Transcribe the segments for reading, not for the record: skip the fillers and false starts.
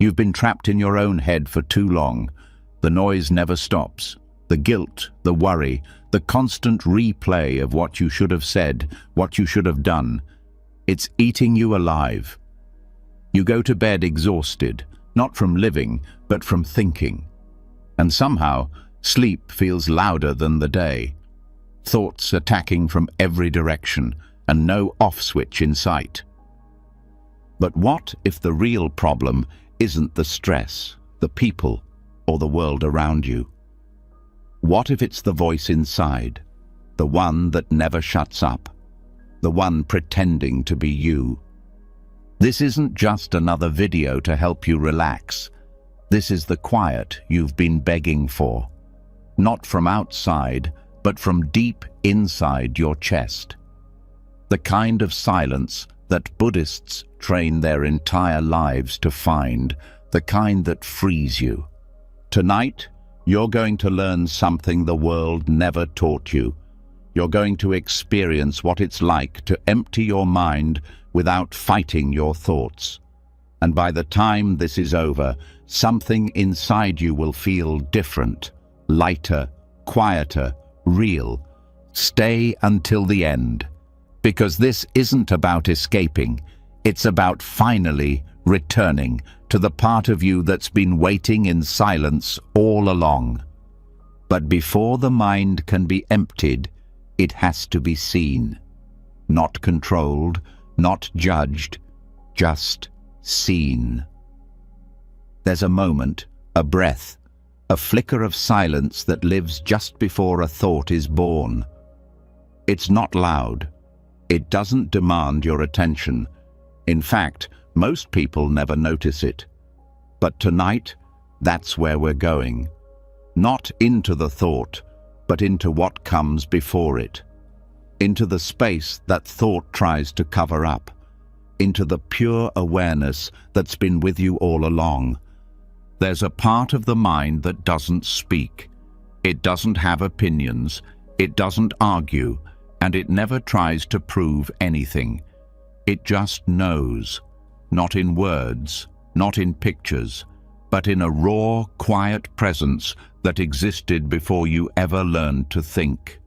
You've been trapped in your own head for too long. The noise never stops. The guilt, the worry, the constant replay of what you should have said, what you should have done. It's eating you alive. You go to bed exhausted, not from living, but from thinking. And somehow, sleep feels louder than the day. Thoughts attacking from every direction, and no off switch in sight. But what if the real problem isn't the stress, the people, or the world around you? What if it's the voice inside, the one that never shuts up, the one pretending to be you? This isn't just another video to help you relax. This is the quiet you've been begging for. Not from outside, but from deep inside your chest. The kind of silence that Buddhists train their entire lives to find, the kind that frees you. Tonight, you're going to learn something the world never taught you. You're going to experience what it's like to empty your mind without fighting your thoughts. And by the time this is over, something inside you will feel different, lighter, quieter, real. Stay until the end, because this isn't about escaping. It's about finally returning to the part of you that's been waiting in silence all along. But before the mind can be emptied, it has to be seen. Not controlled, not judged, just seen. There's a moment, a breath, a flicker of silence that lives just before a thought is born. It's not loud. It doesn't demand your attention. In fact, most people never notice it. But tonight, that's where we're going. Not into the thought, but into what comes before it. Into the space that thought tries to cover up. Into the pure awareness that's been with you all along. There's a part of the mind that doesn't speak. It doesn't have opinions. It doesn't argue. And it never tries to prove anything. It just knows. Not in words, not in pictures, but in a raw, quiet presence that existed before you ever learned to think.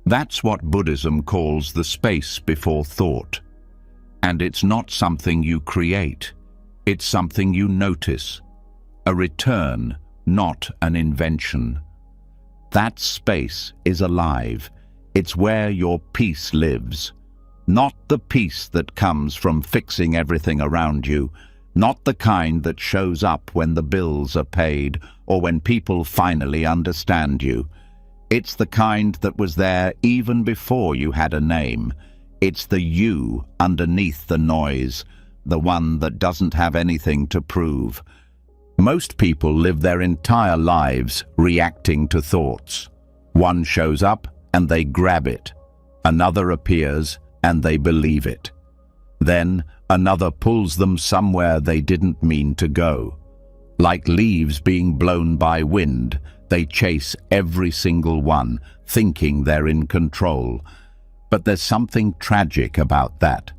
That's what Buddhism calls the space before thought. And it's not something you create. It's something you notice. A return, not an invention. That space is alive. It's where your peace lives. Not the peace that comes from fixing everything around you. Not the kind that shows up when the bills are paid or when people finally understand you. It's the kind that was there even before you had a name. It's the you underneath the noise, the one that doesn't have anything to prove. Most people live their entire lives reacting to thoughts. One shows up and they grab it. Another appears and they believe it. Then another pulls them somewhere they didn't mean to go. Like leaves being blown by wind, they chase every single one, thinking they're in control. But there's something tragic about that,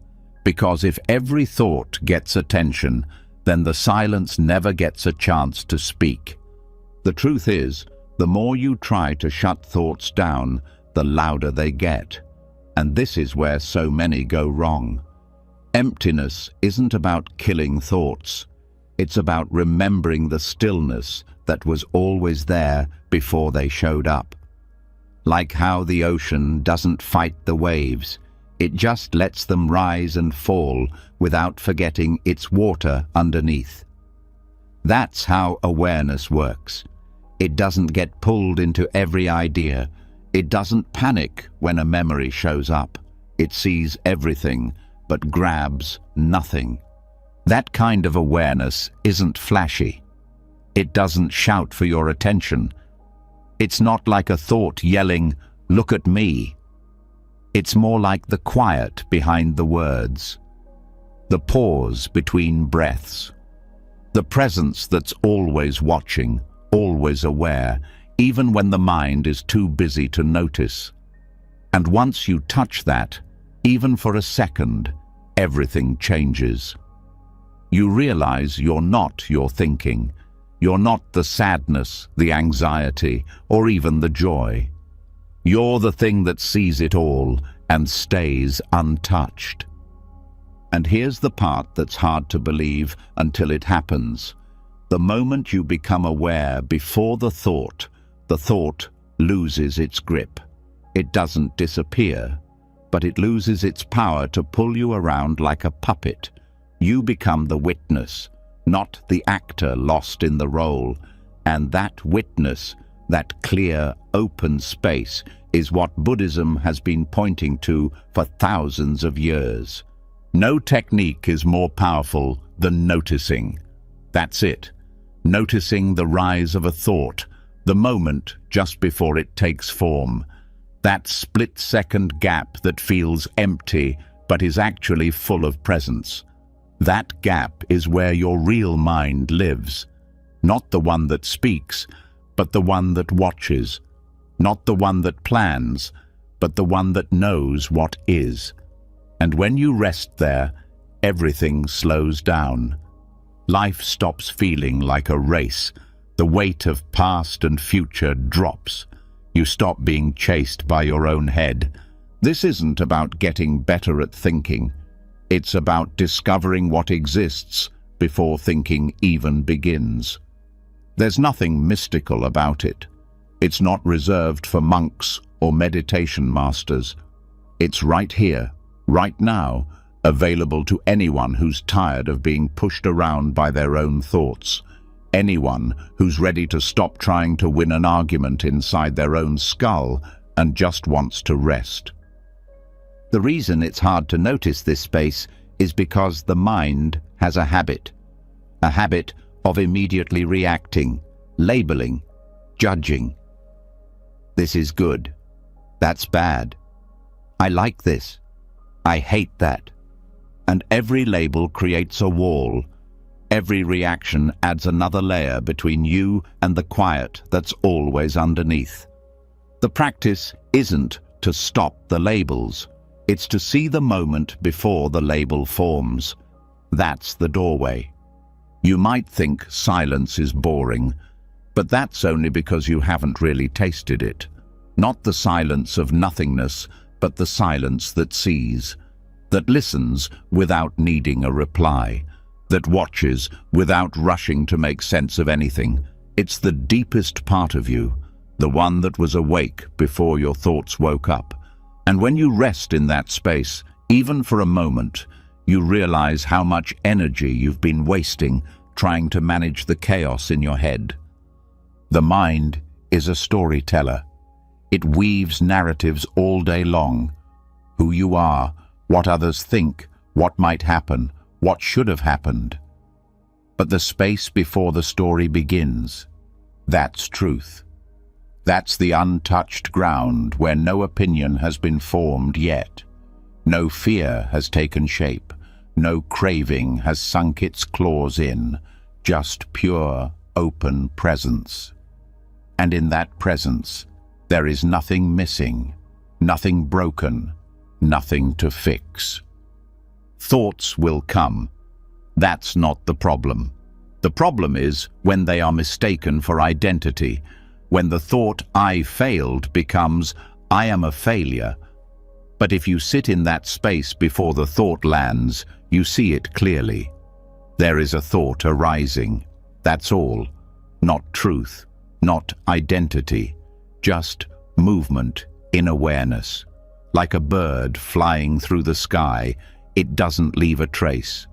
because if every thought gets attention, then the silence never gets a chance to speak. The truth is, the more you try to shut thoughts down, the louder they get. And this is where so many go wrong. Emptiness isn't about killing thoughts. It's about remembering the stillness that was always there before they showed up. Like how the ocean doesn't fight the waves, it just lets them rise and fall without forgetting its water underneath. That's how awareness works. It doesn't get pulled into every idea. It doesn't panic when a memory shows up. It sees everything, but grabs nothing. That kind of awareness isn't flashy. It doesn't shout for your attention. It's not like a thought yelling, "Look at me." It's more like the quiet behind the words, the pause between breaths, the presence that's always watching, always aware, even when the mind is too busy to notice. And once you touch that, even for a second, everything changes. you realize you're not your thinking. You're not the sadness, the anxiety, or even the joy. You're the thing that sees it all and stays untouched. And here's the part that's hard to believe until it happens. The moment you become aware before the thought loses its grip. It doesn't disappear, but it loses its power to pull you around like a puppet. You become the witness, not the actor lost in the role. And that witness, that clear, open space, is what Buddhism has been pointing to for thousands of years. No technique is more powerful than noticing. That's it. Noticing the rise of a thought, the moment just before it takes form. That split-second gap that feels empty but is actually full of presence. That gap is where your real mind lives. Not the one that speaks, but the one that watches. Not the one that plans, but the one that knows what is. And when you rest there, everything slows down. Life stops feeling like a race. The weight of past and future drops. You stop being chased by your own head. This isn't about getting better at thinking. It's about discovering what exists before thinking even begins. There's nothing mystical about it. It's not reserved for monks or meditation masters. It's right here, right now, available to anyone who's tired of being pushed around by their own thoughts. Anyone who's ready to stop trying to win an argument inside their own skull and just wants to rest. The reason it's hard to notice this space is because the mind has a habit of immediately reacting, labeling, judging. This is good. That's bad. I like this. I hate that. And every label creates a wall. Every reaction adds another layer between you and the quiet that's always underneath. The practice isn't to stop the labels. It's to see the moment before the label forms. That's the doorway. You might think silence is boring, but that's only because you haven't really tasted it. Not the silence of nothingness, but the silence that sees, that listens without needing a reply, that watches without rushing to make sense of anything. It's the deepest part of you, the one that was awake before your thoughts woke up. And when you rest in that space, even for a moment, you realize how much energy you've been wasting trying to manage the chaos in your head. The mind is a storyteller. It weaves narratives all day long. Who you are, what others think, what might happen, what should have happened. But the space before the story begins, that's truth. That's the untouched ground where no opinion has been formed yet. No fear has taken shape. No craving has sunk its claws in. Just pure, open presence. And in that presence, there is nothing missing, nothing broken, nothing to fix. Thoughts will come. That's not the problem. The problem is when they are mistaken for identity, when the thought "I failed" becomes "I am a failure." But if you sit in that space before the thought lands, you see it clearly. There is a thought arising. That's all. Not truth, not identity, just movement in awareness. Like a bird flying through the sky, it doesn't leave a trace.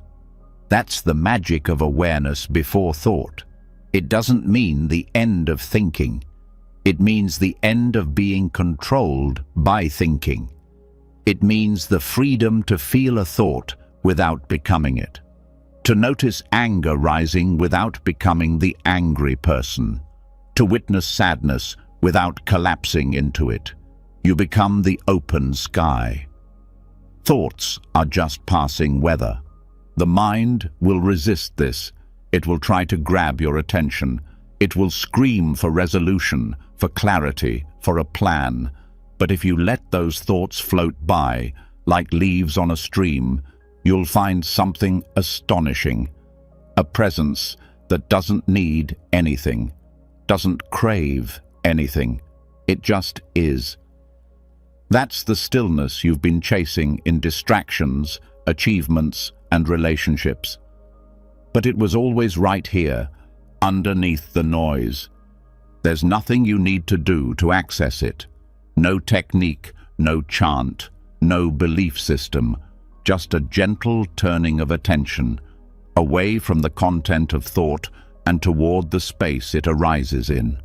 That's the magic of awareness before thought. It doesn't mean the end of thinking. It means the end of being controlled by thinking. It means the freedom to feel a thought without becoming it. To notice anger rising without becoming the angry person. To witness sadness without collapsing into it. You become the open sky. Thoughts are just passing weather. The mind will resist this. It will try to grab your attention. It will scream for resolution, for clarity, for a plan. But if you let those thoughts float by, like leaves on a stream, you'll find something astonishing. a presence that doesn't need anything, doesn't crave anything. It just is. That's the stillness you've been chasing in distractions, achievements, and relationships. But it was always right here, underneath the noise. There's nothing you need to do to access it. No technique, no chant, no belief system, just a gentle turning of attention, away from the content of thought and toward the space it arises in.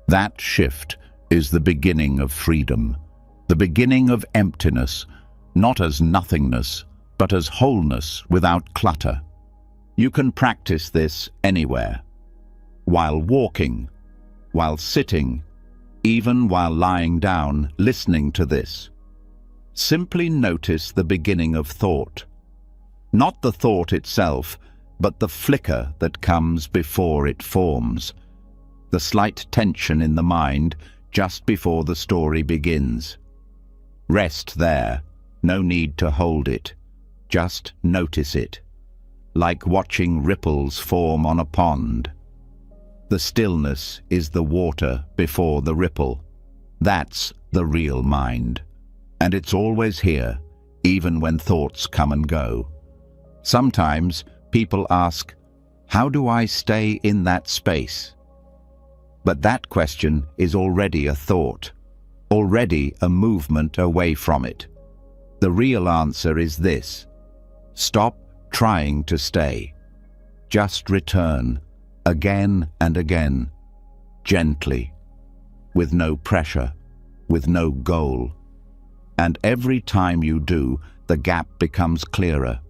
That shift is the beginning of freedom, the beginning of emptiness, not as nothingness, but as wholeness without clutter. You can practice this anywhere, while walking, while sitting, even while lying down, listening to this. Simply notice the beginning of thought. Not the thought itself, but the flicker that comes before it forms. The slight tension in the mind just before the story begins. Rest there, no need to hold it. Just notice it, like watching ripples form on a pond. The stillness is the water before the ripple. That's the real mind. And it's always here, even when thoughts come and go. Sometimes people ask, how do I stay in that space? But that question is already a thought, already a movement away from it. The real answer is this: stop trying to stay. Just return, again and again, gently, with no pressure, with no goal. And every time you do, the gap becomes clearer.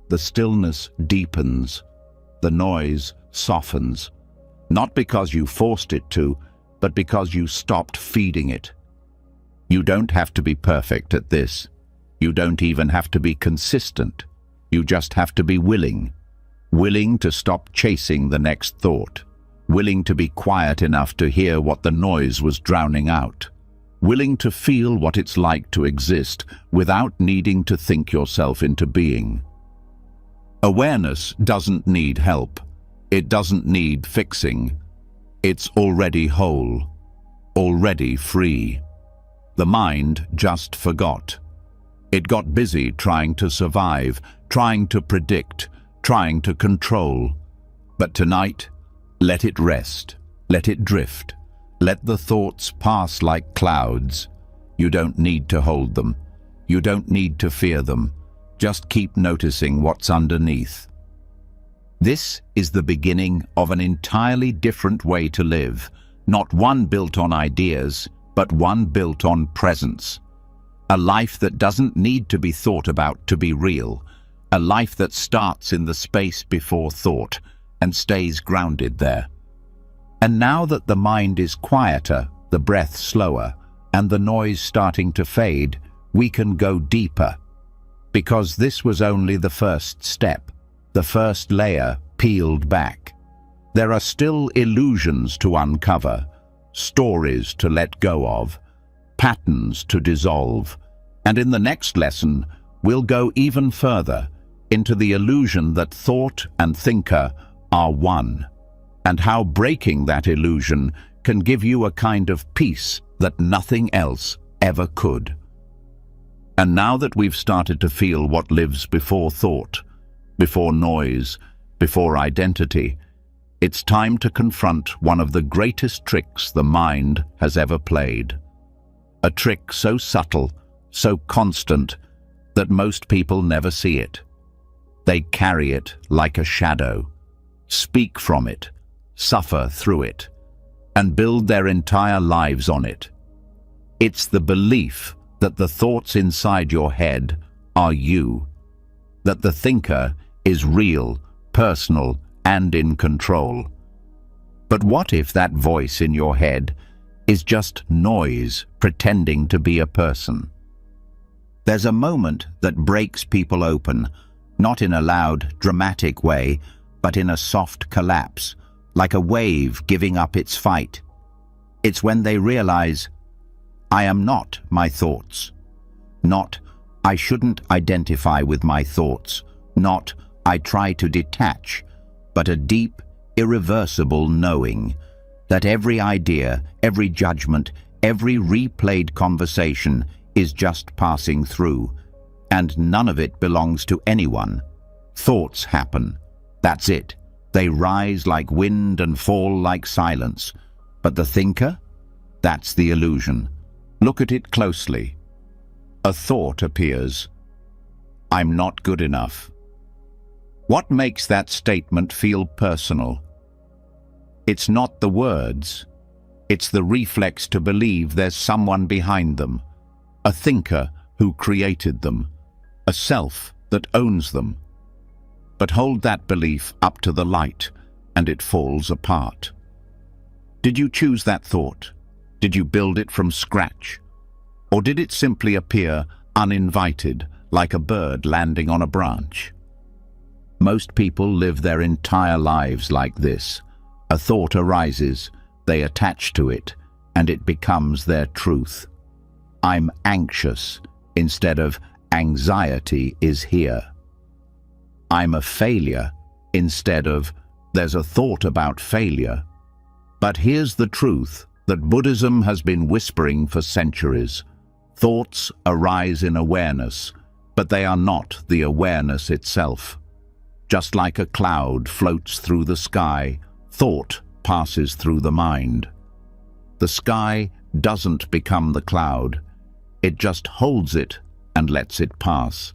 The stillness deepens, the noise softens, not because you forced it to, but because you stopped feeding it. You don't have to be perfect at this. You don't even have to be consistent. You just have to be willing. Willing to stop chasing the next thought. Willing to be quiet enough to hear what the noise was drowning out. Willing to feel what it's like to exist without needing to think yourself into being. Awareness doesn't need help. It doesn't need fixing. It's already whole, already free. The mind just forgot. It got busy trying to survive, trying to predict, trying to control. But tonight, let it rest, let it drift. Let the thoughts pass like clouds. You don't need to hold them. You don't need to fear them. Just keep noticing what's underneath. This is the beginning of an entirely different way to live, not one built on ideas, but one built on presence. A life that doesn't need to be thought about to be real. A life that starts in the space before thought and stays grounded there. And now that the mind is quieter, the breath slower, and the noise starting to fade, we can go deeper. Because this was only the first step, the first layer peeled back. There are still illusions to uncover, stories to let go of, patterns to dissolve. And in the next lesson, we'll go even further into the illusion that thought and thinker are one, and how breaking that illusion can give you a kind of peace that nothing else ever could. And now that we've started to feel what lives before thought, before noise, before identity, it's time to confront one of the greatest tricks the mind has ever played. A trick so subtle, so constant, that most people never see it. They carry it like a shadow, speak from it, suffer through it, and build their entire lives on it. It's the belief that the thoughts inside your head are you, that the thinker is real, personal, and in control. But what if that voice in your head is just noise pretending to be a person? There's a moment that breaks people open, not in a loud, dramatic way, but in a soft collapse, like a wave giving up its fight. It's when they realize, I am not my thoughts. Not, I shouldn't identify with my thoughts. Not, I try to detach. but a deep, irreversible knowing that every idea, every judgment, every replayed conversation is just passing through, and none of it belongs to anyone. Thoughts happen. That's it. They rise like wind and fall like silence. But the thinker? That's the illusion. Look at it closely. A thought appears. I'm not good enough. What makes that statement feel personal? It's not the words. It's the reflex to believe there's someone behind them, a thinker who created them, a self that owns them. But hold that belief up to the light, and it falls apart. Did you choose that thought? Did you build it from scratch? Or did it simply appear uninvited, like a bird landing on a branch? Most people live their entire lives like this. A thought arises, they attach to it, and it becomes their truth. I'm anxious instead of anxiety is here. I'm a failure instead of there's a thought about failure. But here's the truth that Buddhism has been whispering for centuries. Thoughts arise in awareness, but they are not the awareness itself. Just like a cloud floats through the sky, thought passes through the mind. The sky doesn't become the cloud. It just holds it and lets it pass.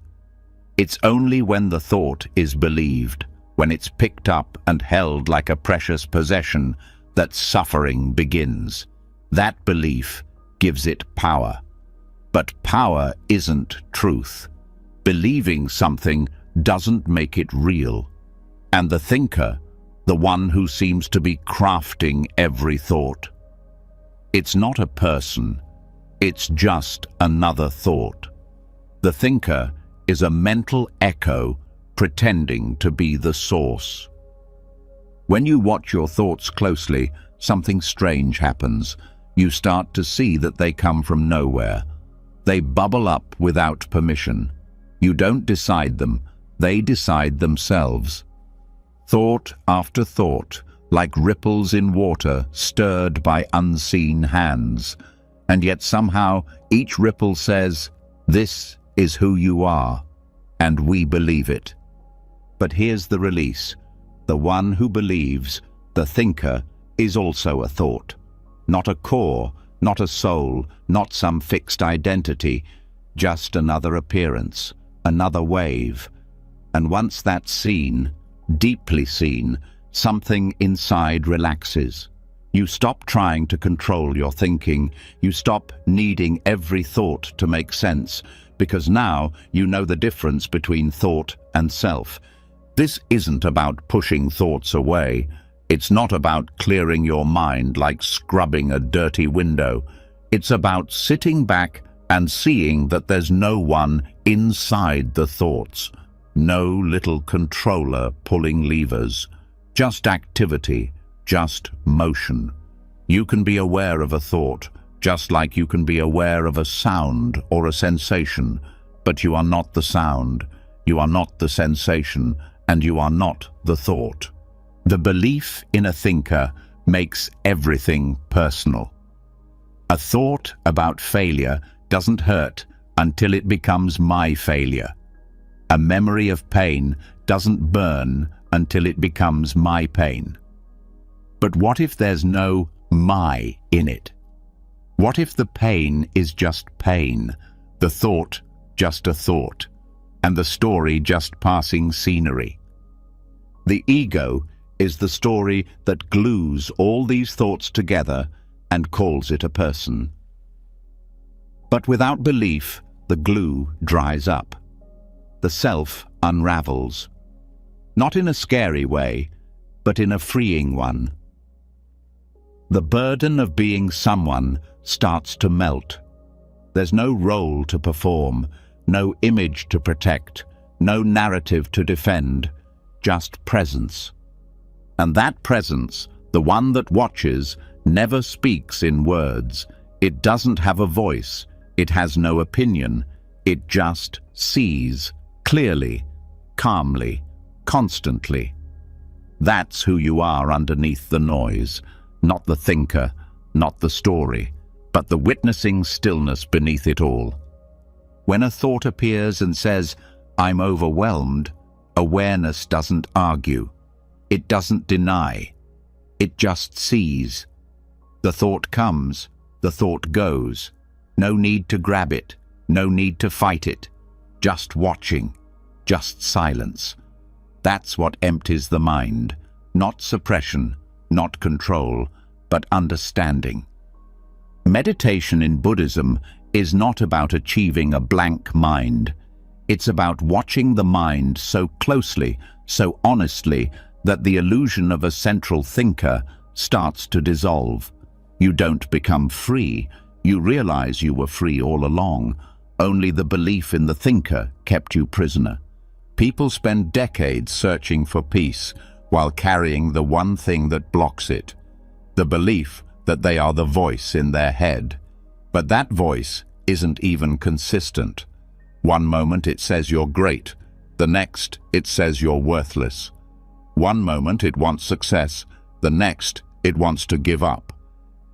It's only when the thought is believed, when it's picked up and held like a precious possession, that suffering begins. That belief gives it power. But power isn't truth. Believing something doesn't make it real. And the thinker, the one who seems to be crafting every thought, it's not a person, it's just another thought. The thinker is a mental echo pretending to be the source. When you watch your thoughts closely, something strange happens. You start to see that they come from nowhere. They bubble up without permission. You don't decide them, they decide themselves. Thought after thought, like ripples in water stirred by unseen hands. And yet somehow each ripple says, "This is who you are," and we believe it. But here's the release. The one who believes, the thinker, is also a thought. Not a core, not a soul, not some fixed identity, just another appearance, another wave. And once that's seen, deeply seen, something inside relaxes. You stop trying to control your thinking. You stop needing every thought to make sense, because now you know the difference between thought and self. This isn't about pushing thoughts away. It's not about clearing your mind like scrubbing a dirty window. It's about sitting back and seeing that there's no one inside the thoughts. No little controller pulling levers. Just activity, just motion. You can be aware of a thought, just like you can be aware of a sound or a sensation, but you are not the sound, you are not the sensation, and you are not the thought. The belief in a thinker makes everything personal. A thought about failure doesn't hurt until it becomes my failure. A memory of pain doesn't burn until it becomes my pain. But what if there's no my in it? What if the pain is just pain, the thought just a thought, and the story just passing scenery? The ego is the story that glues all these thoughts together and calls it a person. But without belief, the glue dries up. The self unravels. Not in a scary way, but in a freeing one. The burden of being someone starts to melt. There's no role to perform, no image to protect, no narrative to defend, just presence. And that presence, the one that watches, never speaks in words. It doesn't have a voice. It has no opinion. It just sees, clearly, calmly, constantly. That's who you are underneath the noise, not the thinker, not the story, but the witnessing stillness beneath it all. When a thought appears and says, "I'm overwhelmed," awareness doesn't argue. It doesn't deny. It just sees. The thought comes, the thought goes. No need to grab it, no need to fight it. Just watching, just silence. That's what empties the mind. Not suppression, not control, but understanding. Meditation in Buddhism is not about achieving a blank mind. It's about watching the mind so closely, so honestly, that the illusion of a central thinker starts to dissolve. You don't become free. You realize you were free all along. Only the belief in the thinker kept you prisoner. People spend decades searching for peace while carrying the one thing that blocks it, the belief that they are the voice in their head. But that voice isn't even consistent. One moment it says you're great, the next it says you're worthless. One moment it wants success, the next it wants to give up.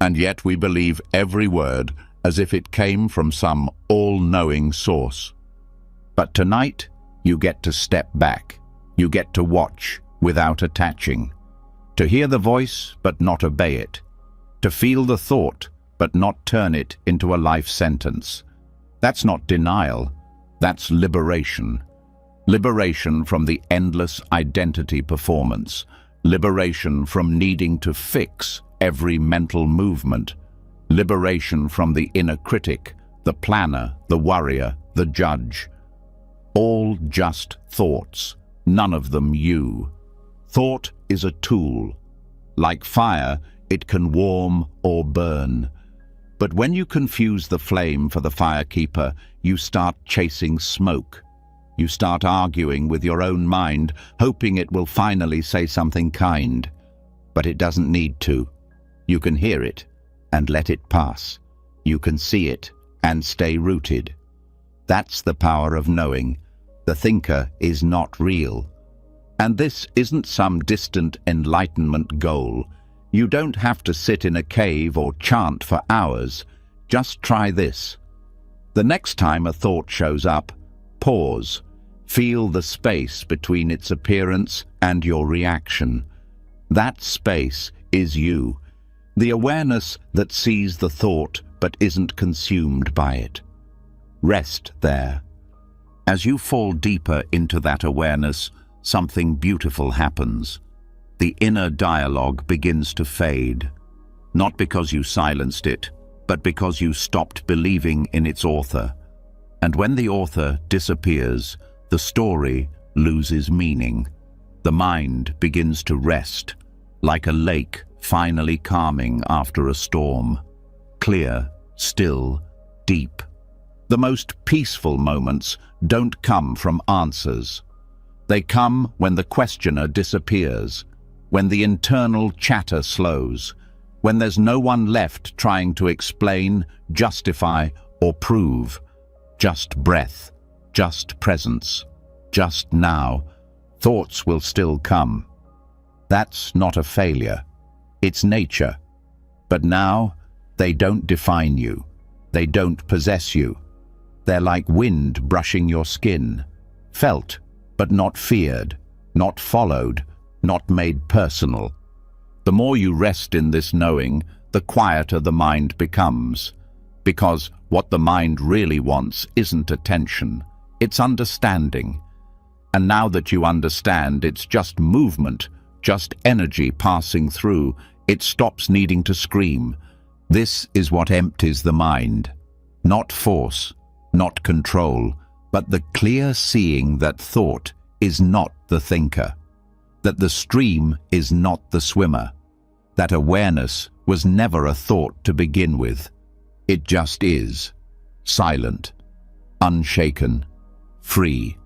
And yet we believe every word as if it came from some all-knowing source. But tonight, you get to step back. You get to watch without attaching. To hear the voice but not obey it. To feel the thought but not turn it into a life sentence. That's not denial. That's liberation. Liberation from the endless identity performance. Liberation from needing to fix every mental movement. Liberation from the inner critic, the planner, the worrier, the judge. All just thoughts, none of them you. Thought is a tool. Like fire, it can warm or burn. But when you confuse the flame for the firekeeper, you start chasing smoke. You start arguing with your own mind, hoping it will finally say something kind. But it doesn't need to. You can hear it and let it pass. You can see it and stay rooted. That's the power of knowing. The thinker is not real. And this isn't some distant enlightenment goal. You don't have to sit in a cave or chant for hours. Just try this. The next time a thought shows up, pause. Feel the space between its appearance and your reaction. That space is you. The awareness that sees the thought but isn't consumed by it. Rest there. As you fall deeper into that awareness, something beautiful happens. The inner dialogue begins to fade, not because you silenced it, but because you stopped believing in its author. And when the author disappears, the story loses meaning. The mind begins to rest, like a lake finally calming after a storm. Clear, still, deep. The most peaceful moments don't come from answers. They come when the questioner disappears, when the internal chatter slows, when there's no one left trying to explain, justify, or prove. Just breath, just presence, just now. Thoughts will still come. That's not a failure. It's nature. But now, they don't define you. They don't possess you. They're like wind brushing your skin. Felt, but not feared, not followed, not made personal. The more you rest in this knowing, the quieter the mind becomes. Because what the mind really wants isn't attention, it's understanding. And now that you understand it's just movement, just energy passing through, it stops needing to scream. This is what empties the mind. Not force, not control, but the clear seeing that thought is not the thinker. That the stream is not the swimmer. That awareness was never a thought to begin with. It just is. Silent, unshaken, free.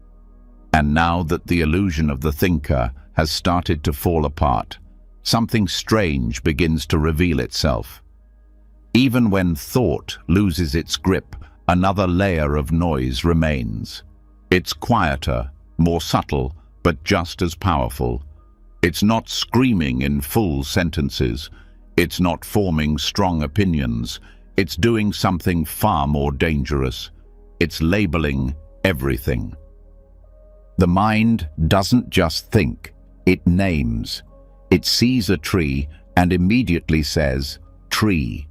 And now that the illusion of the thinker has started to fall apart, something strange begins to reveal itself. Even when thought loses its grip, another layer of noise remains. It's quieter, more subtle, but just as powerful. It's not screaming in full sentences. It's not forming strong opinions. It's doing something far more dangerous. It's labeling everything. The mind doesn't just think, it names. It sees a tree and immediately says, "Tree."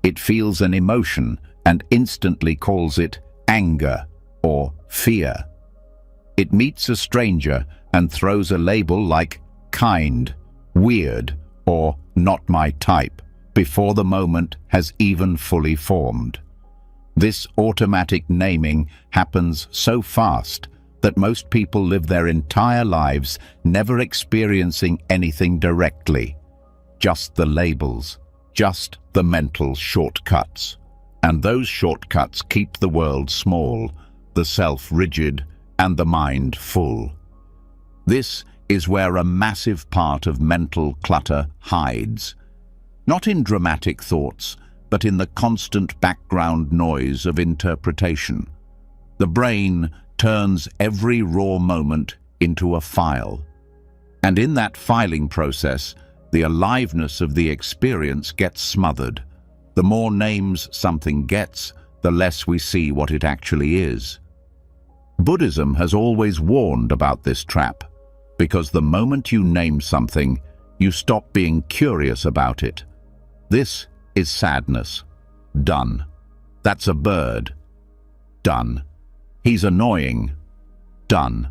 It feels an emotion and instantly calls it anger or fear. It meets a stranger and throws a label like kind, weird, or not my type before the moment has even fully formed. This automatic naming happens so fast that most people live their entire lives never experiencing anything directly. Just the labels, just the mental shortcuts. And those shortcuts keep the world small, the self rigid, and the mind full. This is where a massive part of mental clutter hides. Not in dramatic thoughts, but in the constant background noise of interpretation. The brain turns every raw moment into a file. And in that filing process, the aliveness of the experience gets smothered. The more names something gets, the less we see what it actually is. Buddhism has always warned about this trap, because the moment you name something, you stop being curious about it. This is sadness. Done. That's a bird. Done. He's annoying. Done.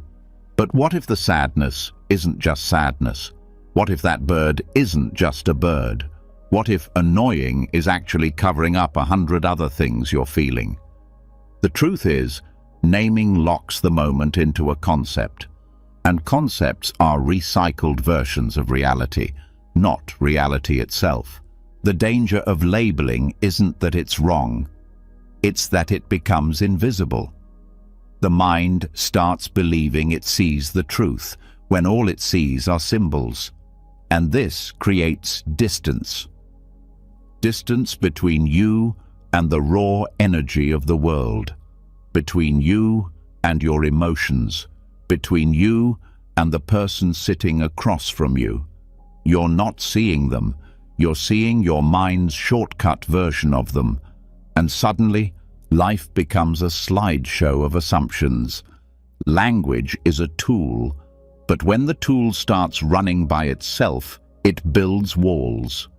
But what if the sadness isn't just sadness? What if that bird isn't just a bird? What if annoying is actually covering up 100 other things you're feeling? The truth is, naming locks the moment into a concept. And concepts are recycled versions of reality, not reality itself. The danger of labeling isn't that it's wrong, it's that it becomes invisible. The mind starts believing it sees the truth, when all it sees are symbols. And this creates distance. Distance between you and the raw energy of the world. Between you and your emotions. Between you and the person sitting across from you. You're not seeing them. You're seeing your mind's shortcut version of them. And suddenly, life becomes a slideshow of assumptions. Language is a tool, but when the tool starts running by itself, it builds walls.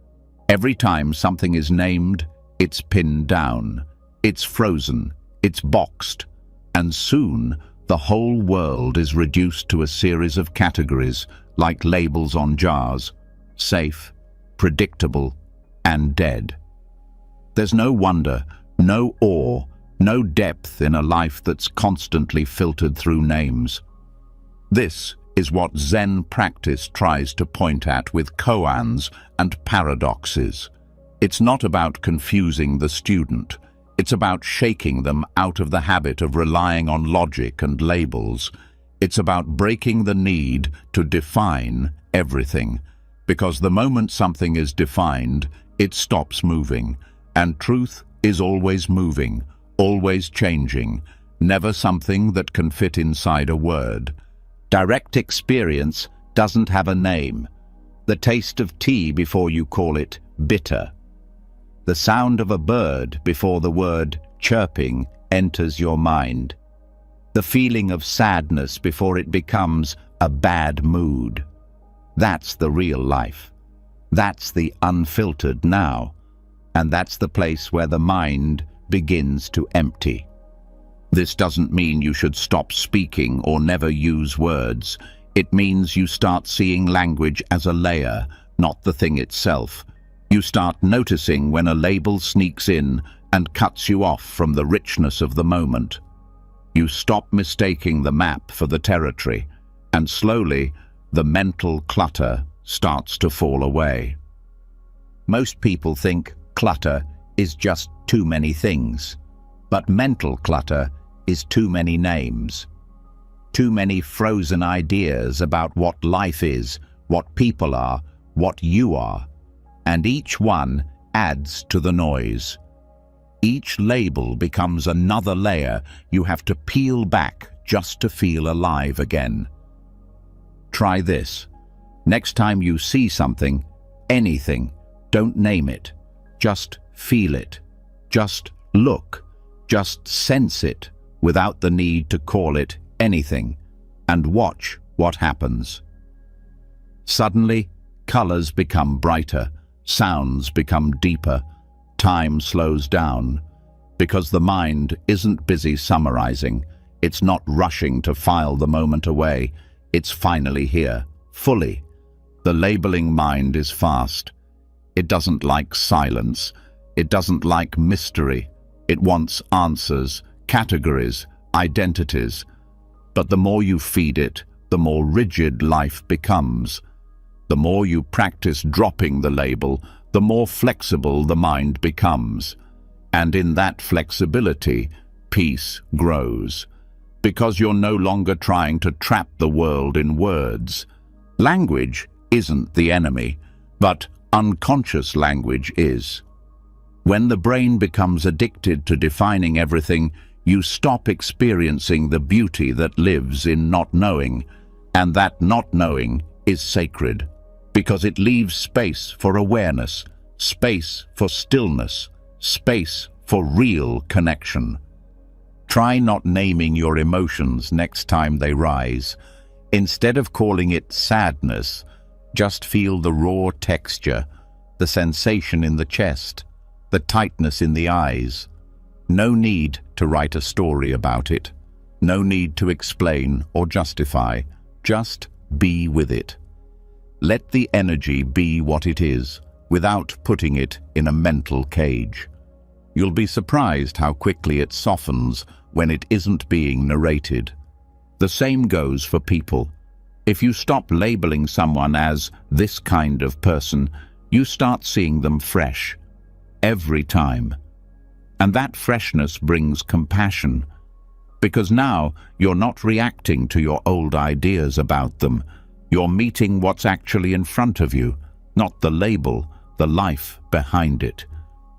Every time something is named, it's pinned down, it's frozen, it's boxed, and soon the whole world is reduced to a series of categories like labels on jars: safe, predictable, and dead. There's no wonder, no awe, no depth in a life that's constantly filtered through names. This is what Zen practice tries to point at with koans and paradoxes. It's not about confusing the student. It's about shaking them out of the habit of relying on logic and labels. It's about breaking the need to define everything. Because the moment something is defined, it stops moving. And truth is always moving, always changing, never something that can fit inside a word. Direct experience doesn't have a name. The taste of tea before you call it bitter. The sound of a bird before the word chirping enters your mind. The feeling of sadness before it becomes a bad mood. That's the real life. That's the unfiltered now. And that's the place where the mind begins to empty. This doesn't mean you should stop speaking or never use words. It means you start seeing language as a layer, not the thing itself. You start noticing when a label sneaks in and cuts you off from the richness of the moment. You stop mistaking the map for the territory, and slowly, the mental clutter starts to fall away. Most people think clutter is just too many things, but mental clutter is too many names. Too many frozen ideas about what life is, what people are, what you are, and each one adds to the noise. Each label becomes another layer you have to peel back just to feel alive again. Try this. Next time you see something, anything, don't name it. Just feel it. Just look. Just sense it without the need to call it anything, and watch what happens. Suddenly, colors become brighter, sounds become deeper, time slows down, because the mind isn't busy summarizing. It's not rushing to file the moment away. It's finally here, fully. The labeling mind is fast. It doesn't like silence. It doesn't like mystery. It wants answers, categories, identities. But the more you feed it, the more rigid life becomes. The more you practice dropping the label, the more flexible the mind becomes. And in that flexibility, peace grows. Because you're no longer trying to trap the world in words. Language isn't the enemy, but unconscious language is. When the brain becomes addicted to defining everything, you stop experiencing the beauty that lives in not knowing, and that not knowing is sacred, because it leaves space for awareness, space for stillness, space for real connection. Try not naming your emotions next time they rise. Instead of calling it sadness, just feel the raw texture, the sensation in the chest, the tightness in the eyes. No need to write a story about it. No need to explain or justify. Just be with it. Let the energy be what it is, without putting it in a mental cage. You'll be surprised how quickly it softens when it isn't being narrated. The same goes for people. If you stop labeling someone as this kind of person, you start seeing them fresh, every time. And that freshness brings compassion, because now you're not reacting to your old ideas about them. You're meeting what's actually in front of you, not the label, the life behind it.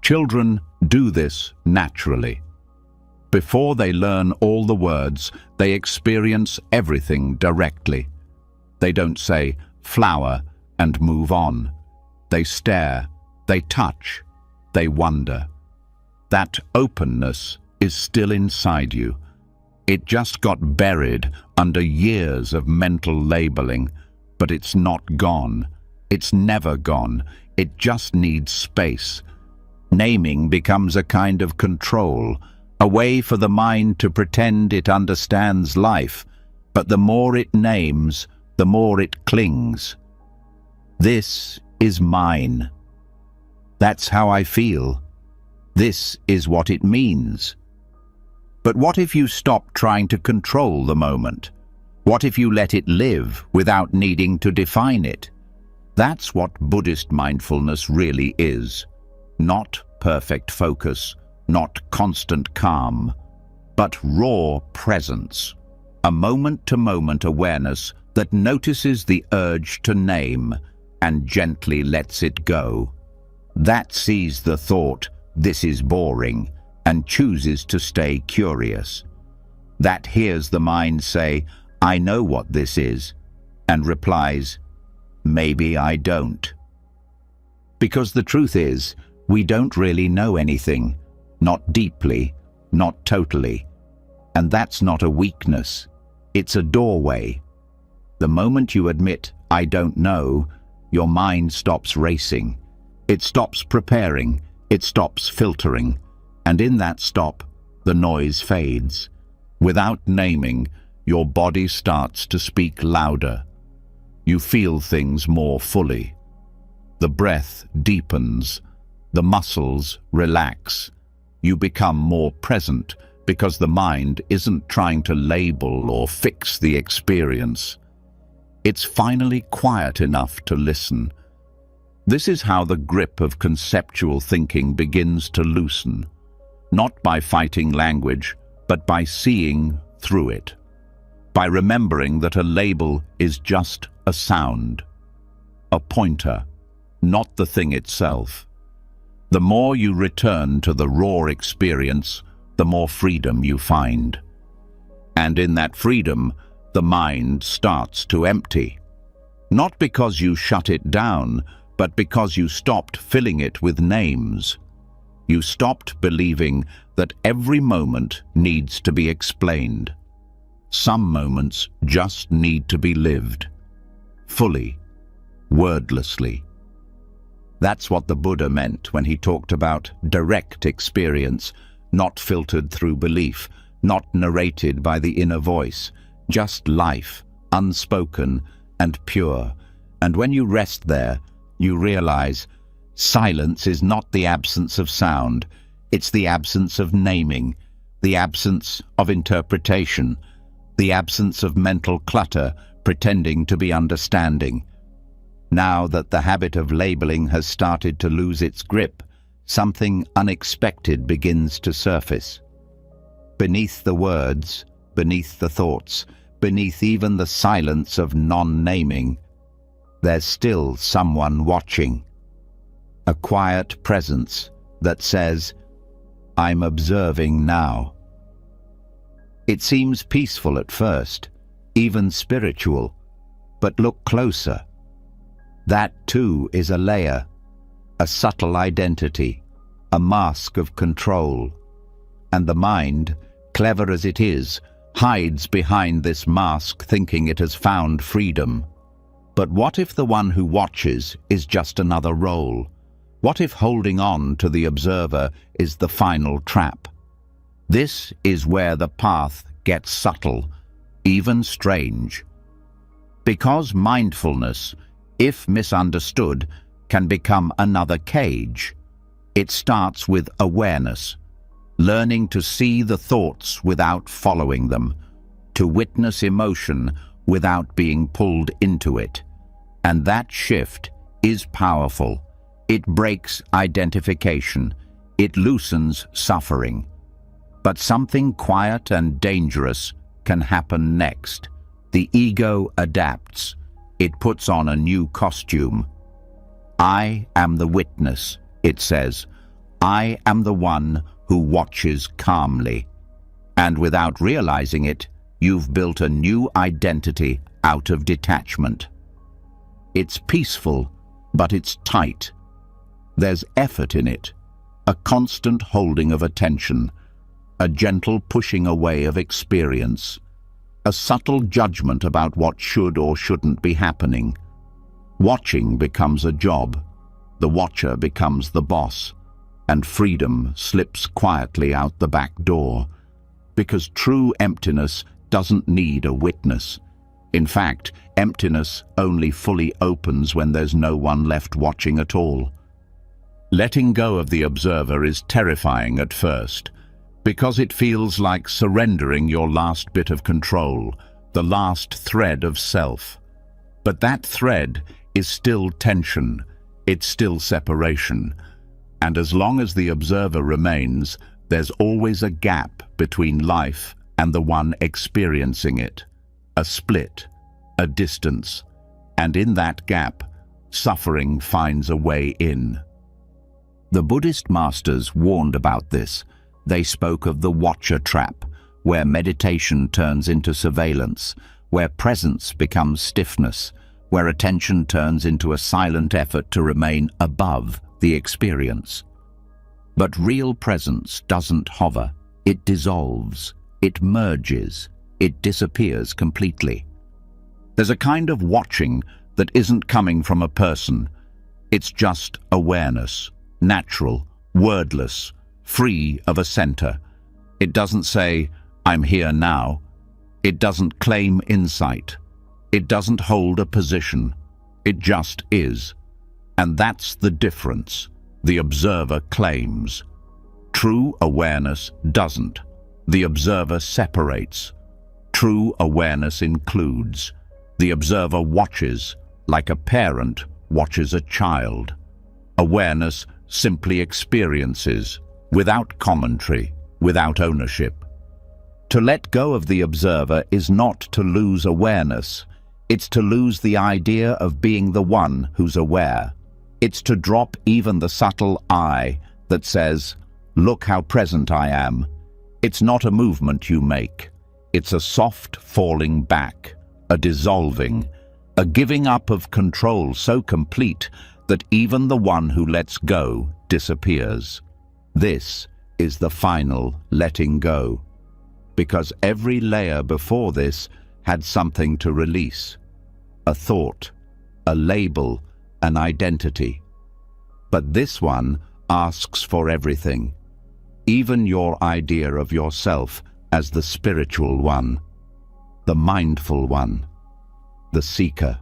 Children do this naturally. Before they learn all the words, they experience everything directly. They don't say flower and move on. They stare, they touch, they wonder. That openness is still inside you. It just got buried under years of mental labeling, but it's not gone. It's never gone. It just needs space. Naming becomes a kind of control, a way for the mind to pretend it understands life, but the more it names, the more it clings. This is mine. That's how I feel. This is what it means. But what if you stop trying to control the moment? What if you let it live without needing to define it? That's what Buddhist mindfulness really is. Not perfect focus, not constant calm, but raw presence. A moment-to-moment awareness that notices the urge to name and gently lets it go. That sees the thought, "This is boring," and chooses to stay curious. That hears the mind say, "I know what this is," and replies, "Maybe I don't." Because the truth is, we don't really know anything, not deeply, not totally. And that's not a weakness, it's a doorway. The moment you admit, "I don't know," your mind stops racing. It stops preparing, it stops filtering, and in that stop, the noise fades. Without naming, your body starts to speak louder. You feel things more fully. The breath deepens, the muscles relax. You become more present because the mind isn't trying to label or fix the experience. It's finally quiet enough to listen. This is how the grip of conceptual thinking begins to loosen, not by fighting language, but by seeing through it, by remembering that a label is just a sound, a pointer, not the thing itself. The more you return to the raw experience, the more freedom you find. And in that freedom, the mind starts to empty. Not because you shut it down, but because you stopped filling it with names. You stopped believing that every moment needs to be explained. Some moments just need to be lived, fully, wordlessly. That's what the Buddha meant when he talked about direct experience, not filtered through belief, not narrated by the inner voice, just life, unspoken and pure. And when you rest there, you realize silence is not the absence of sound, it's the absence of naming, the absence of interpretation, the absence of mental clutter pretending to be understanding. Now that the habit of labeling has started to lose its grip, something unexpected begins to surface. Beneath the words, beneath the thoughts, beneath even the silence of non-naming, there's still someone watching. A quiet presence that says, "I'm observing now." It seems peaceful at first, even spiritual, but look closer. That too is a layer, a subtle identity, a mask of control. And the mind, clever as it is, hides behind this mask thinking it has found freedom. But what if the one who watches is just another role? What if holding on to the observer is the final trap? This is where the path gets subtle, even strange. Because mindfulness, if misunderstood, can become another cage. It starts with awareness, learning to see the thoughts without following them, to witness emotion without being pulled into it. And that shift is powerful. It breaks identification. It loosens suffering. But something quiet and dangerous can happen next. The ego adapts. It puts on a new costume. I am the witness, it says. I am the one who watches calmly. And without realizing it, you've built a new identity out of detachment. It's peaceful, but it's tight. There's effort in it, a constant holding of attention, a gentle pushing away of experience, a subtle judgment about what should or shouldn't be happening. Watching becomes a job, the watcher becomes the boss, and freedom slips quietly out the back door, because true emptiness doesn't need a witness. In fact, emptiness only fully opens when there's no one left watching at all. Letting go of the observer is terrifying at first, because it feels like surrendering your last bit of control, the last thread of self. But that thread is still tension, it's still separation. And as long as the observer remains, there's always a gap between life and the one experiencing it. A split, a distance, and in that gap, suffering finds a way in. The Buddhist masters warned about this. They spoke of the watcher trap, where meditation turns into surveillance, where presence becomes stiffness, where attention turns into a silent effort to remain above the experience. But real presence doesn't hover. It dissolves, it merges, it disappears completely. There's a kind of watching that isn't coming from a person. It's just awareness, natural, wordless, free of a center. It doesn't say, "I'm here now." It doesn't claim insight. It doesn't hold a position. It just is. And that's the difference. The observer claims. True awareness doesn't. The observer separates. True awareness includes. The observer watches, like a parent watches a child. Awareness simply experiences, without commentary, without ownership. To let go of the observer is not to lose awareness. It's to lose the idea of being the one who's aware. It's to drop even the subtle I that says, "Look how present I am." It's not a movement you make. It's a soft falling back, a dissolving, a giving up of control so complete that even the one who lets go disappears. This is the final letting go, because every layer before this had something to release: a thought, a label, an identity. But this one asks for everything, even your idea of yourself as the spiritual one, the mindful one, the seeker,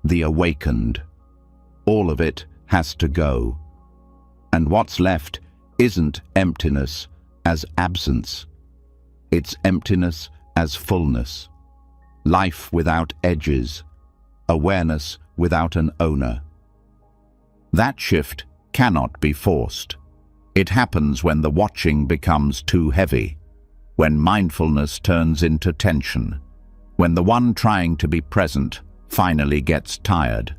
the awakened. All of it has to go. And what's left isn't emptiness as absence. It's emptiness as fullness, life without edges, awareness without an owner. That shift cannot be forced. It happens when the watching becomes too heavy, when mindfulness turns into tension, when the one trying to be present finally gets tired.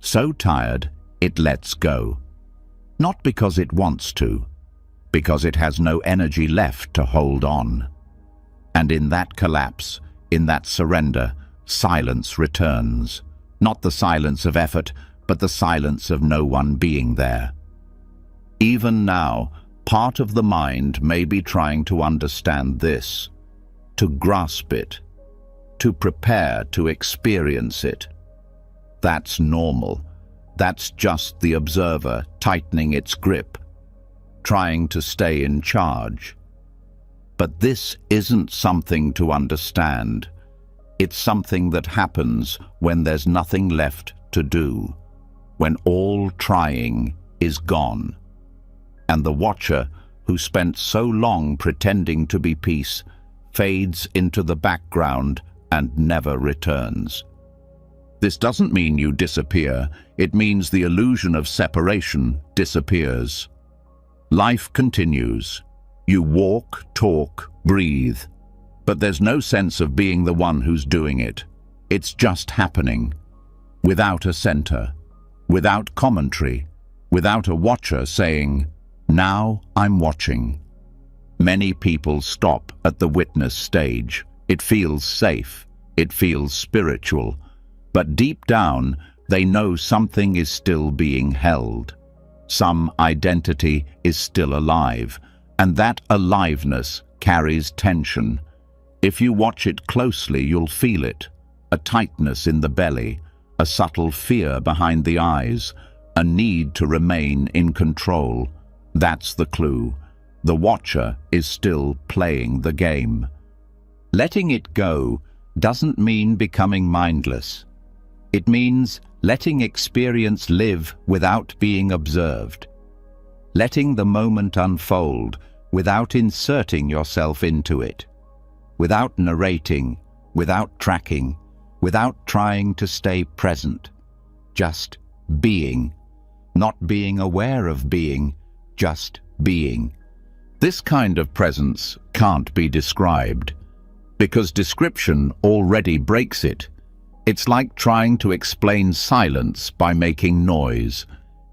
So tired, it lets go. Not because it wants to, because it has no energy left to hold on. And in that collapse, in that surrender, silence returns. Not the silence of effort, but the silence of no one being there. Even now, part of the mind may be trying to understand this, to grasp it, to prepare to experience it. That's normal. That's just the observer tightening its grip, trying to stay in charge. But this isn't something to understand. It's something that happens when there's nothing left to do, when all trying is gone. And the watcher, who spent so long pretending to be peace, fades into the background and never returns. This doesn't mean you disappear. It means the illusion of separation disappears. Life continues. You walk, talk, breathe. But there's no sense of being the one who's doing it. It's just happening, without a center, without commentary, without a watcher saying, "Now I'm watching." Many people stop at the witness stage. It feels safe. It feels spiritual. But deep down, they know something is still being held. Some identity is still alive, and that aliveness carries tension. If you watch it closely, you'll feel it. A tightness in the belly, a subtle fear behind the eyes, a need to remain in control. That's the clue. The watcher is still playing the game. Letting it go doesn't mean becoming mindless. It means letting experience live without being observed. Letting the moment unfold without inserting yourself into it. Without narrating, without tracking, without trying to stay present. Just being. Not being aware of being, just being. This kind of presence can't be described, because description already breaks it. It's like trying to explain silence by making noise.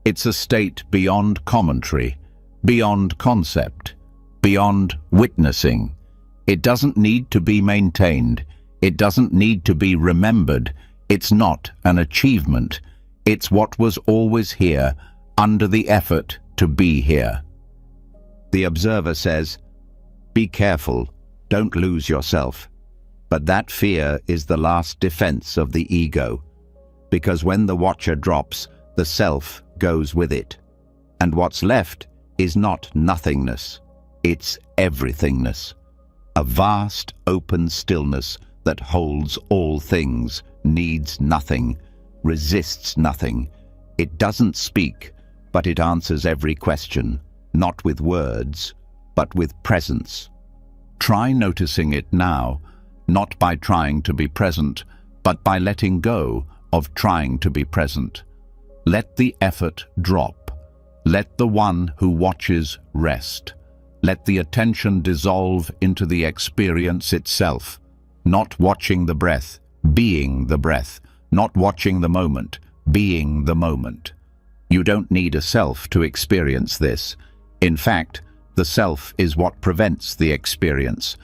It's a state beyond commentary, beyond concept, beyond witnessing. It doesn't need to be maintained. It doesn't need to be remembered. It's not an achievement. It's what was always here, under the effort to be here. The observer says, "Be careful, don't lose yourself." But that fear is the last defense of the ego, because when the watcher drops, the self goes with it. And what's left is not nothingness, it's everythingness. A vast, open stillness that holds all things, needs nothing, resists nothing. It doesn't speak, but it answers every question, not with words, but with presence. Try noticing it now, not by trying to be present, but by letting go of trying to be present. Let the effort drop. Let the one who watches rest. Let the attention dissolve into the experience itself. Not watching the breath, being the breath. Not watching the moment, being the moment. You don't need a self to experience this. In fact, the self is what prevents the experience.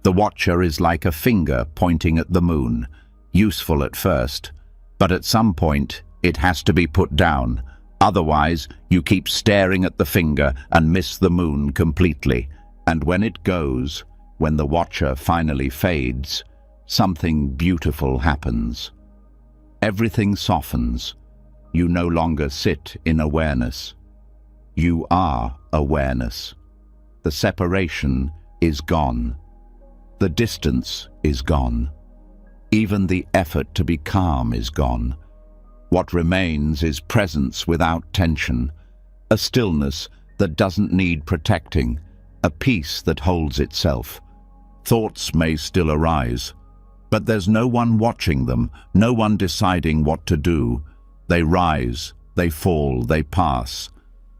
The watcher is like a finger pointing at the moon, useful at first, But at some point, it has to be put down. Otherwise, you keep staring at the finger and miss the moon completely. And when it goes, when the watcher finally fades, something beautiful happens. Everything softens. You no longer sit in awareness. You are awareness. The separation is gone. The distance is gone. Even the effort to be calm is gone. What remains is presence without tension, a stillness that doesn't need protecting, a peace that holds itself. Thoughts may still arise, but there's no one watching them, no one deciding what to do. They rise, they fall, they pass.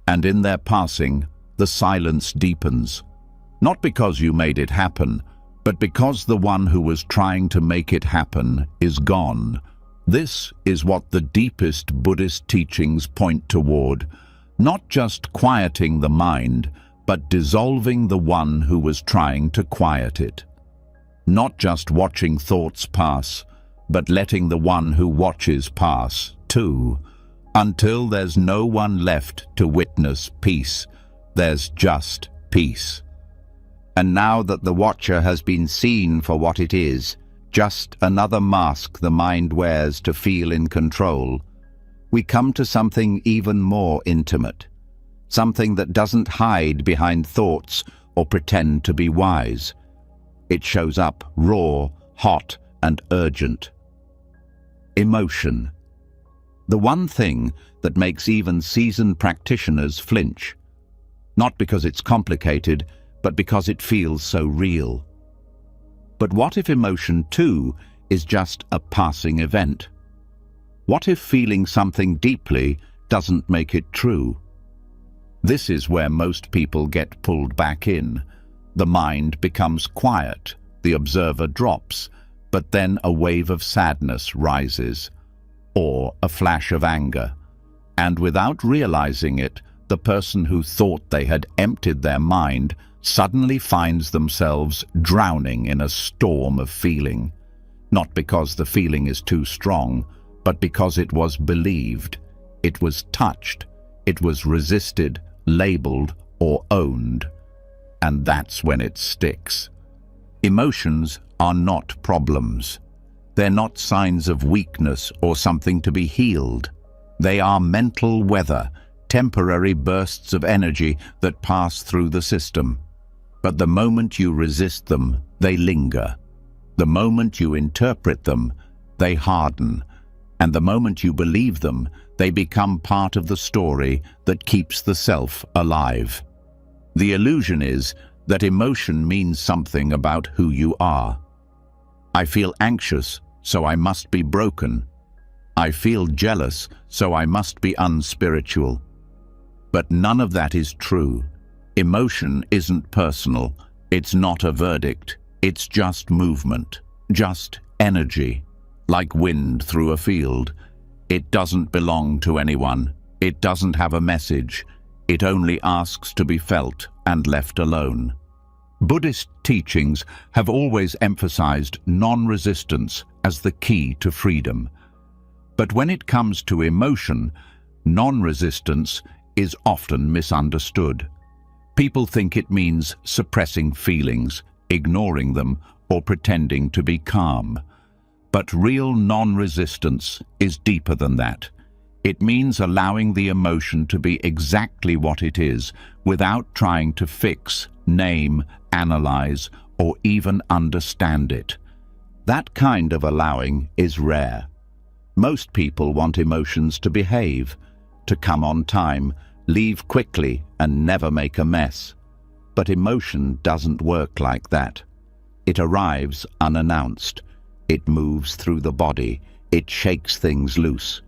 And in their passing, the silence deepens. Not because you made it happen, but because the one who was trying to make it happen is gone. This is what the deepest Buddhist teachings point toward, not just quieting the mind, but dissolving the one who was trying to quiet it. Not just watching thoughts pass, but letting the one who watches pass, too. Until there's no one left to witness peace, there's just peace. And now that the watcher has been seen for what it is, just another mask the mind wears to feel in control, we come to something even more intimate, something that doesn't hide behind thoughts or pretend to be wise. It shows up raw, hot, and urgent. Emotion. The one thing that makes even seasoned practitioners flinch. Not because it's complicated, but because it feels so real. But what if emotion, too, is just a passing event? What if feeling something deeply doesn't make it true? This is where most people get pulled back in. The mind becomes quiet, the observer drops, but then a wave of sadness rises, or a flash of anger. And without realizing it, the person who thought they had emptied their mind suddenly finds themselves drowning in a storm of feeling. Not because the feeling is too strong, but because it was believed, it was touched, it was resisted, labeled, or owned. And that's when it sticks. Emotions are not problems. They're not signs of weakness or something to be healed. They are mental weather, temporary bursts of energy that pass through the system. But the moment you resist them, they linger. The moment you interpret them, they harden. And the moment you believe them, they become part of the story that keeps the self alive. The illusion is that emotion means something about who you are. I feel anxious, so I must be broken. I feel jealous, so I must be unspiritual. But none of that is true. Emotion isn't personal. It's not a verdict. It's just movement, just energy, like wind through a field. It doesn't belong to anyone. It doesn't have a message. It only asks to be felt and left alone. Buddhist teachings have always emphasized non-resistance as the key to freedom. But when it comes to emotion, non-resistance is often misunderstood. People think it means suppressing feelings, ignoring them, or pretending to be calm. But real non-resistance is deeper than that. It means allowing the emotion to be exactly what it is, without trying to fix, name, analyze, or even understand it. That kind of allowing is rare. Most people want emotions to behave, to come on time, leave quickly, and never make a mess. But emotion doesn't work like that. It arrives unannounced. It moves through the body. It shakes things loose.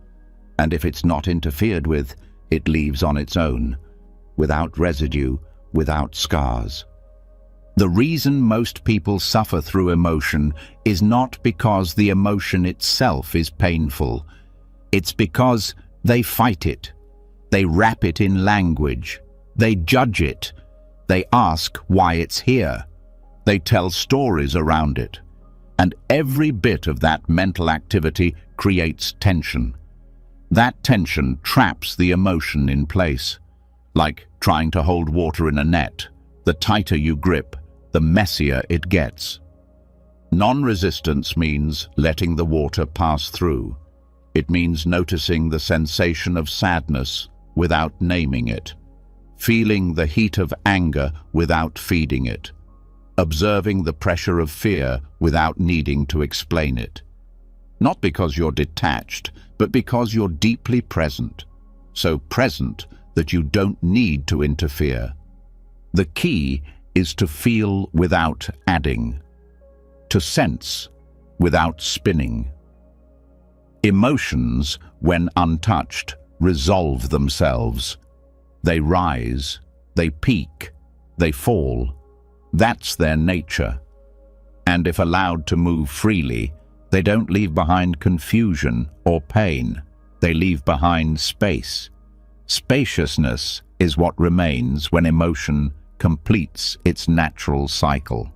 And if it's not interfered with, it leaves on its own, without residue, without scars. The reason most people suffer through emotion is not because the emotion itself is painful. It's because they fight it. They wrap it in language. They judge it. They ask why it's here. They tell stories around it. And every bit of that mental activity creates tension. That tension traps the emotion in place, like trying to hold water in a net. The tighter you grip, the messier it gets. Non-resistance means letting the water pass through. It means noticing the sensation of sadness without naming it, feeling the heat of anger without feeding it, observing the pressure of fear without needing to explain it. Not because you're detached, but because you're deeply present, so present that you don't need to interfere. The key is to feel without adding, to sense without spinning. Emotions, when untouched, resolve themselves. They rise, they peak, they fall. That's their nature. And if allowed to move freely, they don't leave behind confusion or pain. They leave behind space. Spaciousness is what remains when emotion completes its natural cycle.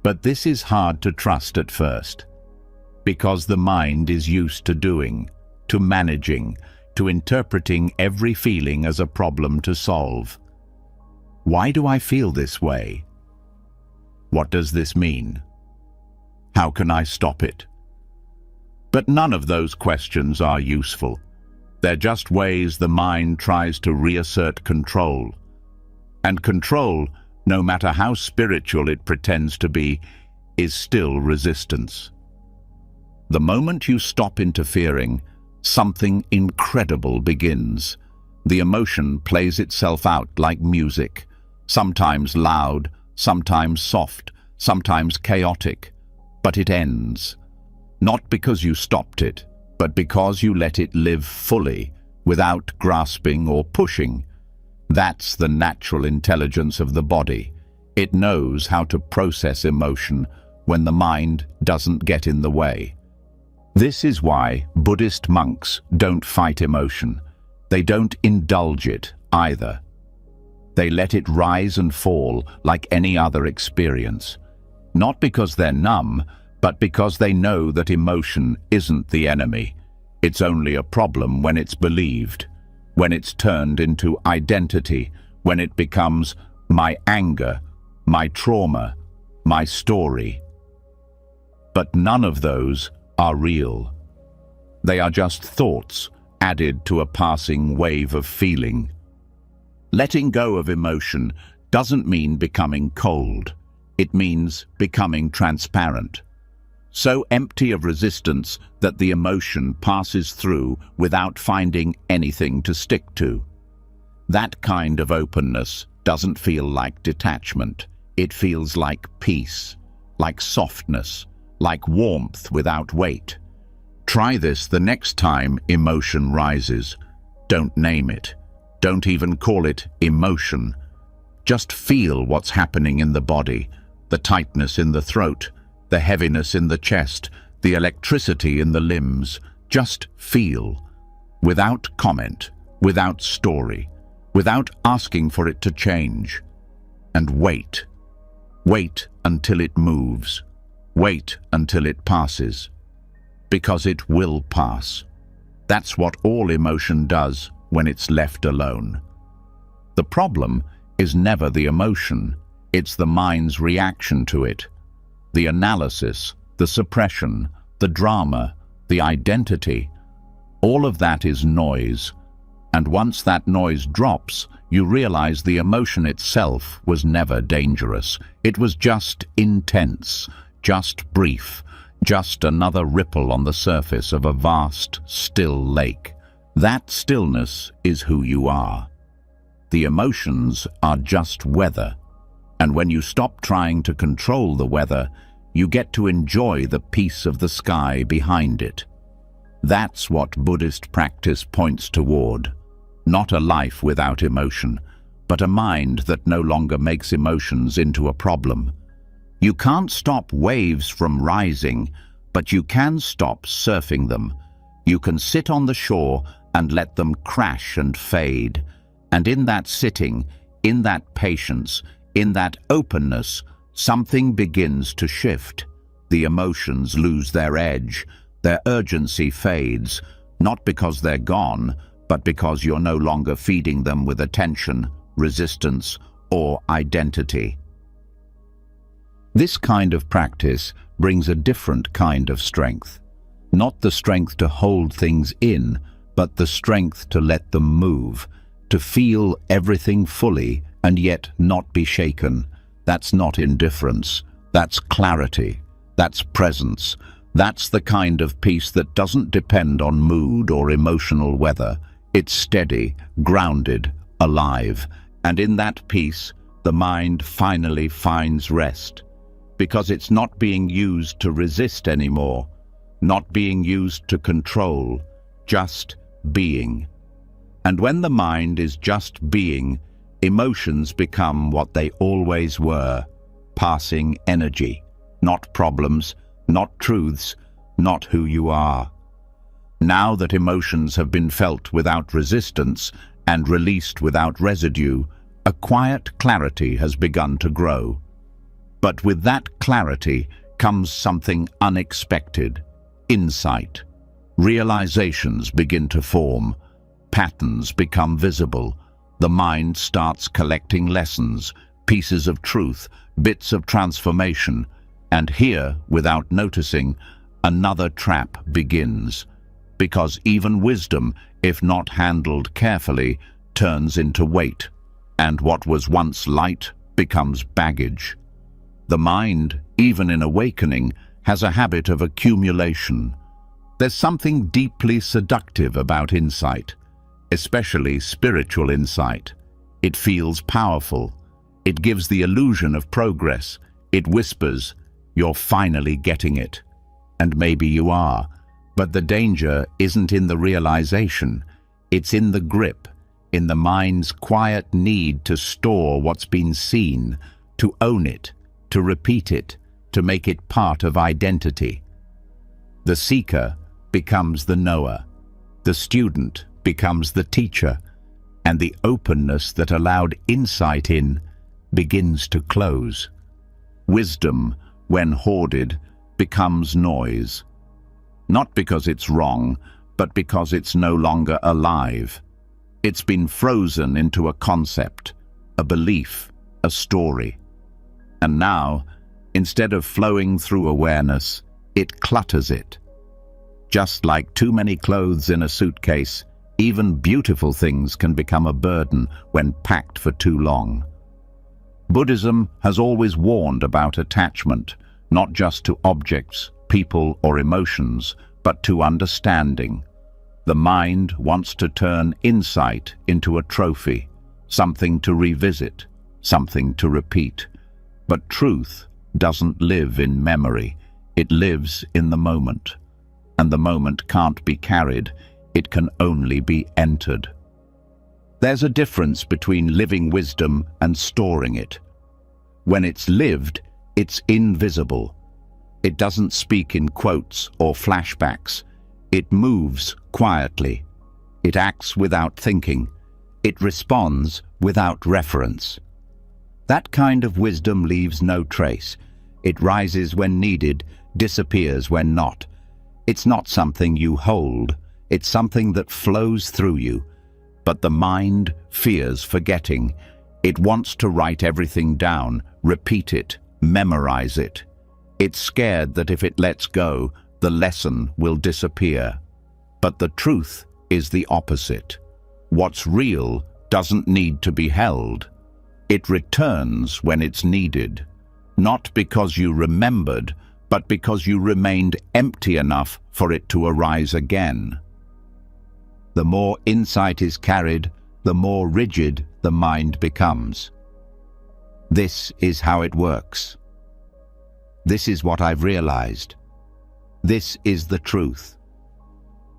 But this is hard to trust at first, because the mind is used to doing, to managing, to interpreting every feeling as a problem to solve. Why do I feel this way? What does this mean? How can I stop it? But none of those questions are useful. They're just ways the mind tries to reassert control. And control, no matter how spiritual it pretends to be, is still resistance. The moment you stop interfering, something incredible begins. The emotion plays itself out like music, sometimes loud, sometimes soft, sometimes chaotic, but it ends. Not because you stopped it, but because you let it live fully, without grasping or pushing. That's the natural intelligence of the body. It knows how to process emotion when the mind doesn't get in the way. This is why Buddhist monks don't fight emotion. They don't indulge it either. They let it rise and fall like any other experience. Not because they're numb, but because they know that emotion isn't the enemy. It's only a problem when it's believed, when it's turned into identity, when it becomes my anger, my trauma, my story. But none of those are real. They are just thoughts added to a passing wave of feeling. Letting go of emotion doesn't mean becoming cold. It means becoming transparent. So empty of resistance that the emotion passes through without finding anything to stick to. That kind of openness doesn't feel like detachment. It feels like peace, like softness, like warmth without weight. Try this the next time emotion rises. Don't name it. Don't even call it emotion. Just feel what's happening in the body, the tightness in the throat, the heaviness in the chest, the electricity in the limbs. Just feel, without comment, without story, without asking for it to change. And wait. Wait until it moves. Wait until it passes. Because it will pass. That's what all emotion does when it's left alone. The problem is never the emotion, it's the mind's reaction to it. The analysis, the suppression, the drama, the identity, all of that is noise. And once that noise drops, you realize the emotion itself was never dangerous. It was just intense, just brief, just another ripple on the surface of a vast, still lake. That stillness is who you are. The emotions are just weather. And when you stop trying to control the weather, you get to enjoy the peace of the sky behind it. That's what Buddhist practice points toward. Not a life without emotion, but a mind that no longer makes emotions into a problem. You can't stop waves from rising, but you can stop surfing them. You can sit on the shore and let them crash and fade. And in that sitting, in that patience, in that openness, something begins to shift. The emotions lose their edge, their urgency fades, not because they're gone, but because you're no longer feeding them with attention, resistance, or identity. This kind of practice brings a different kind of strength. Not the strength to hold things in, but the strength to let them move, to feel everything fully and yet not be shaken. That's not indifference, that's clarity, that's presence. That's the kind of peace that doesn't depend on mood or emotional weather. It's steady, grounded, alive. And in that peace, the mind finally finds rest. Because it's not being used to resist anymore, not being used to control, just being. And when the mind is just being, emotions become what they always were, passing energy, not problems, not truths, not who you are. Now that emotions have been felt without resistance and released without residue, a quiet clarity has begun to grow. But with that clarity comes something unexpected: insight. Realizations begin to form, patterns become visible, the mind starts collecting lessons, pieces of truth, bits of transformation, and here, without noticing, another trap begins. Because even wisdom, if not handled carefully, turns into weight, and what was once light becomes baggage. The mind, even in awakening, has a habit of accumulation. There's something deeply seductive about insight, especially spiritual insight. It feels powerful. It gives the illusion of progress. It whispers, "You're finally getting it." And maybe you are. But the danger isn't in the realization. It's in the grip, in the mind's quiet need to store what's been seen, to own it, to repeat it, to make it part of identity. The seeker becomes the knower. The student becomes the teacher. And the openness that allowed insight in begins to close. Wisdom, when hoarded, becomes noise. Not because it's wrong, but because it's no longer alive. It's been frozen into a concept, a belief, a story. And now, instead of flowing through awareness, it clutters it. Just like too many clothes in a suitcase, even beautiful things can become a burden when packed for too long. Buddhism has always warned about attachment, not just to objects, people, or emotions, but to understanding. The mind wants to turn insight into a trophy, something to revisit, something to repeat. But truth doesn't live in memory. It lives in the moment. And the moment can't be carried. It can only be entered. There's a difference between living wisdom and storing it. When it's lived, it's invisible. It doesn't speak in quotes or flashbacks. It moves quietly. It acts without thinking. It responds without reference. That kind of wisdom leaves no trace. It rises when needed, disappears when not. It's not something you hold. It's something that flows through you. But the mind fears forgetting. It wants to write everything down, repeat it, memorize it. It's scared that if it lets go, the lesson will disappear. But the truth is the opposite. What's real doesn't need to be held. It returns when it's needed, not because you remembered, but because you remained empty enough for it to arise again. The more insight is carried, the more rigid the mind becomes. This is how it works. This is what I've realized. This is the truth.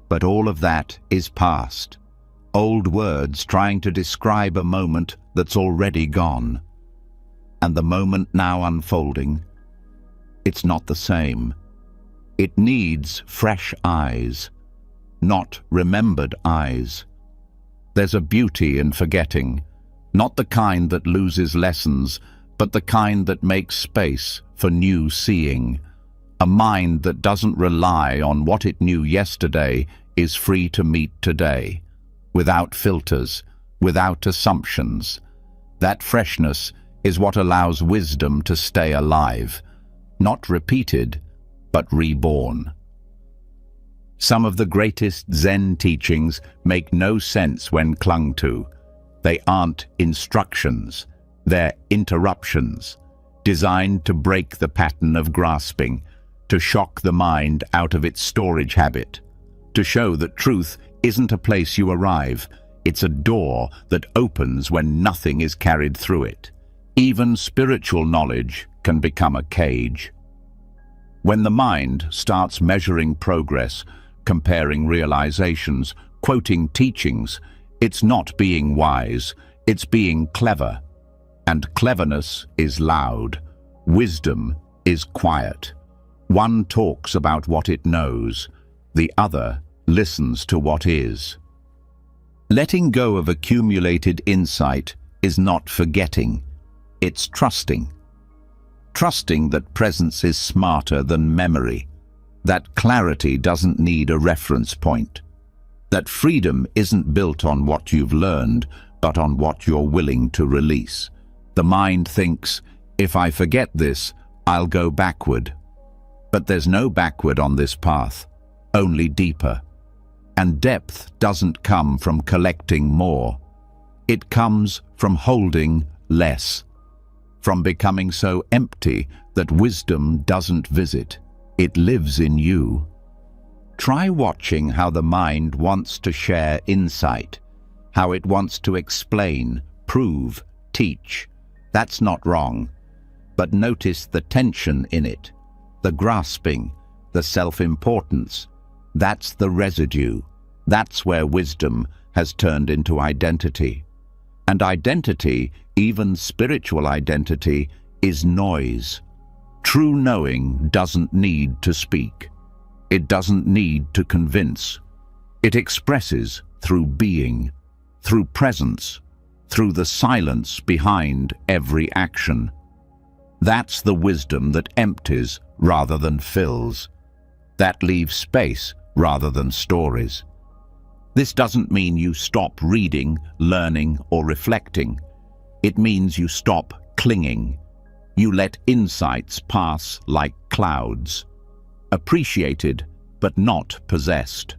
But all of that is past. Old words trying to describe a moment that's already gone. And the moment now unfolding, it's not the same. It needs fresh eyes, not remembered eyes. There's a beauty in forgetting, not the kind that loses lessons, but the kind that makes space for new seeing. A mind that doesn't rely on what it knew yesterday is free to meet today, without filters, without assumptions. That freshness is what allows wisdom to stay alive, not repeated, but reborn. Some of the greatest Zen teachings make no sense when clung to. They aren't instructions, they're interruptions, designed to break the pattern of grasping, to shock the mind out of its storage habit, to show that truth isn't a place you arrive, it's a door that opens when nothing is carried through it. Even spiritual knowledge can become a cage. When the mind starts measuring progress, comparing realizations, quoting teachings, it's not being wise, it's being clever. And cleverness is loud. Wisdom is quiet. One talks about what it knows, the other listens to what is. Letting go of accumulated insight is not forgetting, it's trusting. Trusting that presence is smarter than memory, that clarity doesn't need a reference point, that freedom isn't built on what you've learned, but on what you're willing to release. The mind thinks, if I forget this, I'll go backward. But there's no backward on this path, only deeper. And depth doesn't come from collecting more. It comes from holding less, from becoming so empty that wisdom doesn't visit. It lives in you. Try watching how the mind wants to share insight, how it wants to explain, prove, teach. That's not wrong. But notice the tension in it, the grasping, the self-importance. That's the residue. That's where wisdom has turned into identity. And identity, even spiritual identity, is noise. True knowing doesn't need to speak. It doesn't need to convince. It expresses through being, through presence, through the silence behind every action. That's the wisdom that empties rather than fills, that leaves space rather than stories. This doesn't mean you stop reading, learning, or reflecting. It means you stop clinging. You let insights pass like clouds, appreciated but not possessed.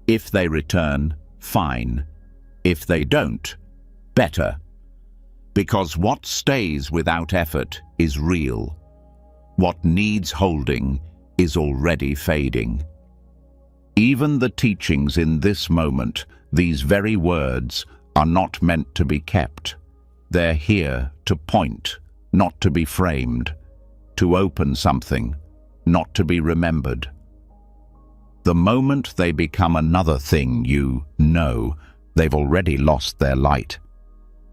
If they return, fine. If they don't, better. Because what stays without effort is real. What needs holding is already fading. Even the teachings in this moment, these very words, are not meant to be kept. They're here to point, not to be framed, to open something, not to be remembered. The moment they become another thing you know, they've already lost their light.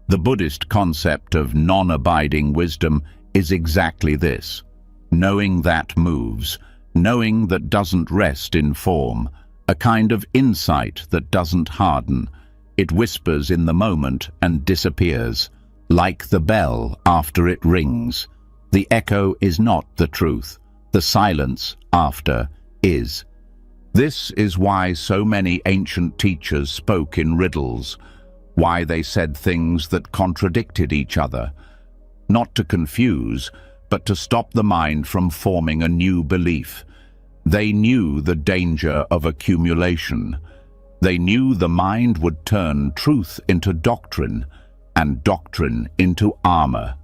The Buddhist concept of non-abiding wisdom is exactly this. Knowing that moves, knowing that doesn't rest in form, a kind of insight that doesn't harden. It whispers in the moment and disappears, like the bell after it rings. The echo is not the truth. The silence after is. This is why so many ancient teachers spoke in riddles, why they said things that contradicted each other, not to confuse, but to stop the mind from forming a new belief. They knew the danger of accumulation. They knew the mind would turn truth into doctrine, and doctrine into armor.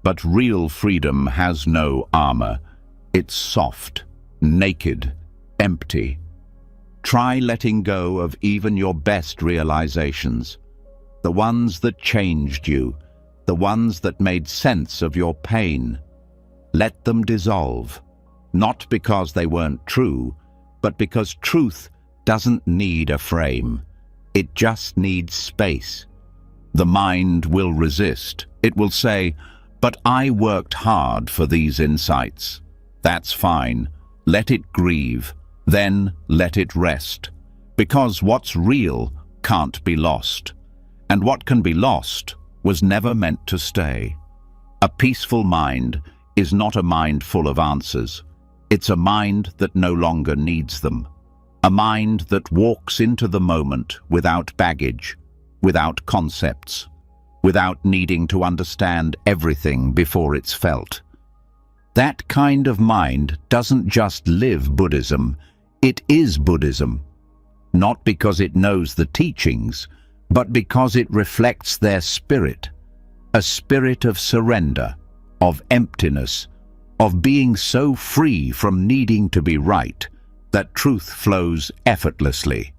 But real freedom has no armor. It's soft, naked, empty. Try letting go of even your best realizations, the ones that changed you, the ones that made sense of your pain. Let them dissolve, not because they weren't true, but because truth doesn't need a frame. It just needs space. The mind will resist. It will say, "But I worked hard for these insights." That's fine. Let it grieve. Then let it rest. Because what's real can't be lost. And what can be lost was never meant to stay. A peaceful mind is not a mind full of answers. It's a mind that no longer needs them. A mind that walks into the moment without baggage, without concepts, without needing to understand everything before it's felt. That kind of mind doesn't just live Buddhism, it is Buddhism. Not because it knows the teachings, but because it reflects their spirit. A spirit of surrender, of emptiness, of being so free from needing to be right that truth flows effortlessly.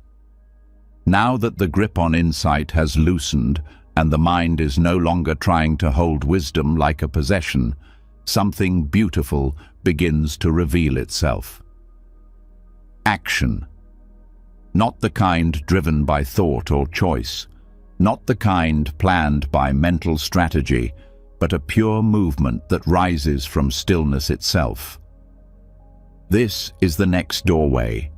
Now that the grip on insight has loosened and the mind is no longer trying to hold wisdom like a possession, something beautiful begins to reveal itself. Action. Not the kind driven by thought or choice, not the kind planned by mental strategy, but a pure movement that rises from stillness itself. This is the next doorway.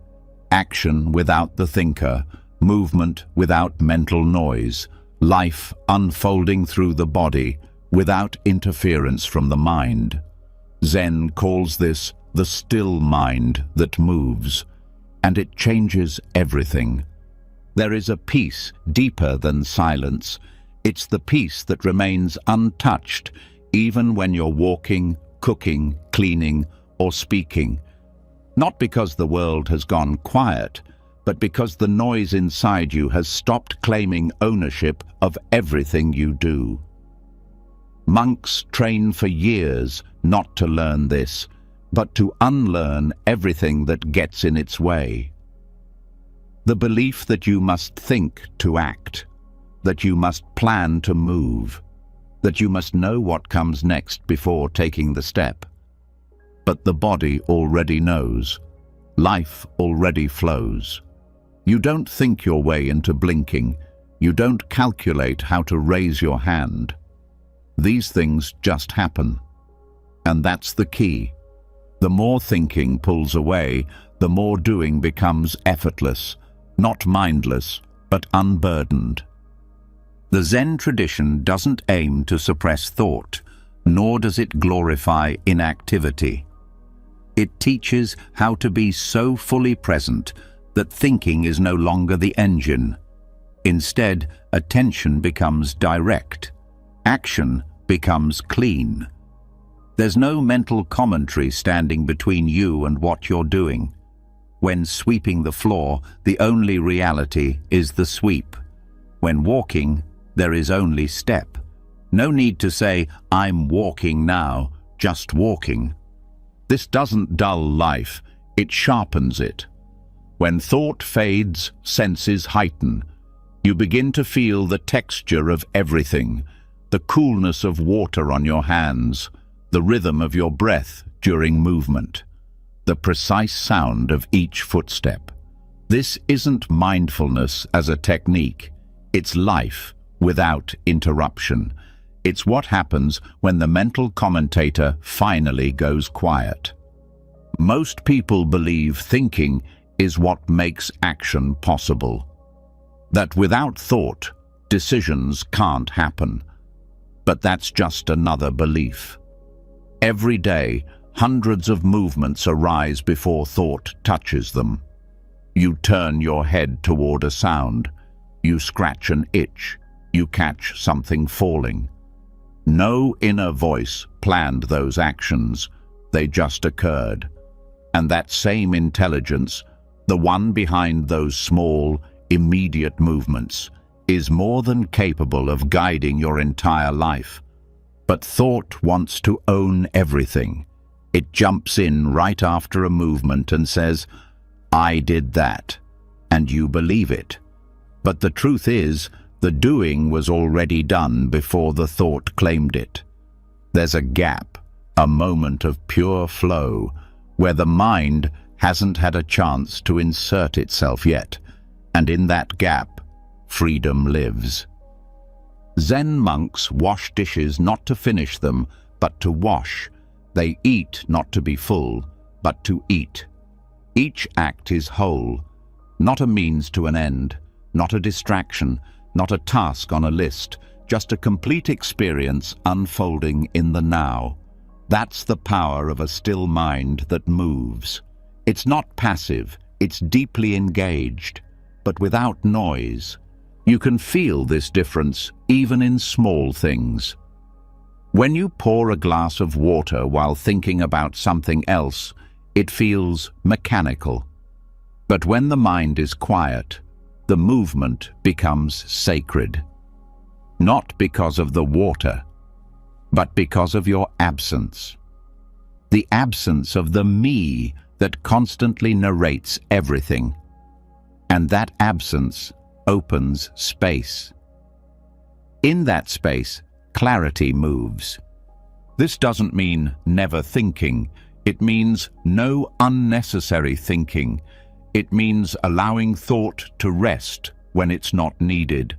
Action without the thinker, movement without mental noise, life unfolding through the body without interference from the mind. Zen calls this the still mind that moves, and it changes everything. There is a peace deeper than silence. It's the peace that remains untouched even when you're walking, cooking, cleaning, or speaking. Not because the world has gone quiet, but because the noise inside you has stopped claiming ownership of everything you do. Monks train for years not to learn this, but to unlearn everything that gets in its way. The belief that you must think to act, that you must plan to move, that you must know what comes next before taking the step. But the body already knows. Life already flows. You don't think your way into blinking. You don't calculate how to raise your hand. These things just happen. And that's the key. The more thinking pulls away, the more doing becomes effortless, not mindless, but unburdened. The Zen tradition doesn't aim to suppress thought, nor does it glorify inactivity. It teaches how to be so fully present that thinking is no longer the engine. Instead, attention becomes direct. Action becomes clean. There's no mental commentary standing between you and what you're doing. When sweeping the floor, the only reality is the sweep. When walking, there is only step. No need to say, "I'm walking now," just walking. This doesn't dull life, it sharpens it. When thought fades, senses heighten. You begin to feel the texture of everything, the coolness of water on your hands, the rhythm of your breath during movement, the precise sound of each footstep. This isn't mindfulness as a technique, it's life without interruption. It's what happens when the mental commentator finally goes quiet. Most people believe thinking is what makes action possible. That without thought, decisions can't happen. But that's just another belief. Every day, hundreds of movements arise before thought touches them. You turn your head toward a sound. You scratch an itch. You catch something falling. No inner voice planned those actions. They just occurred. And that same intelligence, the one behind those small, immediate movements, is more than capable of guiding your entire life. But thought wants to own everything. It jumps in right after a movement and says, "I did that," and you believe it. But the truth is, the doing was already done before the thought claimed it. There's a gap, a moment of pure flow, where the mind hasn't had a chance to insert itself yet, and in that gap, freedom lives. Zen monks wash dishes not to finish them, but to wash. They eat not to be full, but to eat. Each act is whole, not a means to an end, not a distraction, not a task on a list, just a complete experience unfolding in the now. That's the power of a still mind that moves. It's not passive, it's deeply engaged, but without noise. You can feel this difference even in small things. When you pour a glass of water while thinking about something else, it feels mechanical. But when the mind is quiet, the movement becomes sacred. Not because of the water, but because of your absence. The absence of the me that constantly narrates everything. And that absence opens space. In that space, clarity moves. This doesn't mean never thinking. It means no unnecessary thinking. It means allowing thought to rest when it's not needed.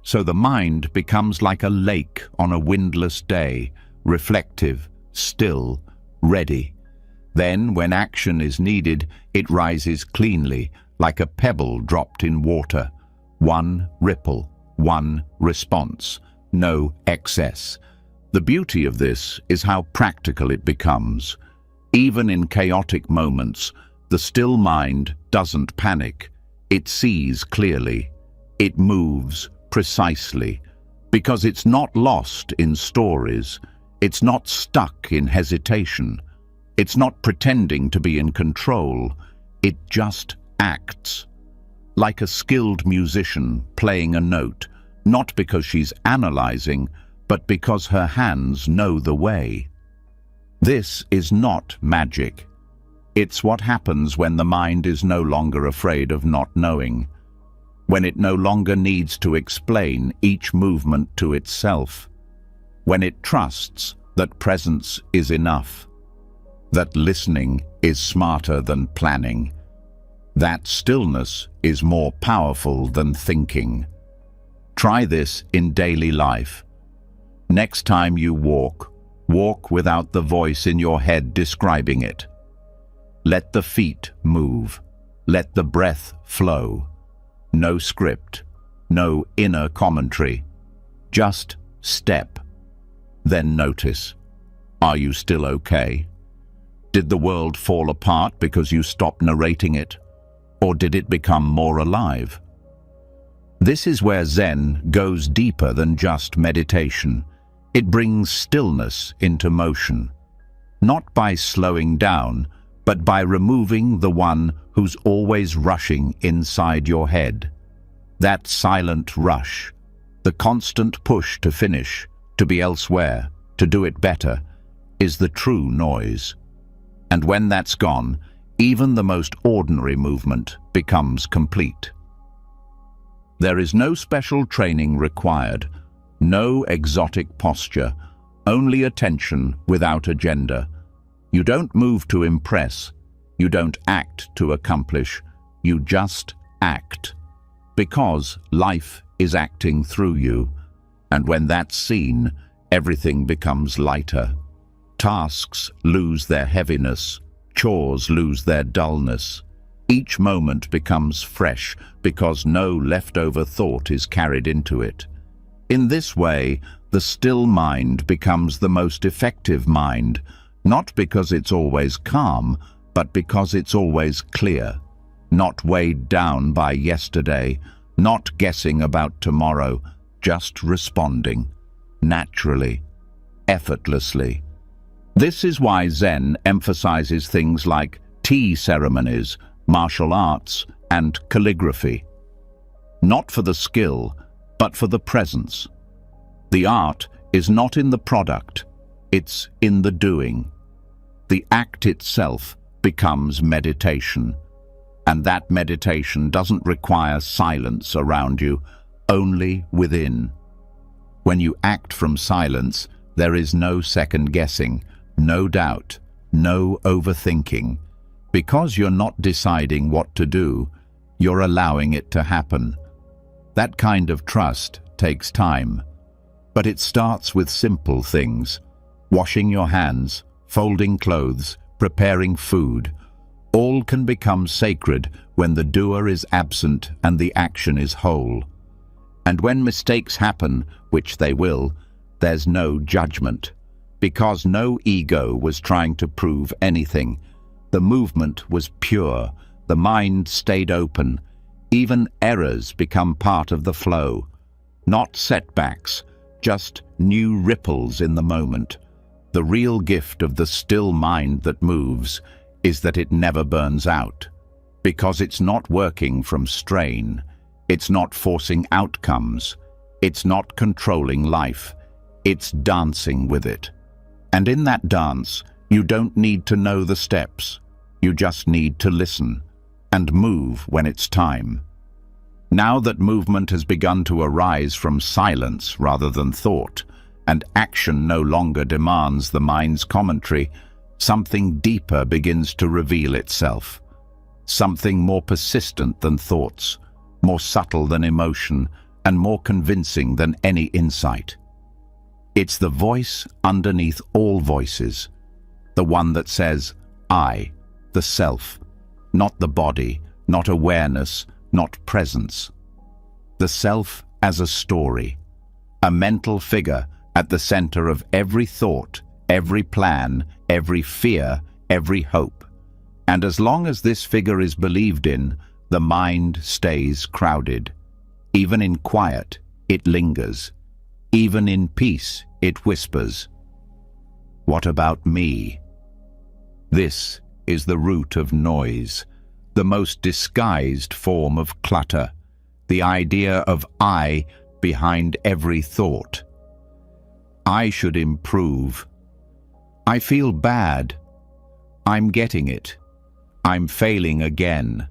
So the mind becomes like a lake on a windless day, reflective, still, ready. Then, when action is needed, it rises cleanly, like a pebble dropped in water. One ripple, one response, no excess. The beauty of this is how practical it becomes. Even in chaotic moments, the still mind doesn't panic. It sees clearly. It moves precisely, because it's not lost in stories. It's not stuck in hesitation. It's not pretending to be in control. It just acts. Like a skilled musician playing a note, not because she's analyzing, but because her hands know the way. This is not magic. It's what happens when the mind is no longer afraid of not knowing, when it no longer needs to explain each movement to itself, when it trusts that presence is enough, that listening is smarter than planning, that stillness is more powerful than thinking. Try this in daily life. Next time you walk, walk without the voice in your head describing it. Let the feet move. Let the breath flow. No script, no inner commentary. Just step. Then notice. Are you still okay? Did the world fall apart because you stopped narrating it? Or did it become more alive? This is where Zen goes deeper than just meditation. It brings stillness into motion, not by slowing down, but by removing the one who's always rushing inside your head. That silent rush, the constant push to finish, to be elsewhere, to do it better, is the true noise. And when that's gone, even the most ordinary movement becomes complete. There is no special training required, no exotic posture, only attention without agenda. You don't move to impress, you don't act to accomplish, you just act. Because life is acting through you, and when that's seen, everything becomes lighter. Tasks lose their heaviness, chores lose their dullness. Each moment becomes fresh because no leftover thought is carried into it. In this way, the still mind becomes the most effective mind, not because it's always calm, but because it's always clear, not weighed down by yesterday, not guessing about tomorrow, just responding, naturally, effortlessly. This is why Zen emphasizes things like tea ceremonies, martial arts, and calligraphy. Not for the skill, but for the presence. The art is not in the product, it's in the doing. The act itself becomes meditation, and that meditation doesn't require silence around you, only within. When you act from silence, there is no second guessing, no doubt, no overthinking. Because you're not deciding what to do, you're allowing it to happen. That kind of trust takes time, but it starts with simple things: washing your hands, folding clothes, preparing food. All can become sacred when the doer is absent and the action is whole. And when mistakes happen, which they will, there's no judgment, because no ego was trying to prove anything. The movement was pure, the mind stayed open. Even errors become part of the flow. Not setbacks, just new ripples in the moment. The real gift of the still mind that moves is that it never burns out, because it's not working from strain, it's not forcing outcomes, it's not controlling life, it's dancing with it. And in that dance, you don't need to know the steps, you just need to listen and move when it's time. Now that movement has begun to arise from silence rather than thought, and action no longer demands the mind's commentary, something deeper begins to reveal itself. Something more persistent than thoughts, more subtle than emotion, and more convincing than any insight. It's the voice underneath all voices, the one that says, I, the self, not the body, not awareness, not presence. The self as a story, a mental figure at the center of every thought, every plan, every fear, every hope. And as long as this figure is believed in, the mind stays crowded. Even in quiet, it lingers. Even in peace, it whispers. What about me? This is the root of noise, the most disguised form of clutter, the idea of I behind every thought. I should improve. I feel bad. I'm getting it. I'm failing again.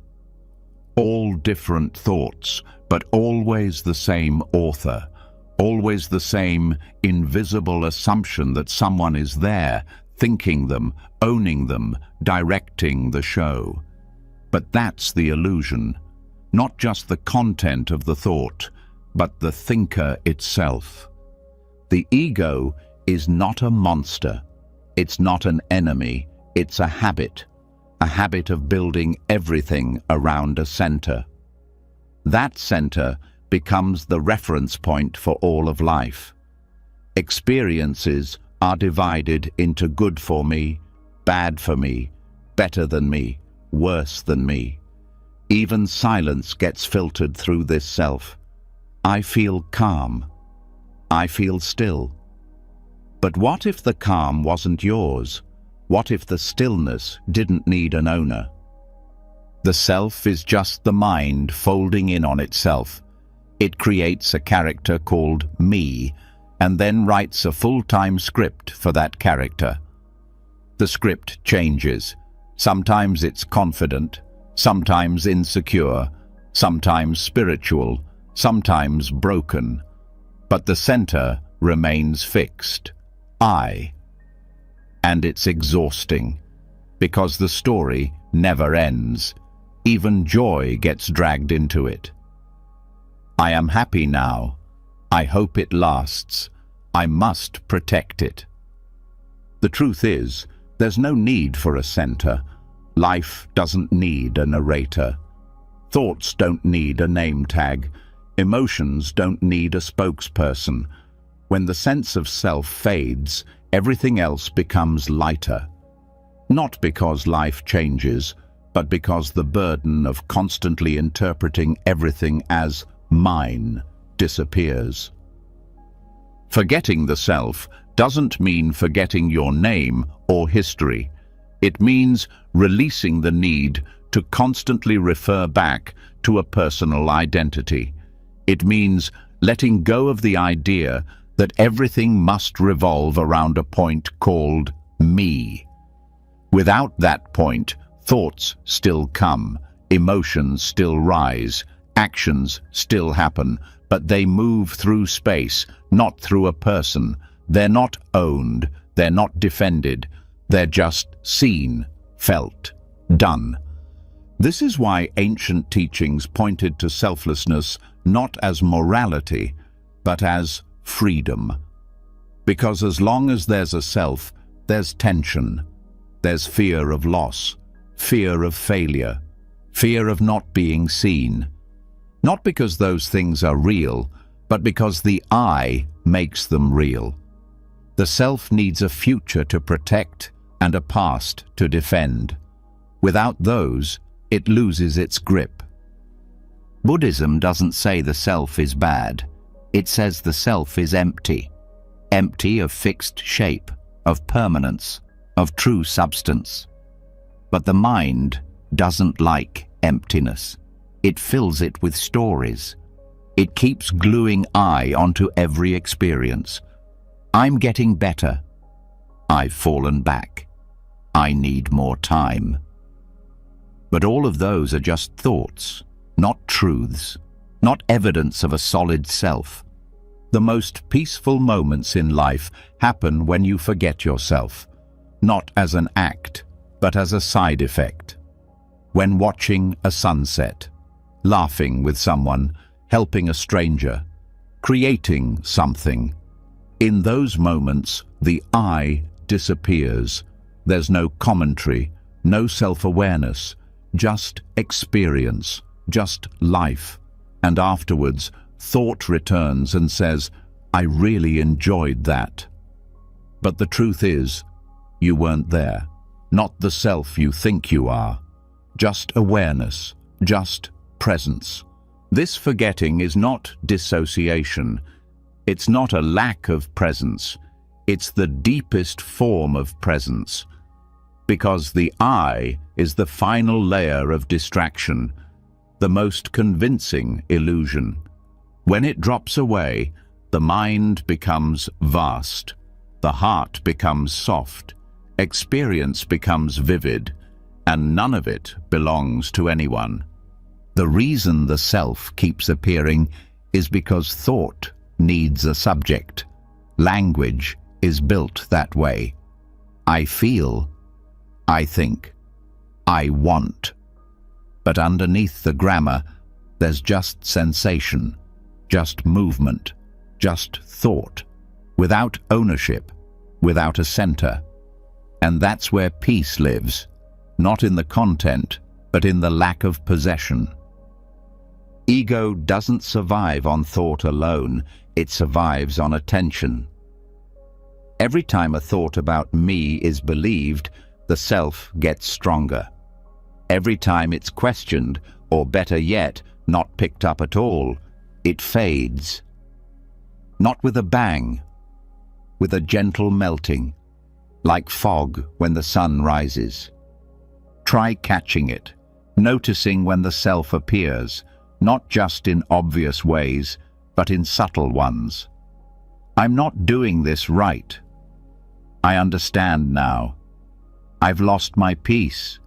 All different thoughts, but always the same author, always the same invisible assumption that someone is there, thinking them, owning them, directing the show. But that's the illusion, not just the content of the thought, but the thinker itself. The ego is not a monster. It's not an enemy. It's a habit of building everything around a center. That center becomes the reference point for all of life. Experiences are divided into good for me, bad for me, better than me, worse than me. Even silence gets filtered through this self. I feel calm. I feel still. But what if the calm wasn't yours? What if the stillness didn't need an owner? The self is just the mind folding in on itself. It creates a character called me, and then writes a full-time script for that character. The script changes. Sometimes it's confident, sometimes insecure, sometimes spiritual, sometimes broken. But the center remains fixed. I. And it's exhausting, because the story never ends. Even joy gets dragged into it. I am happy now. I hope it lasts. I must protect it. The truth is, there's no need for a center. Life doesn't need a narrator. Thoughts don't need a name tag. Emotions don't need a spokesperson. When the sense of self fades, everything else becomes lighter. Not because life changes, but because the burden of constantly interpreting everything as mine disappears. Forgetting the self doesn't mean forgetting your name or history. It means releasing the need to constantly refer back to a personal identity. It means letting go of the idea that everything must revolve around a point called me. Without that point, thoughts still come, emotions still rise, actions still happen, but they move through space, not through a person. They're not owned, they're not defended, they're just seen, felt, done. This is why ancient teachings pointed to selflessness not as morality, but as freedom. Because as long as there's a self, there's tension. There's fear of loss, fear of failure, fear of not being seen. Not because those things are real, but because the I makes them real. The self needs a future to protect and a past to defend. Without those, it loses its grip. Buddhism doesn't say the self is bad. It says the self is empty. Empty of fixed shape, of permanence, of true substance. But the mind doesn't like emptiness. It fills it with stories. It keeps gluing I onto every experience. I'm getting better. I've fallen back. I need more time. But all of those are just thoughts, not truths, not evidence of a solid self. The most peaceful moments in life happen when you forget yourself, not as an act, but as a side effect. When watching a sunset, laughing with someone, helping a stranger, creating something. In those moments, the I disappears. There's no commentary, no self-awareness, just experience, just life. And afterwards, thought returns and says, I really enjoyed that. But the truth is, you weren't there. Not the self you think you are. Just awareness, just presence. This forgetting is not dissociation. It's not a lack of presence. It's the deepest form of presence. Because the I is the final layer of distraction, the most convincing illusion. When it drops away, the mind becomes vast, the heart becomes soft, experience becomes vivid, and none of it belongs to anyone. The reason the self keeps appearing is because thought needs a subject. Language is built that way. I feel, I think, I want. But underneath the grammar, there's just sensation, just movement, just thought, without ownership, without a center. And that's where peace lives, not in the content, but in the lack of possession. Ego doesn't survive on thought alone, it survives on attention. Every time a thought about me is believed, the self gets stronger. Every time it's questioned, or better yet, not picked up at all, it fades. Not with a bang, with a gentle melting, like fog when the sun rises. Try catching it, noticing when the self appears, not just in obvious ways, but in subtle ones. I'm not doing this right. I understand now. I've lost my peace.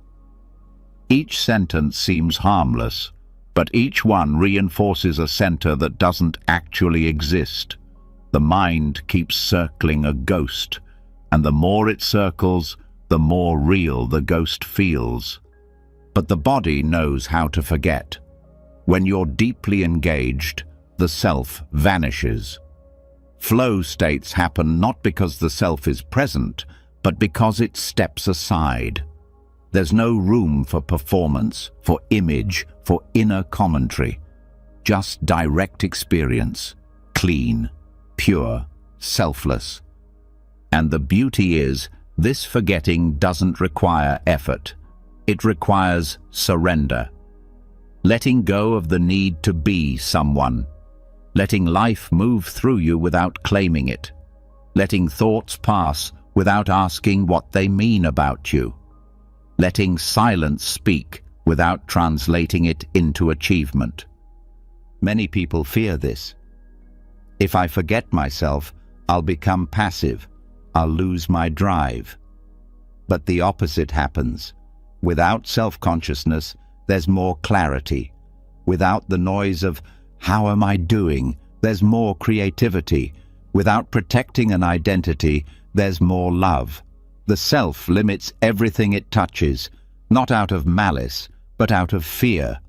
Each sentence seems harmless, but each one reinforces a center that doesn't actually exist. The mind keeps circling a ghost, and the more it circles, the more real the ghost feels. But the body knows how to forget. When you're deeply engaged, the self vanishes. Flow states happen not because the self is present, but because it steps aside. There's no room for performance, for image, for inner commentary. Just direct experience, clean, pure, selfless. And the beauty is, this forgetting doesn't require effort. It requires surrender. Letting go of the need to be someone. Letting life move through you without claiming it. Letting thoughts pass without asking what they mean about you. Letting silence speak without translating it into achievement. Many people fear this. If I forget myself, I'll become passive. I'll lose my drive. But the opposite happens. Without self-consciousness, there's more clarity. Without the noise of, how am I doing? There's more creativity. Without protecting an identity, there's more love. The self limits everything it touches, not out of malice, but out of fear.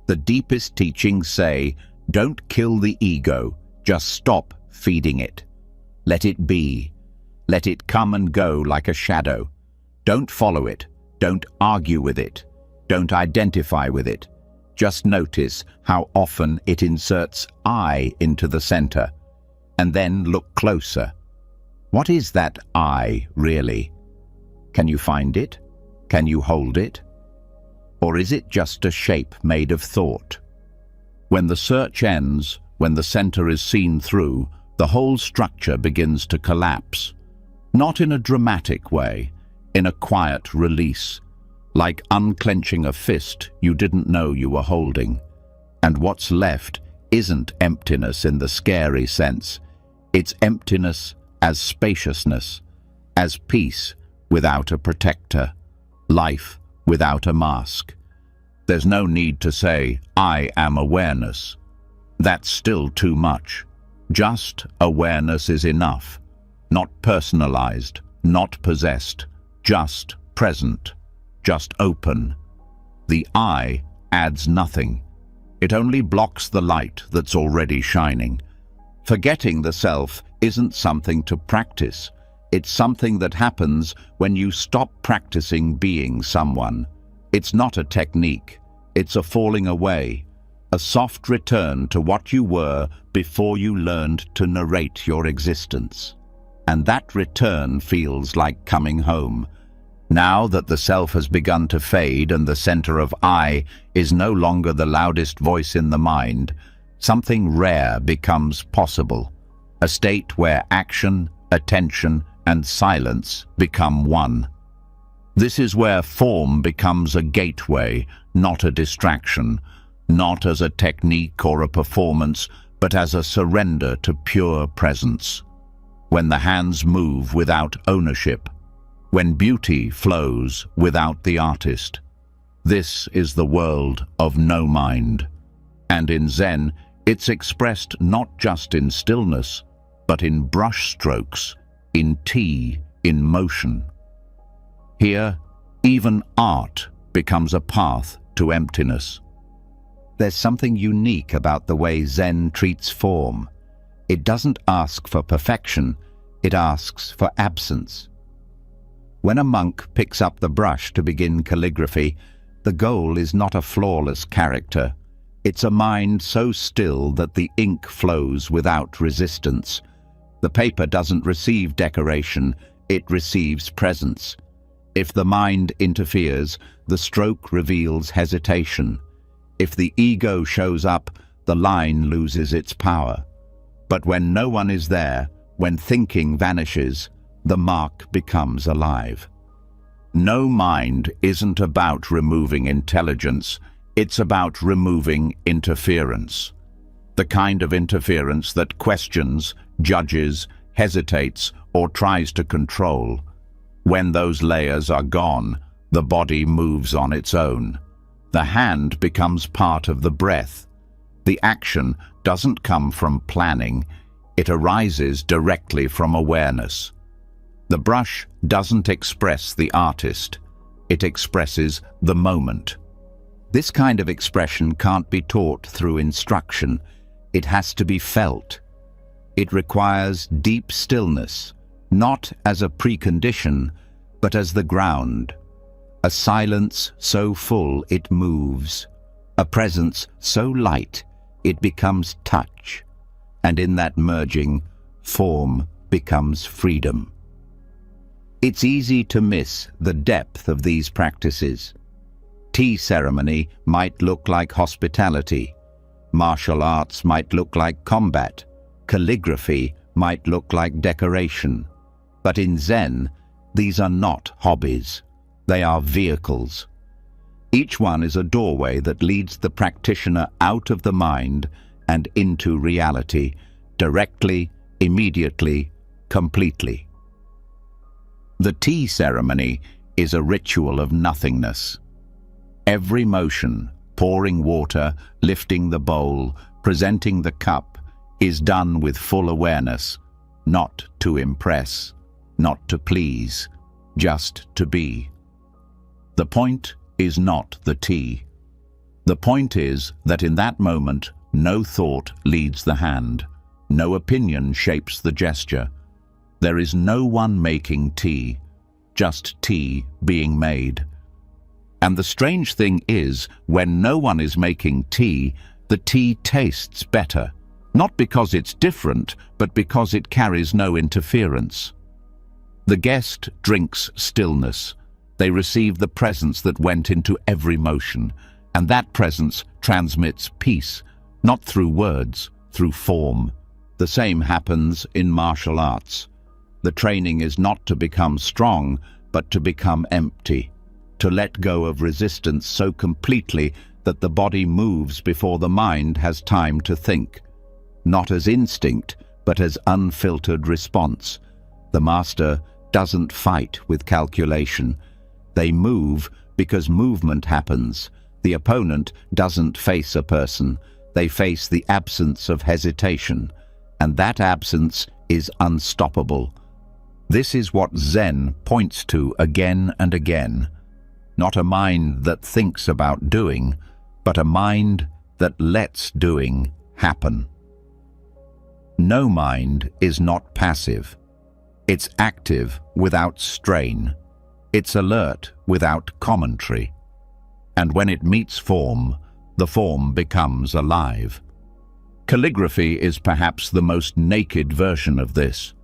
The deepest teachings say, don't kill the ego, just stop feeding it. Let it be. Let it come and go like a shadow. Don't follow it. Don't argue with it. Don't identify with it. Just notice how often it inserts I into the center. And then look closer. What is that I, really? Can you find it? Can you hold it? Or is it just a shape made of thought? When the search ends, when the center is seen through, the whole structure begins to collapse. Not in a dramatic way, in a quiet release, like unclenching a fist you didn't know you were holding. And what's left isn't emptiness in the scary sense. It's emptiness as spaciousness, as peace without a protector, life without a mask. There's no need to say, I am awareness. That's still too much. Just awareness is enough. Not personalized, not possessed, just present, just open. The I adds nothing. It only blocks the light that's already shining. Forgetting the self isn't something to practice. It's something that happens when you stop practicing being someone. It's not a technique. It's a falling away, a soft return to what you were before you learned to narrate your existence. And that return feels like coming home. Now that the self has begun to fade and the center of I is no longer the loudest voice in the mind, something rare becomes possible, a state where action, attention, and silence become one. This is where form becomes a gateway, not a distraction, not as a technique or a performance, but as a surrender to pure presence. When the hands move without ownership, when beauty flows without the artist. This is the world of no mind. And in Zen, it's expressed not just in stillness, but in brush strokes, in tea, in motion. Here, even art becomes a path to emptiness. There's something unique about the way Zen treats form. It doesn't ask for perfection, it asks for absence. When a monk picks up the brush to begin calligraphy, the goal is not a flawless character. It's a mind so still that the ink flows without resistance. The paper doesn't receive decoration, it receives presence. If the mind interferes, the stroke reveals hesitation. If the ego shows up, the line loses its power. But when no one is there, when thinking vanishes, the mark becomes alive. No mind isn't about removing intelligence, it's about removing interference. The kind of interference that questions, judges, hesitates, or tries to control. When those layers are gone, the body moves on its own. The hand becomes part of the breath. The action doesn't come from planning, it arises directly from awareness. The brush doesn't express the artist, it expresses the moment. This kind of expression can't be taught through instruction, it has to be felt. It requires deep stillness, not as a precondition, but as the ground. A silence so full it moves, a presence so light it becomes touch, and in that merging, form becomes freedom. It's easy to miss the depth of these practices. Tea ceremony might look like hospitality. Martial arts might look like combat. Calligraphy might look like decoration. But in Zen, these are not hobbies. They are vehicles. Each one is a doorway that leads the practitioner out of the mind and into reality, directly, immediately, completely. The tea ceremony is a ritual of nothingness. Every motion, pouring water, lifting the bowl, presenting the cup, is done with full awareness, not to impress, not to please, just to be. The point is not the tea. The point is that in that moment, no thought leads the hand, no opinion shapes the gesture. There is no one making tea, just tea being made. And the strange thing is, when no one is making tea, the tea tastes better, not because it's different, but because it carries no interference. The guest drinks stillness. They receive the presence that went into every motion, and that presence transmits peace, not through words, through form. The same happens in martial arts. The training is not to become strong, but to become empty, to let go of resistance so completely that the body moves before the mind has time to think, not as instinct, but as unfiltered response. The master doesn't fight with calculation. They move because movement happens. The opponent doesn't face a person. They face the absence of hesitation, and that absence is unstoppable. This is what Zen points to again and again. Not a mind that thinks about doing, but a mind that lets doing happen. No mind is not passive. It's active without strain. It's alert without commentary. And when it meets form, the form becomes alive. Calligraphy is perhaps the most naked version of this.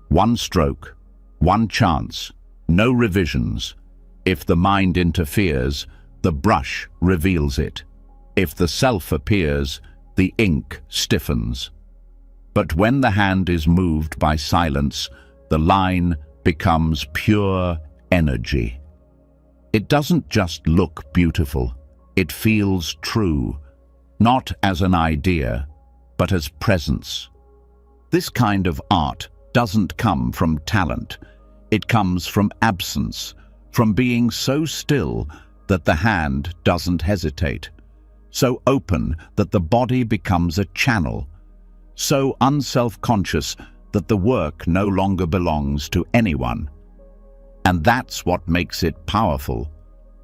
One stroke, one chance, no revisions. If the mind interferes, the brush reveals it. If the self appears, the ink stiffens. But when the hand is moved by silence, the line becomes pure energy. It doesn't just look beautiful, it feels true, not as an idea, but as presence. This kind of art doesn't come from talent. It comes from absence, from being so still that the hand doesn't hesitate, so open that the body becomes a channel, so unself-conscious that the work no longer belongs to anyone. And that's what makes it powerful,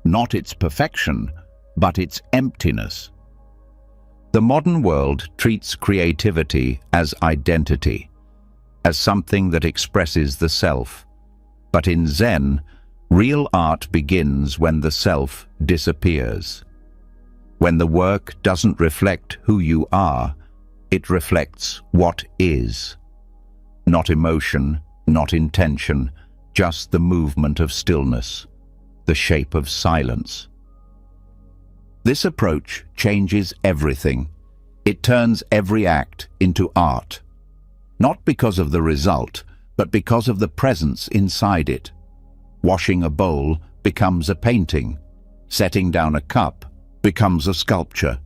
not its perfection, but its emptiness. The modern world treats creativity as identity, as something that expresses the self. But in Zen, real art begins when the self disappears. When the work doesn't reflect who you are, it reflects what is. Not emotion, not intention, just the movement of stillness, the shape of silence. This approach changes everything. It turns every act into art. Not because of the result, but because of the presence inside it. Washing a bowl becomes a painting. Setting down a cup becomes a sculpture.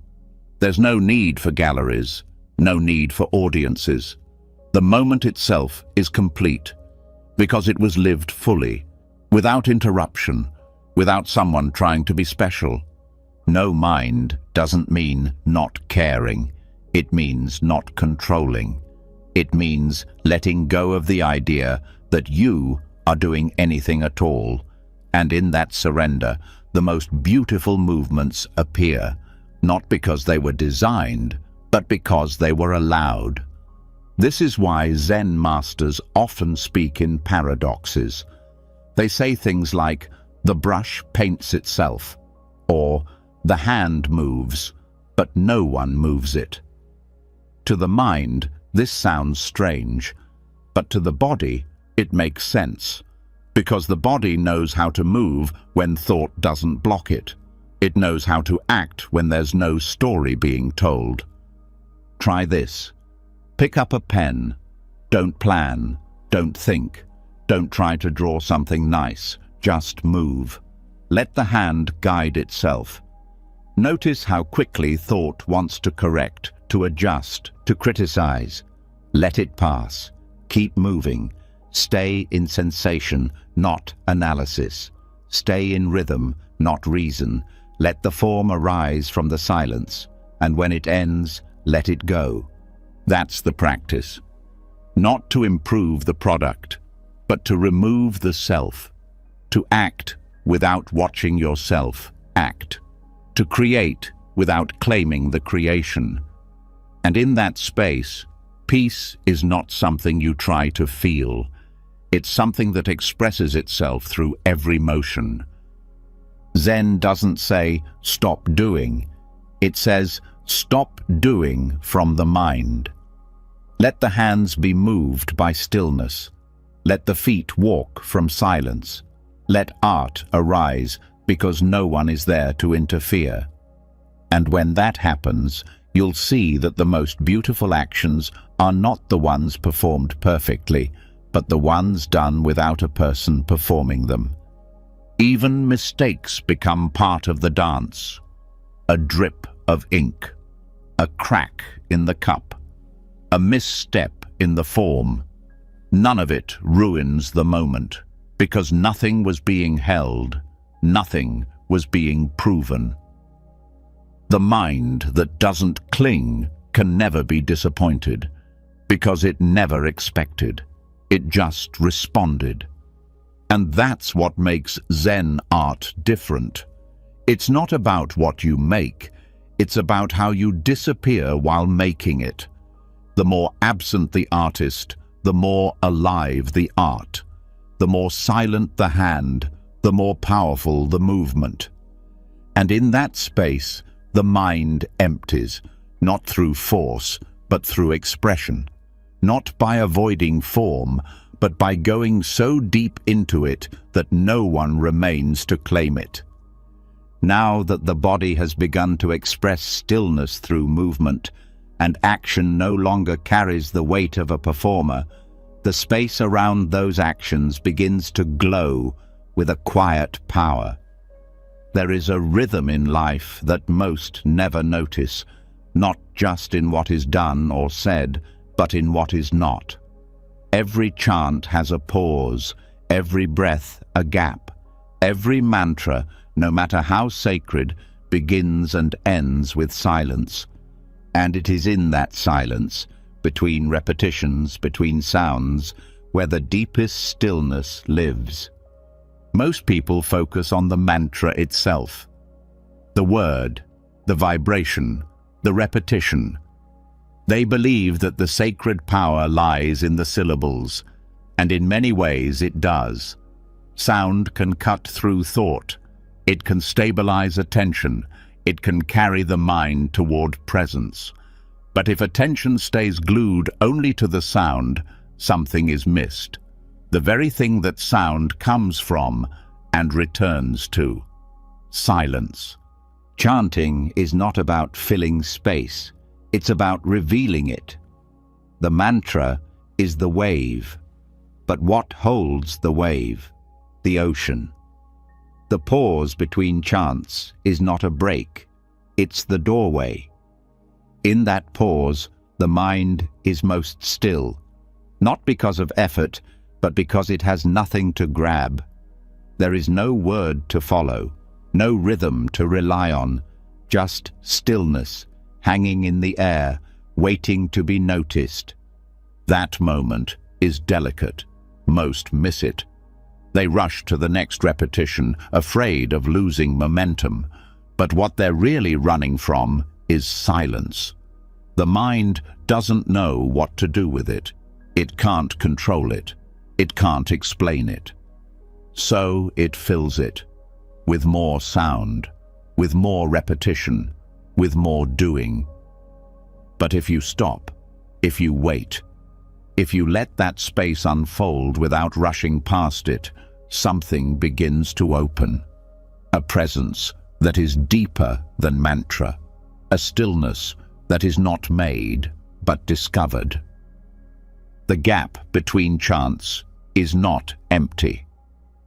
There's no need for galleries, no need for audiences. The moment itself is complete, because it was lived fully, without interruption, without someone trying to be special. No mind doesn't mean not caring. It means not controlling. It means letting go of the idea that you are doing anything at all. And in that surrender, the most beautiful movements appear, not because they were designed, but because they were allowed. This is why Zen masters often speak in paradoxes. They say things like, the brush paints itself, or the hand moves, but no one moves it. To the mind, this sounds strange, but to the body, it makes sense, because the body knows how to move when thought doesn't block it. It knows how to act when there's no story being told. Try this. Pick up a pen. Don't plan. Don't think. Don't try to draw something nice. Just move. Let the hand guide itself. Notice how quickly thought wants to correct, to adjust, to criticize. Let it pass. Keep moving. Stay in sensation, not analysis. Stay in rhythm, not reason. Let the form arise from the silence, and when it ends, let it go. That's the practice. Not to improve the product, but to remove the self. To act without watching yourself act. To create without claiming the creation. And in that space, peace is not something you try to feel. It's something that expresses itself through every motion. Zen doesn't say, stop doing. It says, stop doing from the mind. Let the hands be moved by stillness. Let the feet walk from silence. Let art arise because no one is there to interfere. And when that happens, you'll see that the most beautiful actions are not the ones performed perfectly, but the ones done without a person performing them. Even mistakes become part of the dance. A drip of ink, a crack in the cup, a misstep in the form. None of it ruins the moment, because nothing was being held, nothing was being proven. The mind that doesn't cling can never be disappointed, because it never expected. It just responded. And that's what makes Zen art different. It's not about what you make, it's about how you disappear while making it. The more absent the artist, the more alive the art. The more silent the hand, the more powerful the movement. And in that space, the mind empties, not through force, but through expression. Not by avoiding form, but by going so deep into it that no one remains to claim it. Now that the body has begun to express stillness through movement, and action no longer carries the weight of a performer, the space around those actions begins to glow with a quiet power. There is a rhythm in life that most never notice, not just in what is done or said, but in what is not. Every chant has a pause, every breath a gap. Every mantra, no matter how sacred, begins and ends with silence. And it is in that silence, between repetitions, between sounds, where the deepest stillness lives. Most people focus on the mantra itself. The word, the vibration, the repetition. They believe that the sacred power lies in the syllables, and in many ways it does. Sound can cut through thought. It can stabilize attention. It can carry the mind toward presence. But if attention stays glued only to the sound, something is missed. The very thing that sound comes from and returns to. Silence. Chanting is not about filling space. It's about revealing it. The mantra is the wave. But what holds the wave? The ocean. The pause between chants is not a break. It's the doorway. In that pause, the mind is most still, not because of effort, but because it has nothing to grab. There is no word to follow, no rhythm to rely on, just stillness, hanging in the air, waiting to be noticed. That moment is delicate. Most miss it. They rush to the next repetition, afraid of losing momentum. But what they're really running from is silence. The mind doesn't know what to do with it. It can't control it. It can't explain it. So it fills it with more sound, with more repetition, with more doing. But if you stop, if you wait, if you let that space unfold without rushing past it, something begins to open. A presence that is deeper than mantra. A stillness that is not made, but discovered. The gap between chants is not empty.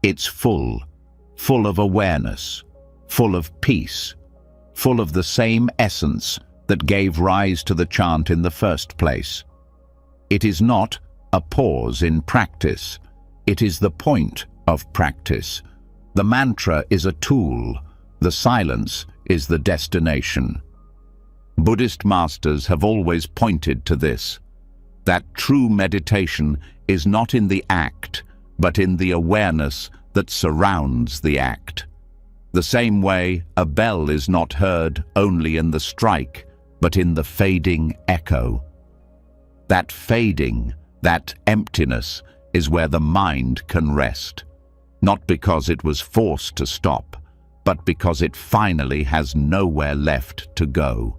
It's full of awareness, full of peace, full of the same essence that gave rise to the chant in the first place. It is not a pause in practice. It is the point of practice. The mantra is a tool. The silence is the destination. Buddhist masters have always pointed to this, that true meditation is not in the act, but in the awareness that surrounds the act. The same way a bell is not heard only in the strike, but in the fading echo. That fading, that emptiness, is where the mind can rest, not because it was forced to stop, but because it finally has nowhere left to go.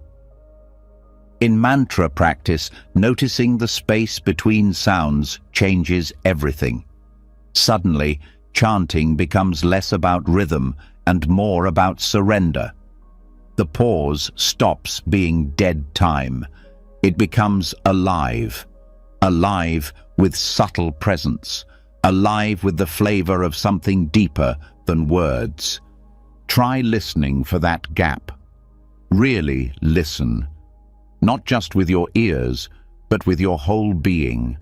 In mantra practice, noticing the space between sounds changes everything. Suddenly, chanting becomes less about rhythm and more about surrender. The pause stops being dead time. It becomes alive. Alive with subtle presence. Alive with the flavor of something deeper than words. Try listening for that gap. Really listen. Not just with your ears, but with your whole being.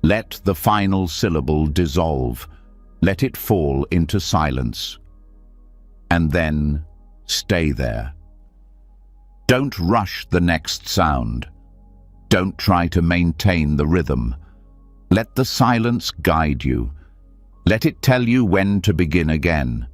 Let the final syllable dissolve. Let it fall into silence. And then stay there. Don't rush the next sound. Don't try to maintain the rhythm. Let the silence guide you. Let it tell you when to begin again.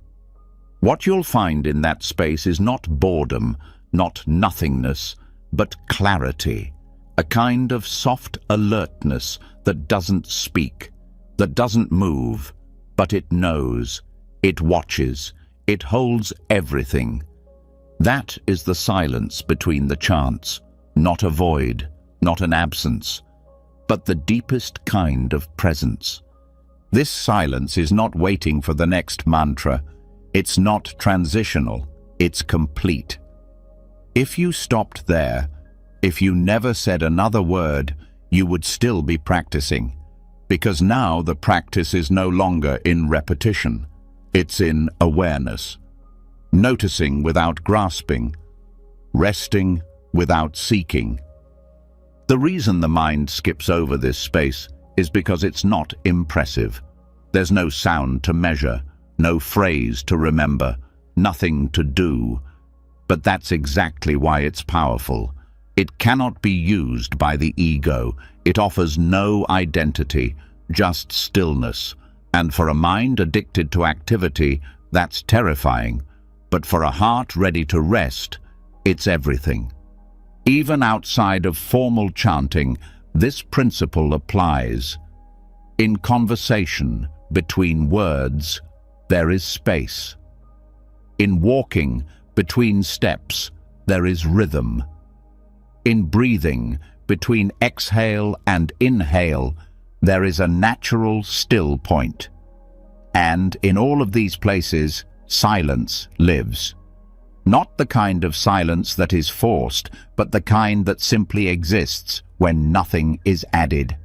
What you'll find in that space is not boredom, not nothingness, but clarity. A kind of soft alertness that doesn't speak, that doesn't move, but it knows, it watches, it holds everything. That is the silence between the chants, not a void, not an absence, but the deepest kind of presence. This silence is not waiting for the next mantra. It's not transitional, it's complete. If you stopped there, if you never said another word, you would still be practicing. Because now the practice is no longer in repetition. It's in awareness. Noticing without grasping. Resting without seeking. The reason the mind skips over this space is because it's not impressive. There's no sound to measure, no phrase to remember, nothing to do. But that's exactly why it's powerful. It cannot be used by the ego. It offers no identity, just stillness. And for a mind addicted to activity, that's terrifying. But for a heart ready to rest, it's everything. Even outside of formal chanting, this principle applies. In conversation, between words, there is space. In walking, between steps, there is rhythm. In breathing, between exhale and inhale, there is a natural still point. And in all of these places, silence lives. Not the kind of silence that is forced, but the kind that simply exists when nothing is added.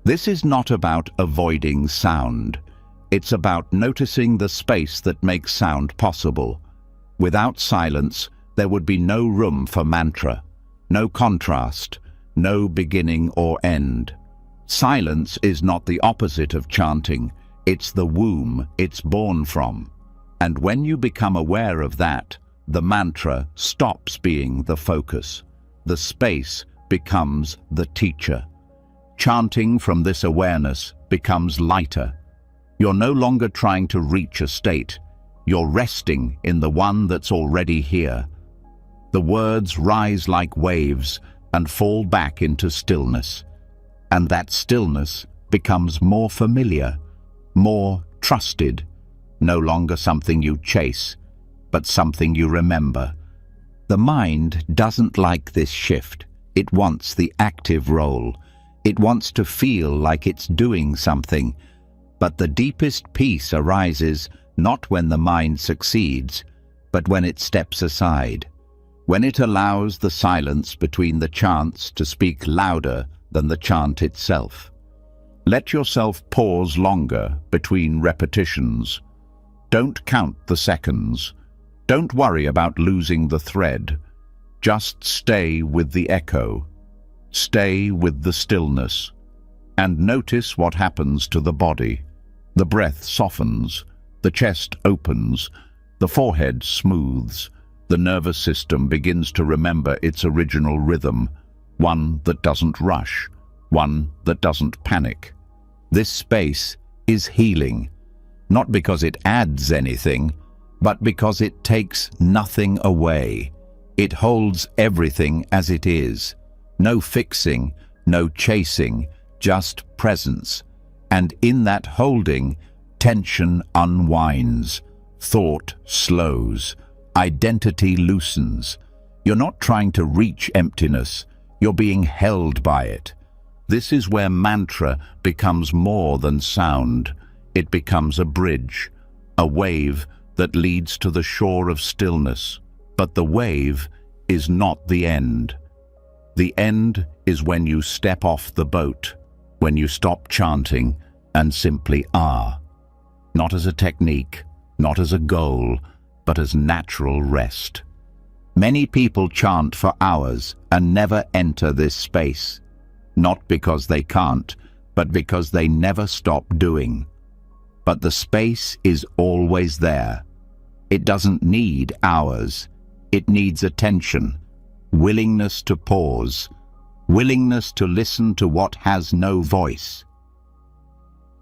This is not about avoiding sound. It's about noticing the space that makes sound possible. Without silence, there would be no room for mantra, no contrast, no beginning or end. Silence is not the opposite of chanting. It's the womb it's born from. And when you become aware of that, the mantra stops being the focus. The space becomes the teacher. Chanting from this awareness becomes lighter. You're no longer trying to reach a state. You're resting in the one that's already here. The words rise like waves and fall back into stillness. And that stillness becomes more familiar, more trusted, no longer something you chase, but something you remember. The mind doesn't like this shift. It wants the active role. It wants to feel like it's doing something. But the deepest peace arises not when the mind succeeds, but when it steps aside, when it allows the silence between the chants to speak louder than the chant itself. Let yourself pause longer between repetitions. Don't count the seconds. Don't worry about losing the thread. Just stay with the echo. Stay with the stillness. And notice what happens to the body. The breath softens. The chest opens. The forehead smooths. The nervous system begins to remember its original rhythm, one that doesn't rush, one that doesn't panic. This space is healing, not because it adds anything, but because it takes nothing away. It holds everything as it is. No fixing, no chasing, just presence. And in that holding, tension unwinds, thought slows, identity loosens. You're not trying to reach emptiness, you're being held by it. This is where mantra becomes more than sound. It becomes a bridge, a wave that leads to the shore of stillness. But the wave is not the end. The end is when you step off the boat, when you stop chanting and simply are. Not as a technique, not as a goal, but as natural rest. Many people chant for hours and never enter this space, not because they can't, but because they never stop doing. But the space is always there. It doesn't need hours. It needs attention, willingness to pause, willingness to listen to what has no voice.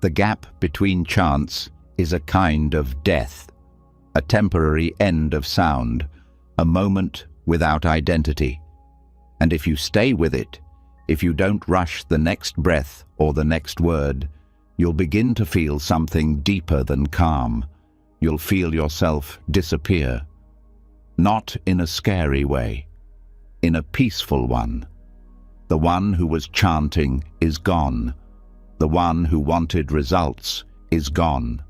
The gap between chants is a kind of death, a temporary end of sound, a moment without identity. And if you stay with it, if you don't rush the next breath or the next word, you'll begin to feel something deeper than calm. You'll feel yourself disappear. Not in a scary way, in a peaceful one. The one who was chanting is gone. The one who wanted results is gone.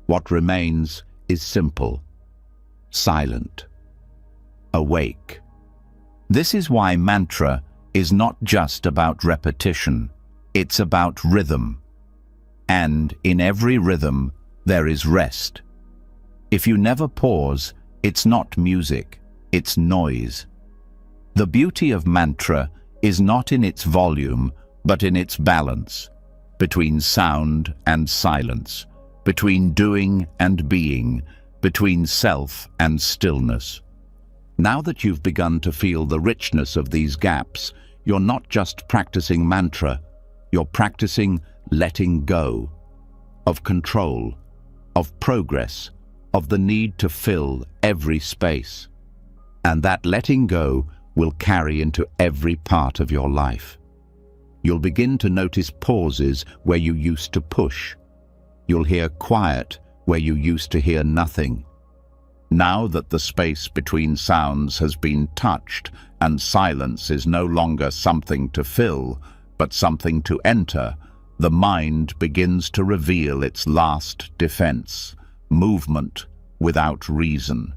What remains is simple, silent, awake. This is why mantra is not just about repetition, it's about rhythm. And in every rhythm, there is rest. If you never pause, it's not music, it's noise. The beauty of mantra is not in its volume, but in its balance, between sound and silence, between doing and being, between self and stillness. Now that you've begun to feel the richness of these gaps, you're not just practicing mantra, you're practicing letting go, of control, of progress, of the need to fill every space. And that letting go will carry into every part of your life. You'll begin to notice pauses where you used to push. You'll hear quiet where you used to hear nothing. Now that the space between sounds has been touched and silence is no longer something to fill, but something to enter, the mind begins to reveal its last defense, movement without reason.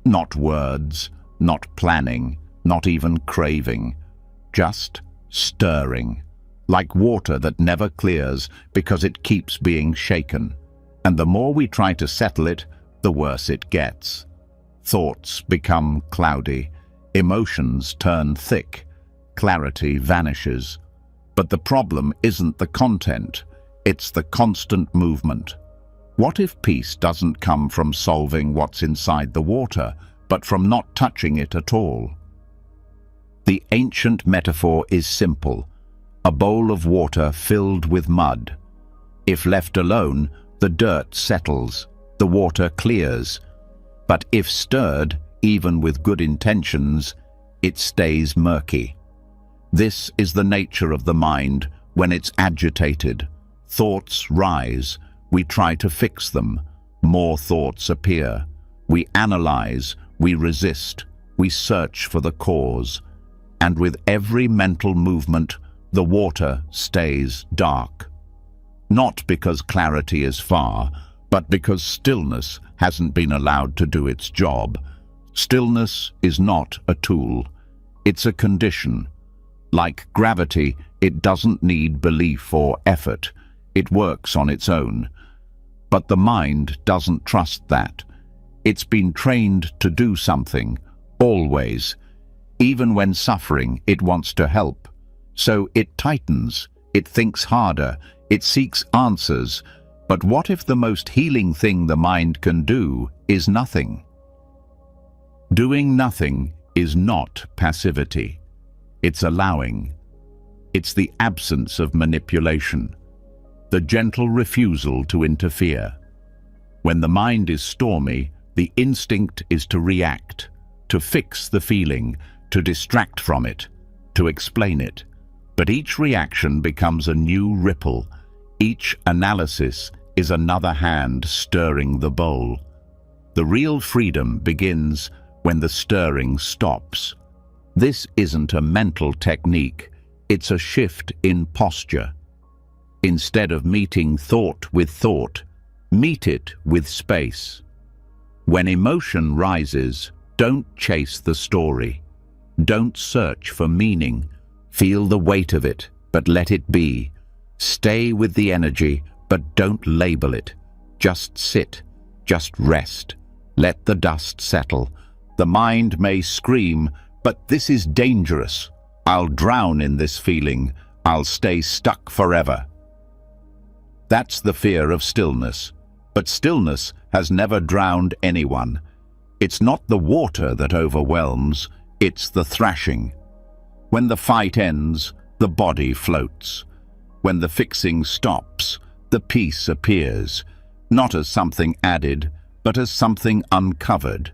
Not words, not planning, not even craving, just stirring, like water that never clears because it keeps being shaken. And the more we try to settle it, the worse it gets. Thoughts become cloudy, emotions turn thick, clarity vanishes. But the problem isn't the content, it's the constant movement. What if peace doesn't come from solving what's inside the water, but from not touching it at all? The ancient metaphor is simple: a bowl of water filled with mud. If left alone, the dirt settles, the water clears. But if stirred, even with good intentions, it stays murky. This is the nature of the mind when it's agitated. Thoughts rise, we try to fix them. More thoughts appear. We analyze, we resist, we search for the cause. And with every mental movement, the water stays dark. Not because clarity is far, but because stillness hasn't been allowed to do its job. Stillness is not a tool, it's a condition. Like gravity, it doesn't need belief or effort. It works on its own. But the mind doesn't trust that. It's been trained to do something, always. Even when suffering, it wants to help. So it tightens, it thinks harder, it seeks answers. But what if the most healing thing the mind can do is nothing? Doing nothing is not passivity. It's allowing. It's the absence of manipulation, the gentle refusal to interfere. When the mind is stormy, the instinct is to react, to fix the feeling, to distract from it, to explain it. But each reaction becomes a new ripple. Each analysis is another hand stirring the bowl. The real freedom begins when the stirring stops. This isn't a mental technique, it's a shift in posture. Instead of meeting thought with thought, meet it with space. When emotion rises, don't chase the story. Don't search for meaning. Feel the weight of it, but let it be. Stay with the energy, but don't label it. Just sit, just rest. Let the dust settle. The mind may scream, but this is dangerous. I'll drown in this feeling. I'll stay stuck forever. That's the fear of stillness. But stillness has never drowned anyone. It's not the water that overwhelms, it's the thrashing. When the fight ends, the body floats. When the fixing stops, the peace appears, not as something added, but as something uncovered.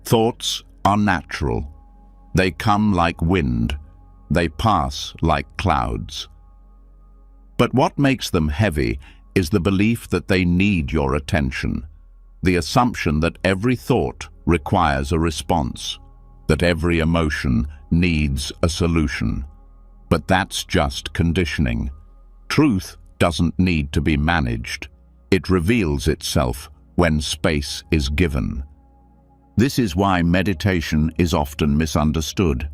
Thoughts are natural. They come like wind. They pass like clouds. But what makes them heavy is the belief that they need your attention, the assumption that every thought requires a response, that every emotion needs a solution. But that's just conditioning. Truth doesn't need to be managed. It reveals itself when space is given. This is why meditation is often misunderstood.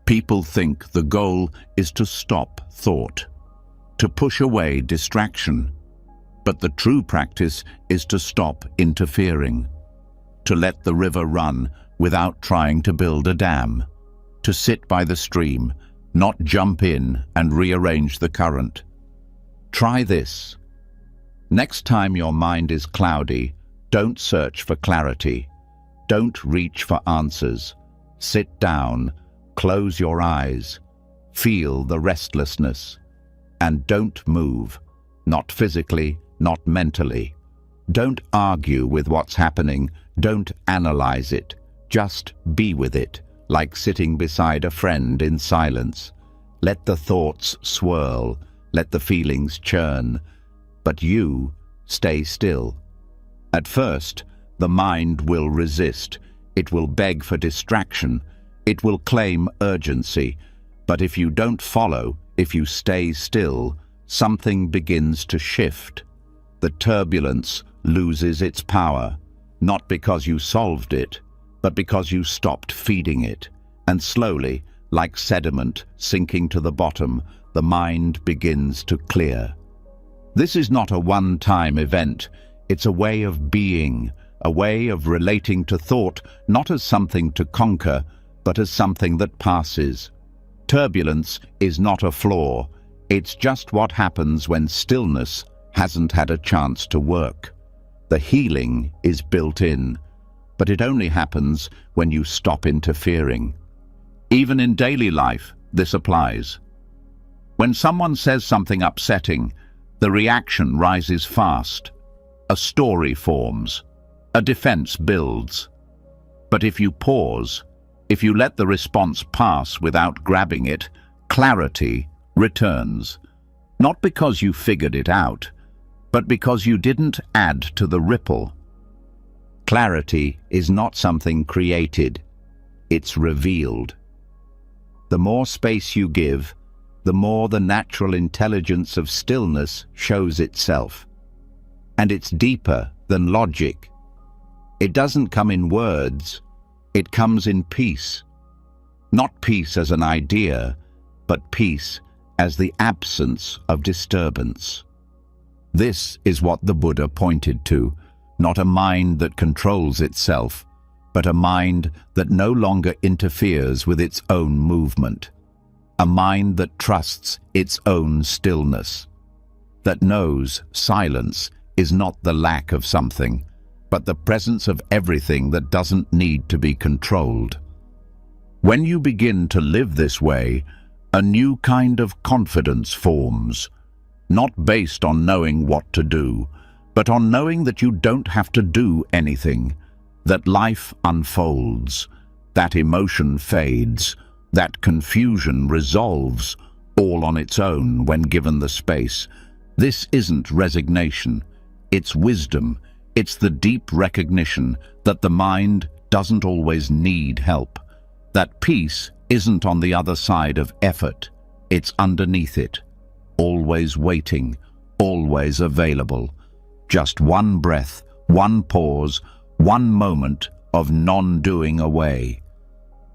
People think the goal is to stop thought, to push away distraction. But the true practice is to stop interfering, to let the river run without trying to build a dam, to sit by the stream, not jump in and rearrange the current. Try this. Next time your mind is cloudy, don't search for clarity. Don't reach for answers. Sit down, close your eyes, feel the restlessness, and don't move, not physically, not mentally. Don't argue with what's happening, don't analyze it. Just be with it, like sitting beside a friend in silence. Let the thoughts swirl, let the feelings churn, but you stay still. At first, the mind will resist. It will beg for distraction. It will claim urgency. But if you don't follow, if you stay still, something begins to shift. The turbulence loses its power, not because you solved it, but because you stopped feeding it. And slowly, like sediment sinking to the bottom, the mind begins to clear. This is not a one-time event. It's a way of being, a way of relating to thought, not as something to conquer, but as something that passes. Turbulence is not a flaw. It's just what happens when stillness hasn't had a chance to work. The healing is built in, but it only happens when you stop interfering. Even in daily life, this applies. When someone says something upsetting, the reaction rises fast. A story forms. A defense builds. But if you pause, if you let the response pass without grabbing it, clarity returns. Not because you figured it out, but because you didn't add to the ripple. Clarity is not something created. It's revealed. The more space you give, the more the natural intelligence of stillness shows itself. And it's deeper than logic. It doesn't come in words. It comes in peace. Not peace as an idea, but peace as the absence of disturbance. This is what the Buddha pointed to, not a mind that controls itself, but a mind that no longer interferes with its own movement. A mind that trusts its own stillness, that knows silence is not the lack of something, but the presence of everything that doesn't need to be controlled. When you begin to live this way, a new kind of confidence forms, not based on knowing what to do, but on knowing that you don't have to do anything, that life unfolds, that emotion fades, that confusion resolves, all on its own when given the space. This isn't resignation, it's wisdom. It's the deep recognition that the mind doesn't always need help. That peace isn't on the other side of effort. It's underneath it, always waiting, always available. Just one breath, one pause, one moment of non-doing away.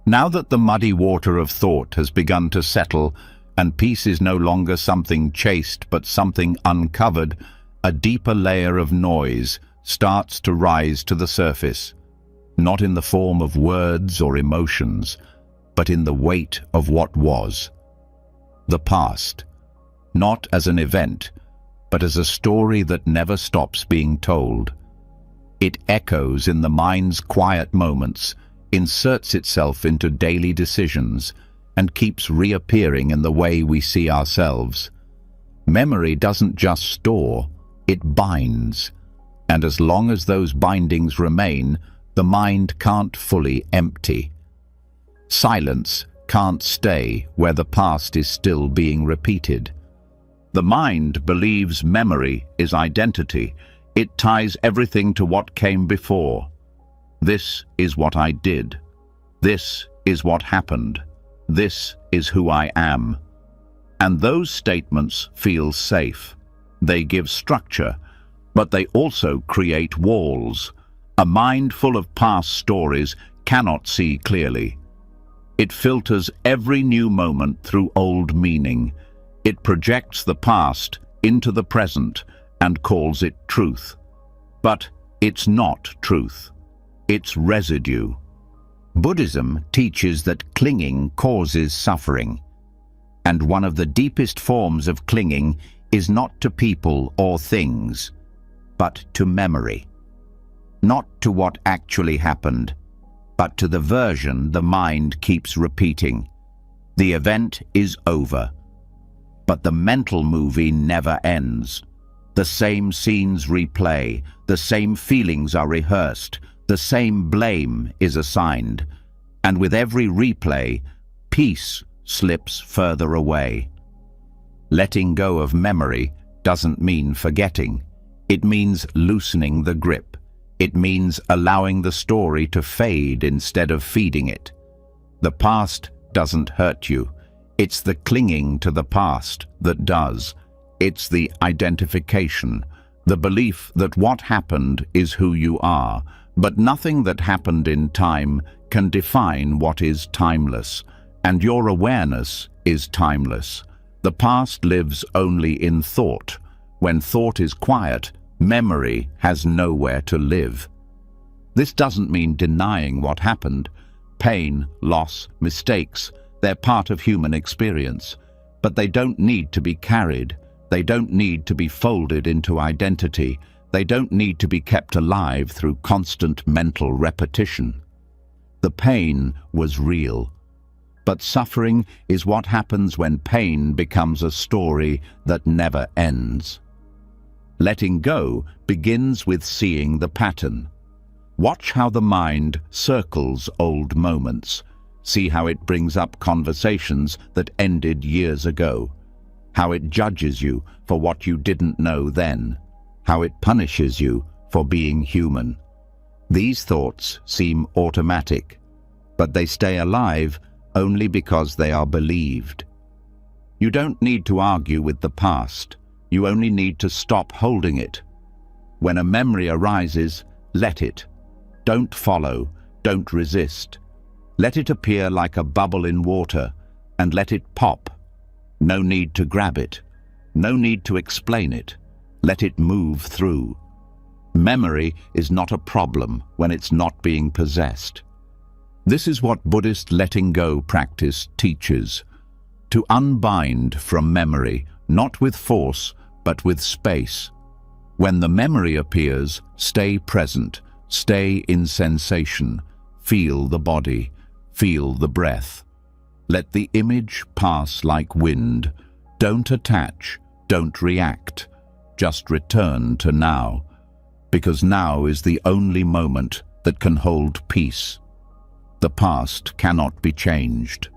Now that the muddy water of thought has begun to settle and peace is no longer something chased but something uncovered, a deeper layer of noise starts to rise to the surface, not in the form of words or emotions, but in the weight of what was. The past, not as an event, but as a story that never stops being told. It echoes in the mind's quiet moments, inserts itself into daily decisions, and keeps reappearing in the way we see ourselves. Memory doesn't just store, it binds. And as long as those bindings remain, the mind can't fully empty. Silence can't stay where the past is still being repeated. The mind believes memory is identity. It ties everything to what came before. This is what I did. This is what happened. This is who I am. And those statements feel safe. They give structure, but they also create walls. A mind full of past stories cannot see clearly. It filters every new moment through old meaning. It projects the past into the present and calls it truth. But it's not truth. It's residue. Buddhism teaches that clinging causes suffering. And one of the deepest forms of clinging is not to people or things, but to memory. Not to what actually happened, but to the version the mind keeps repeating. The event is over, but the mental movie never ends. The same scenes replay, the same feelings are rehearsed, the same blame is assigned, and with every replay, peace slips further away. Letting go of memory doesn't mean forgetting. It means loosening the grip. It means allowing the story to fade instead of feeding it. The past doesn't hurt you. It's the clinging to the past that does. It's the identification, the belief that what happened is who you are, but nothing that happened in time can define what is timeless, and your awareness is timeless. The past lives only in thought. When thought is quiet, memory has nowhere to live. This doesn't mean denying what happened. Pain, loss, mistakes, they're part of human experience. But they don't need to be carried. They don't need to be folded into identity. They don't need to be kept alive through constant mental repetition. The pain was real. But suffering is what happens when pain becomes a story that never ends. Letting go begins with seeing the pattern. Watch how the mind circles old moments. See how it brings up conversations that ended years ago. How it judges you for what you didn't know then. How it punishes you for being human. These thoughts seem automatic, but they stay alive only because they are believed. You don't need to argue with the past. You only need to stop holding it. When a memory arises, let it. Don't follow, don't resist. Let it appear like a bubble in water, and let it pop. No need to grab it. No need to explain it. Let it move through. Memory is not a problem when it's not being possessed. This is what Buddhist letting go practice teaches. To unbind from memory, not with force, but with space. When the memory appears, stay present, stay in sensation, feel the body, feel the breath. Let the image pass like wind. Don't attach, don't react. Just return to now, because now is the only moment that can hold peace. The past cannot be changed,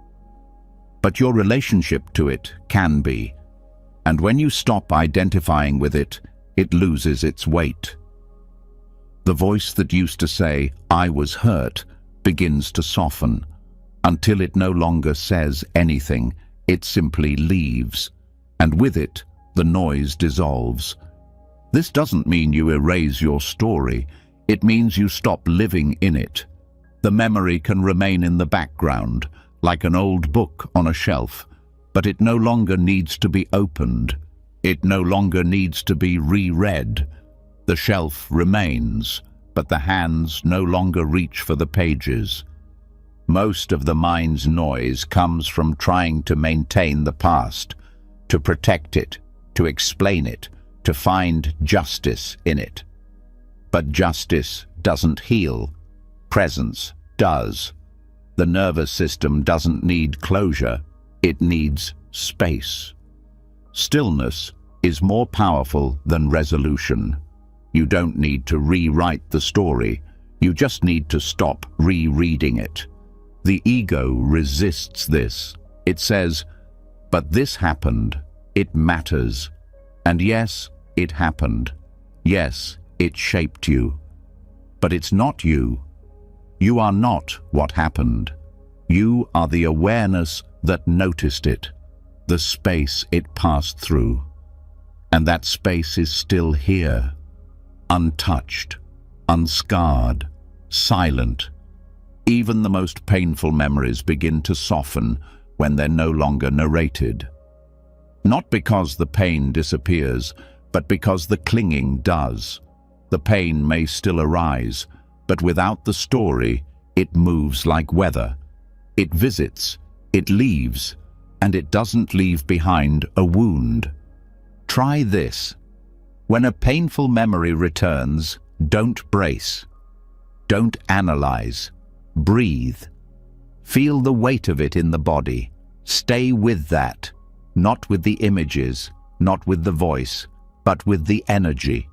but your relationship to it can be. And when you stop identifying with it, it loses its weight. The voice that used to say, "I was hurt," begins to soften. Until it no longer says anything, it simply leaves, and with it, the noise dissolves. This doesn't mean you erase your story. It means you stop living in it. The memory can remain in the background, like an old book on a shelf, but it no longer needs to be opened. It no longer needs to be reread. The shelf remains, but the hands no longer reach for the pages. Most of the mind's noise comes from trying to maintain the past, to protect it, to explain it, to find justice in it. But justice doesn't heal. Presence does. The nervous system doesn't need closure. It needs space. Stillness is more powerful than resolution. You don't need to rewrite the story. You just need to stop rereading it. The ego resists this. It says, but this happened. It matters. And yes, it happened. Yes, it shaped you. But it's not you. You are not what happened. You are the awareness that noticed it, the space it passed through. And that space is still here, untouched, unscarred, silent. Even the most painful memories begin to soften when they're no longer narrated. Not because the pain disappears, but because the clinging does. The pain may still arise, but without the story, it moves like weather. It visits, it leaves, and it doesn't leave behind a wound. Try this. When a painful memory returns, don't brace. Don't analyze. Breathe. Feel the weight of it in the body. Stay with that, not with the images, not with the voice, but with the energy.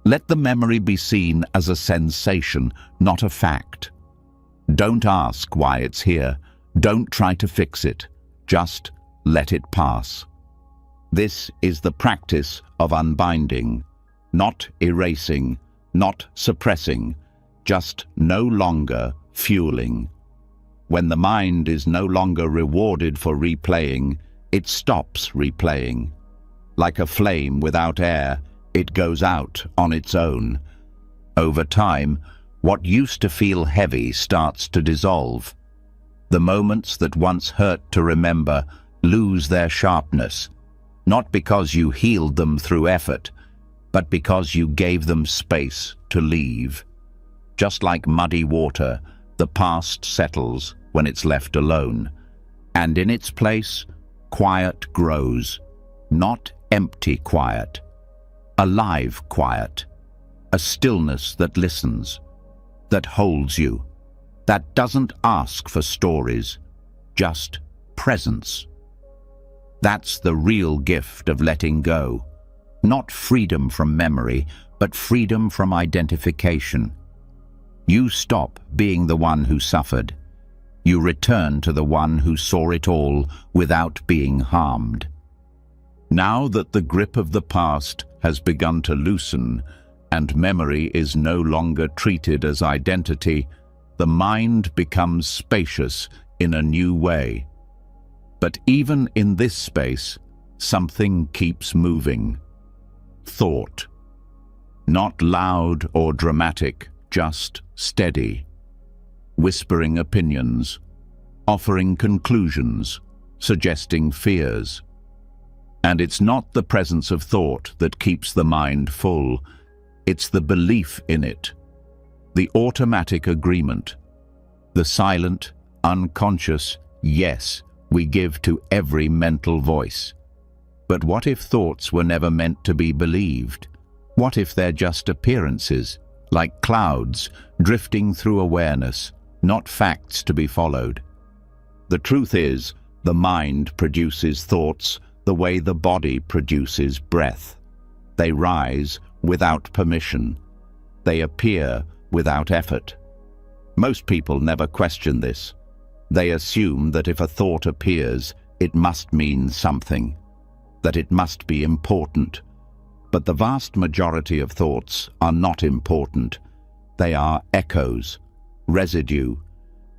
Let the memory be seen as a sensation, not a fact. Don't ask why it's here. Don't try to fix it. Just let it pass. This is the practice of unbinding, not erasing, not suppressing, just no longer fueling. When the mind is no longer rewarded for replaying, it stops replaying. Like a flame without air, it goes out on its own. Over time, what used to feel heavy starts to dissolve. The moments that once hurt to remember lose their sharpness, not because you healed them through effort, but because you gave them space to leave. Just like muddy water, the past settles when it's left alone, and in its place, quiet grows, not empty quiet, alive quiet, a stillness that listens, that holds you, that doesn't ask for stories, just presence. That's the real gift of letting go. Not freedom from memory, but freedom from identification. You stop being the one who suffered. You return to the one who saw it all without being harmed. Now that the grip of the past has begun to loosen and memory is no longer treated as identity, the mind becomes spacious in a new way. But even in this space, something keeps moving. Thought. Not loud or dramatic, just steady. Whispering opinions, offering conclusions, suggesting fears. And it's not the presence of thought that keeps the mind full, it's the belief in it, the automatic agreement, the silent, unconscious yes we give to every mental voice. But what if thoughts were never meant to be believed? What if they're just appearances, like clouds drifting through awareness, not facts to be followed? The truth is, the mind produces thoughts the way the body produces breath. They rise without permission. They appear without effort. Most people never question this. They assume that if a thought appears, it must mean something, that it must be important. But the vast majority of thoughts are not important. They are echoes, residue,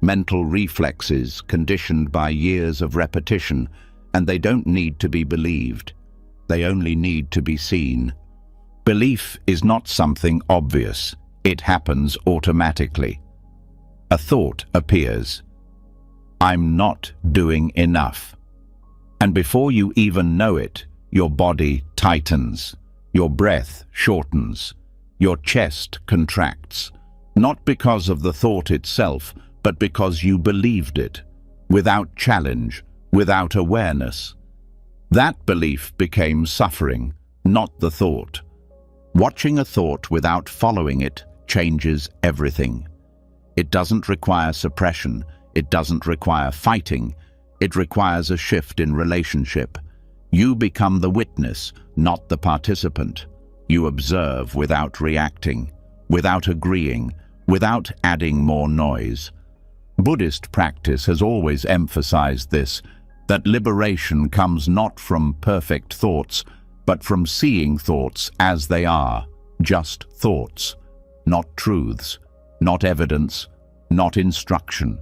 mental reflexes conditioned by years of repetition, and they don't need to be believed. They only need to be seen. Belief is not something obvious. It happens automatically. A thought appears. I'm not doing enough. And before you even know it, your body tightens, your breath shortens, your chest contracts, not because of the thought itself, but because you believed it, without challenge, without awareness. That belief became suffering, not the thought. Watching a thought without following it changes everything. It doesn't require suppression. It doesn't require fighting. It requires a shift in relationship. You become the witness, not the participant. You observe without reacting, without agreeing, without adding more noise. Buddhist practice has always emphasized this, that liberation comes not from perfect thoughts, but from seeing thoughts as they are, just thoughts, not truths, not evidence, not instruction,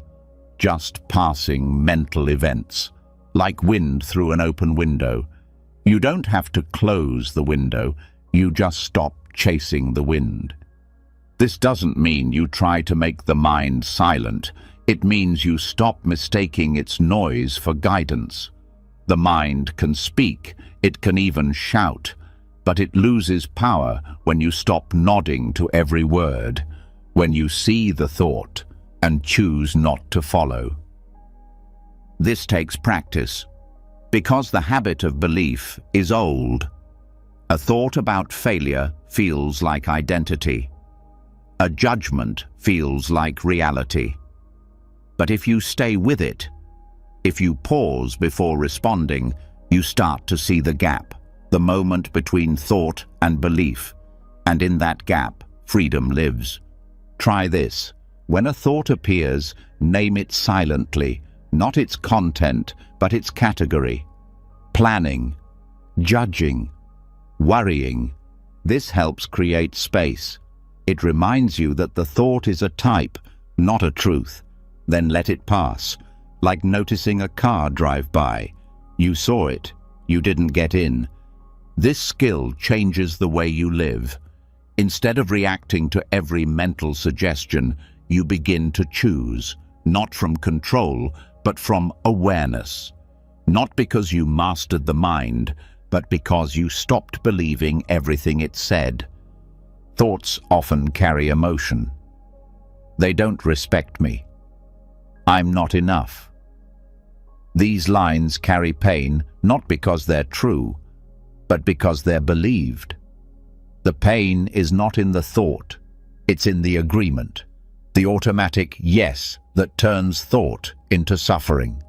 just passing mental events, like wind through an open window. You don't have to close the window, you just stop chasing the wind. This doesn't mean you try to make the mind silent. It means you stop mistaking its noise for guidance. The mind can speak, it can even shout, but it loses power when you stop nodding to every word, when you see the thought and choose not to follow. This takes practice, because the habit of belief is old. A thought about failure feels like identity. A judgment feels like reality. But if you stay with it, if you pause before responding, you start to see the gap, the moment between thought and belief. And in that gap, freedom lives. Try this. When a thought appears, name it silently, not its content, but its category. Planning, judging, worrying. This helps create space. It reminds you that the thought is a type, not a truth. Then let it pass, like noticing a car drive by. You saw it, you didn't get in. This skill changes the way you live. Instead of reacting to every mental suggestion, you begin to choose, not from control, but from awareness. Not because you mastered the mind, but because you stopped believing everything it said. Thoughts often carry emotion. They don't respect me. I'm not enough. These lines carry pain not because they're true, but because they're believed. The pain is not in the thought, it's in the agreement, the automatic yes that turns thought into suffering.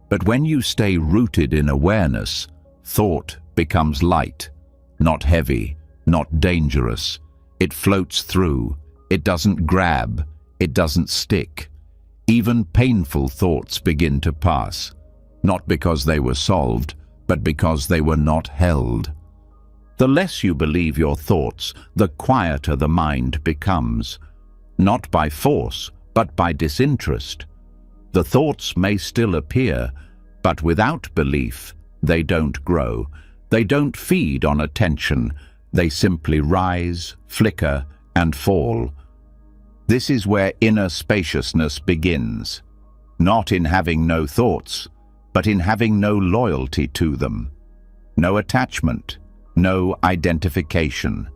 But when you stay rooted in awareness, thought becomes light, not heavy, not dangerous. It floats through, it doesn't grab, it doesn't stick. Even painful thoughts begin to pass, not because they were solved, but because they were not held. The less you believe your thoughts, the quieter the mind becomes, not by force, but by disinterest. The thoughts may still appear, but without belief, they don't grow. They don't feed on attention. They simply rise, flicker, and fall. This is where inner spaciousness begins, not in having no thoughts, but in having no loyalty to them, no attachment, no identification.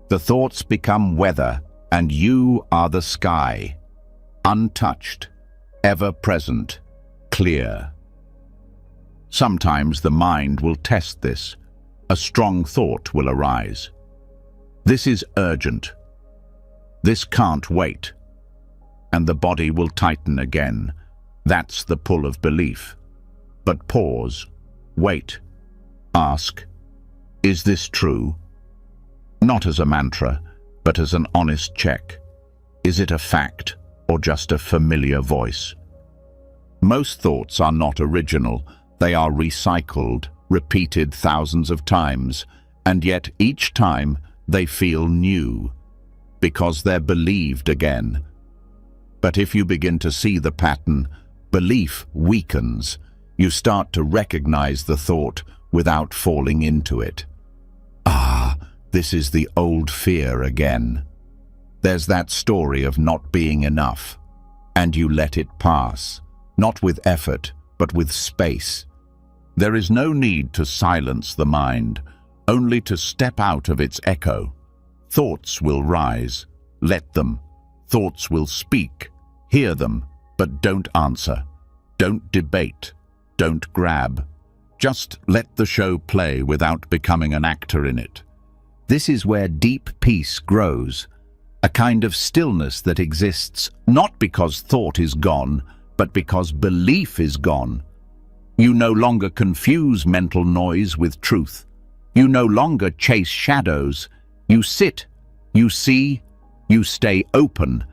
The thoughts become weather, and you are the sky, untouched, ever present, clear. Sometimes the mind will test this. A strong thought will arise. This is urgent. This can't wait. And the body will tighten again. That's the pull of belief. But pause, wait, ask, is this true? Not as a mantra, but as an honest check. Is it a fact or just a familiar voice? Most thoughts are not original. They are recycled, repeated thousands of times, and yet each time they feel new, because they're believed again. But if you begin to see the pattern, belief weakens. You start to recognize the thought without falling into it. Ah, this is the old fear again. There's that story of not being enough, and you let it pass, not with effort, but with space. There is no need to silence the mind, only to step out of its echo. Thoughts will rise. Let them. Thoughts will speak. Hear them, but don't answer. Don't debate. Don't grab. Just let the show play without becoming an actor in it. This is where deep peace grows, a kind of stillness that exists not because thought is gone, but because belief is gone. You no longer confuse mental noise with truth. You no longer chase shadows. You sit, you see, you stay open,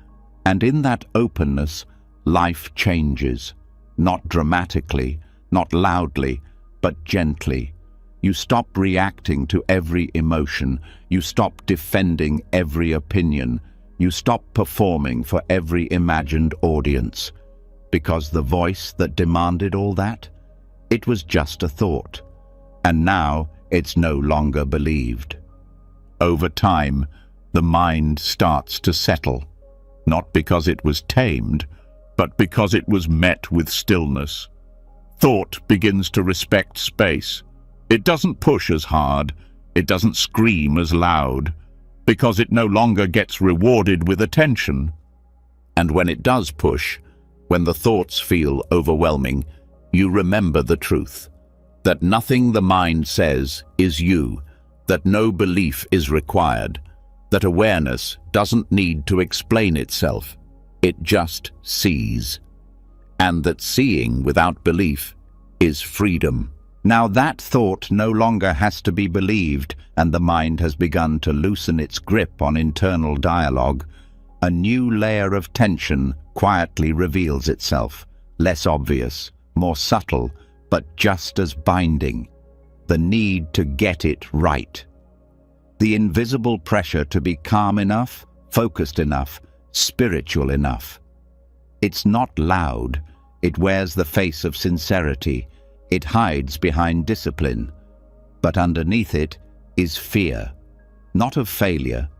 and in that openness, life changes. Not dramatically, not loudly, but gently. You stop reacting to every emotion. You stop defending every opinion. You stop performing for every imagined audience. Because the voice that demanded all that, it was just a thought. And now it's no longer believed. Over time, the mind starts to settle, not because it was tamed, but because it was met with stillness. Thought begins to respect space. It doesn't push as hard, it doesn't scream as loud, because it no longer gets rewarded with attention. And when it does push, when the thoughts feel overwhelming, you remember the truth, that nothing the mind says is you, that no belief is required, that awareness doesn't need to explain itself, it just sees, and that seeing without belief is freedom. Now that thought no longer has to be believed, and the mind has begun to loosen its grip on internal dialogue. A new layer of tension quietly reveals itself, less obvious, more subtle, but just as binding. The need to get it right. The invisible pressure to be calm enough, focused enough, spiritual enough. It's not loud. It wears the face of sincerity. It hides behind discipline. But underneath it is fear, not of failure,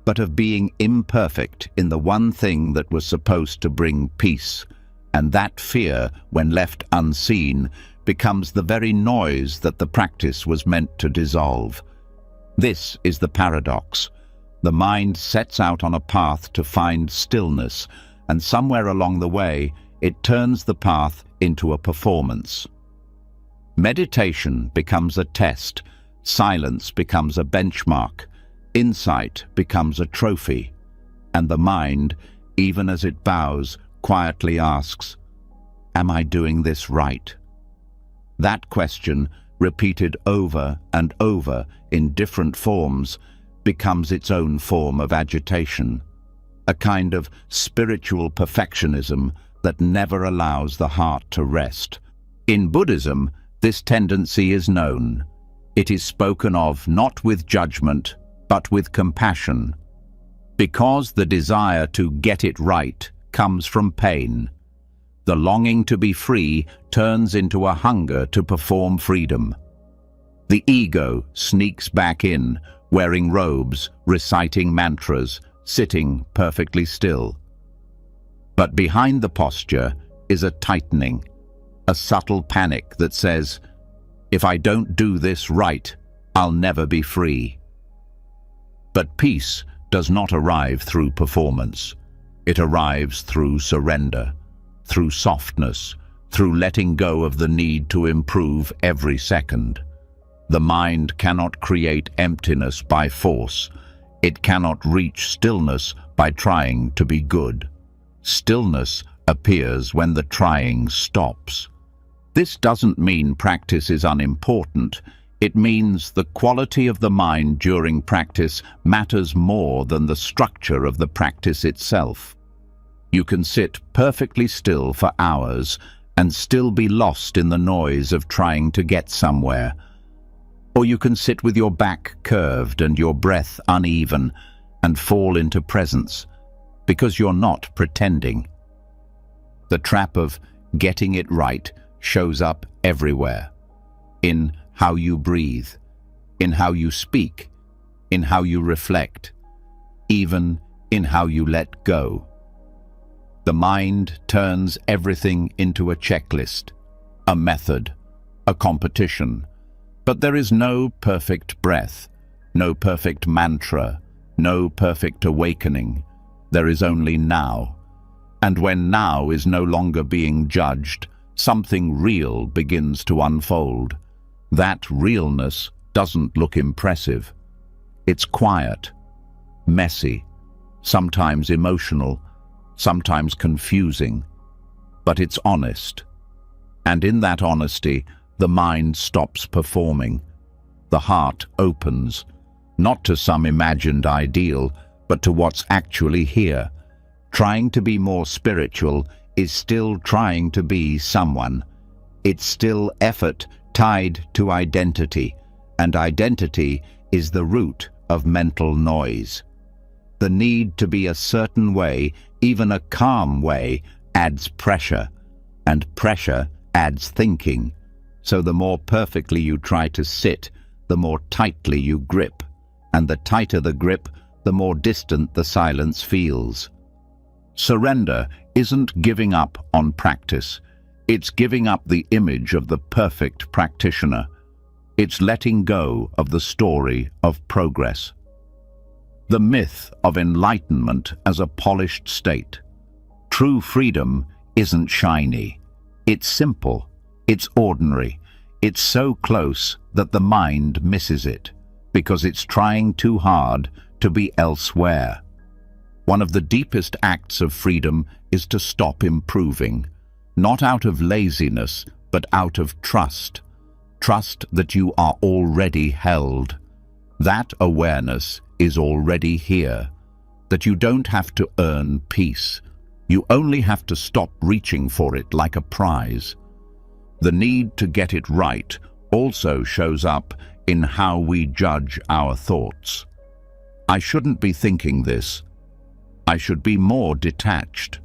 but of being imperfect in the one thing that was supposed to bring peace. And that fear, when left unseen, becomes the very noise that the practice was meant to dissolve. This is the paradox. The mind sets out on a path to find stillness, and somewhere along the way, it turns the path into a performance. Meditation becomes a test, silence becomes a benchmark, insight becomes a trophy, and the mind, even as it bows, quietly asks, "Am I doing this right?" That question, repeated over and over in different forms, becomes its own form of agitation, a kind of spiritual perfectionism that never allows the heart to rest. In Buddhism, this tendency is known. It is spoken of not with judgment, but with compassion, because the desire to get it right comes from pain. The longing to be free turns into a hunger to perform freedom. The ego sneaks back in, wearing robes, reciting mantras, sitting perfectly still. But behind the posture is a tightening, a subtle panic that says, "If I don't do this right, I'll never be free." But peace does not arrive through performance. It arrives through surrender, through softness, through letting go of the need to improve every second. The mind cannot create emptiness by force. It cannot reach stillness by trying to be good. Stillness appears when the trying stops. This doesn't mean practice is unimportant. It means the quality of the mind during practice matters more than the structure of the practice itself. You can sit perfectly still for hours and still be lost in the noise of trying to get somewhere. Or you can sit with your back curved and your breath uneven and fall into presence, because you're not pretending. The trap of getting it right shows up everywhere. In how you breathe, in how you speak, in how you reflect, even in how you let go. The mind turns everything into a checklist, a method, a competition. But there is no perfect breath, no perfect mantra, no perfect awakening. There is only now. And when now is no longer being judged, something real begins to unfold. That realness doesn't look impressive. It's quiet, messy, sometimes emotional, sometimes confusing, but it's honest. And in that honesty, the mind stops performing. The heart opens, not to some imagined ideal, but to what's actually here. Trying to be more spiritual is still trying to be someone. It's still effort tied to identity, and identity is the root of mental noise. The need to be a certain way, even a calm way, adds pressure, and pressure adds thinking. So the more perfectly you try to sit, the more tightly you grip, and the tighter the grip, the more distant the silence feels. Surrender isn't giving up on practice. It's giving up the image of the perfect practitioner. It's letting go of the story of progress. The myth of enlightenment as a polished state. True freedom isn't shiny. It's simple. It's ordinary. It's so close that the mind misses it, because it's trying too hard to be elsewhere. One of the deepest acts of freedom is to stop improving, not out of laziness, but out of trust. Trust that you are already held. That awareness is already here, that you don't have to earn peace. You only have to stop reaching for it like a prize. The need to get it right also shows up in how we judge our thoughts. I shouldn't be thinking this. I should be more detached.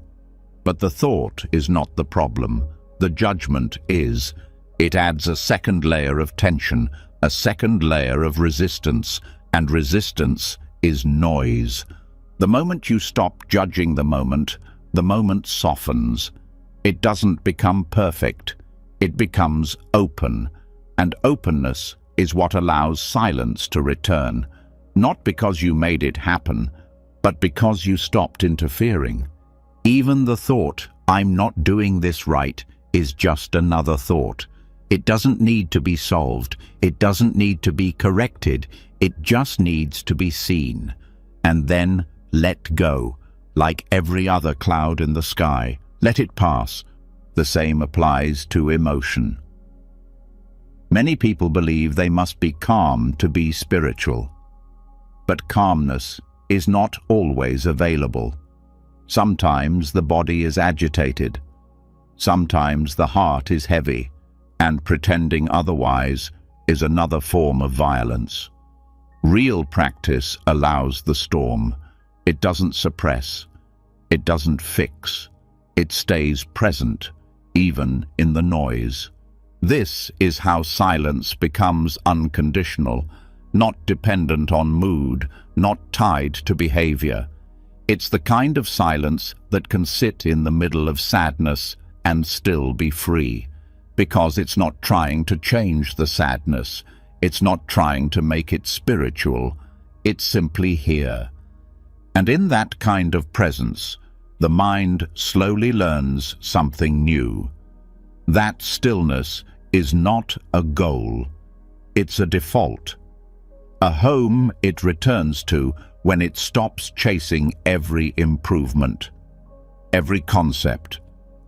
But the thought is not the problem. The judgment is. It adds a second layer of tension, a second layer of resistance, and resistance is noise. The moment you stop judging the moment softens. It doesn't become perfect. It becomes open, and openness is what allows silence to return, not because you made it happen, but because you stopped interfering. Even the thought, "I'm not doing this right," is just another thought. It doesn't need to be solved. It doesn't need to be corrected. It just needs to be seen. And then let go, like every other cloud in the sky. Let it pass. The same applies to emotion. Many people believe they must be calm to be spiritual. But calmness is not always available. Sometimes the body is agitated. Sometimes the heart is heavy, and pretending otherwise is another form of violence. Real practice allows the storm. It doesn't suppress. It doesn't fix. It stays present, even in the noise. This is how silence becomes unconditional, not dependent on mood, not tied to behavior. It's the kind of silence that can sit in the middle of sadness and still be free, because it's not trying to change the sadness. It's not trying to make it spiritual. It's simply here. And in that kind of presence, the mind slowly learns something new. That stillness is not a goal. It's a default. A home it returns to when it stops chasing every improvement, every concept,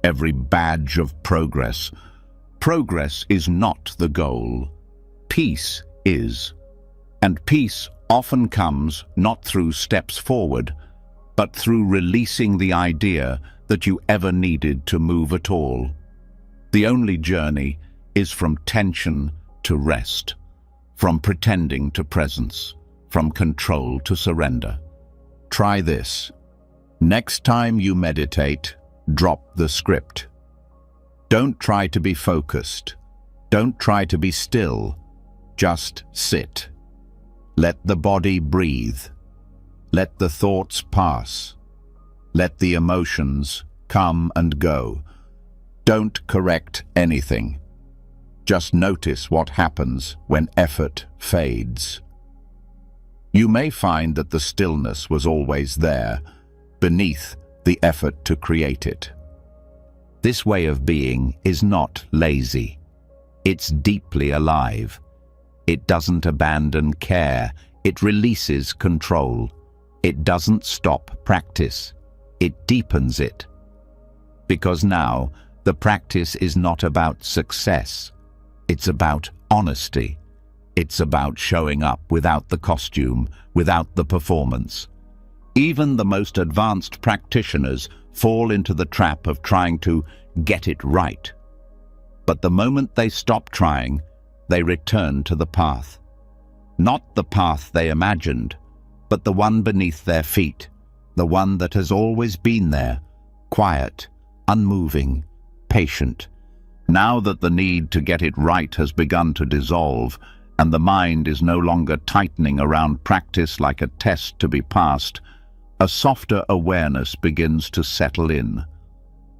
every badge of progress. Progress is not the goal. Peace is. And peace often comes not through steps forward, but through releasing the idea that you ever needed to move at all. The only journey is from tension to rest, from pretending to presence, from control to surrender. Try this. Next time you meditate, drop the script. Don't try to be focused. Don't try to be still. Just sit. Let the body breathe. Let the thoughts pass. Let the emotions come and go. Don't correct anything. Just notice what happens when effort fades. You may find that the stillness was always there, beneath the effort to create it. This way of being is not lazy. It's deeply alive. It doesn't abandon care. It releases control. It doesn't stop practice. It deepens it. Because now, the practice is not about success. It's about honesty. It's about showing up without the costume, without the performance. Even the most advanced practitioners fall into the trap of trying to get it right. But the moment they stop trying, they return to the path. Not the path they imagined, but the one beneath their feet, the one that has always been there, quiet, unmoving, patient. Now that the need to get it right has begun to dissolve, and the mind is no longer tightening around practice like a test to be passed, a softer awareness begins to settle in.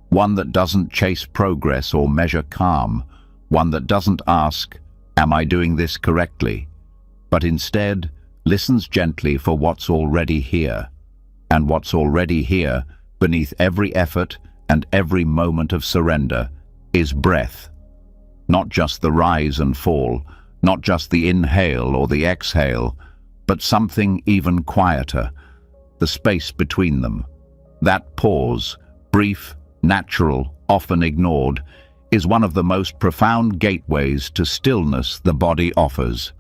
One that doesn't chase progress or measure calm, one that doesn't ask, "Am I doing this correctly?" but instead listens gently for what's already here. And what's already here, beneath every effort and every moment of surrender, is breath. Not just the rise and fall, not just the inhale or the exhale, but something even quieter, the space between them. That pause, brief, natural, often ignored, is one of the most profound gateways to stillness the body offers.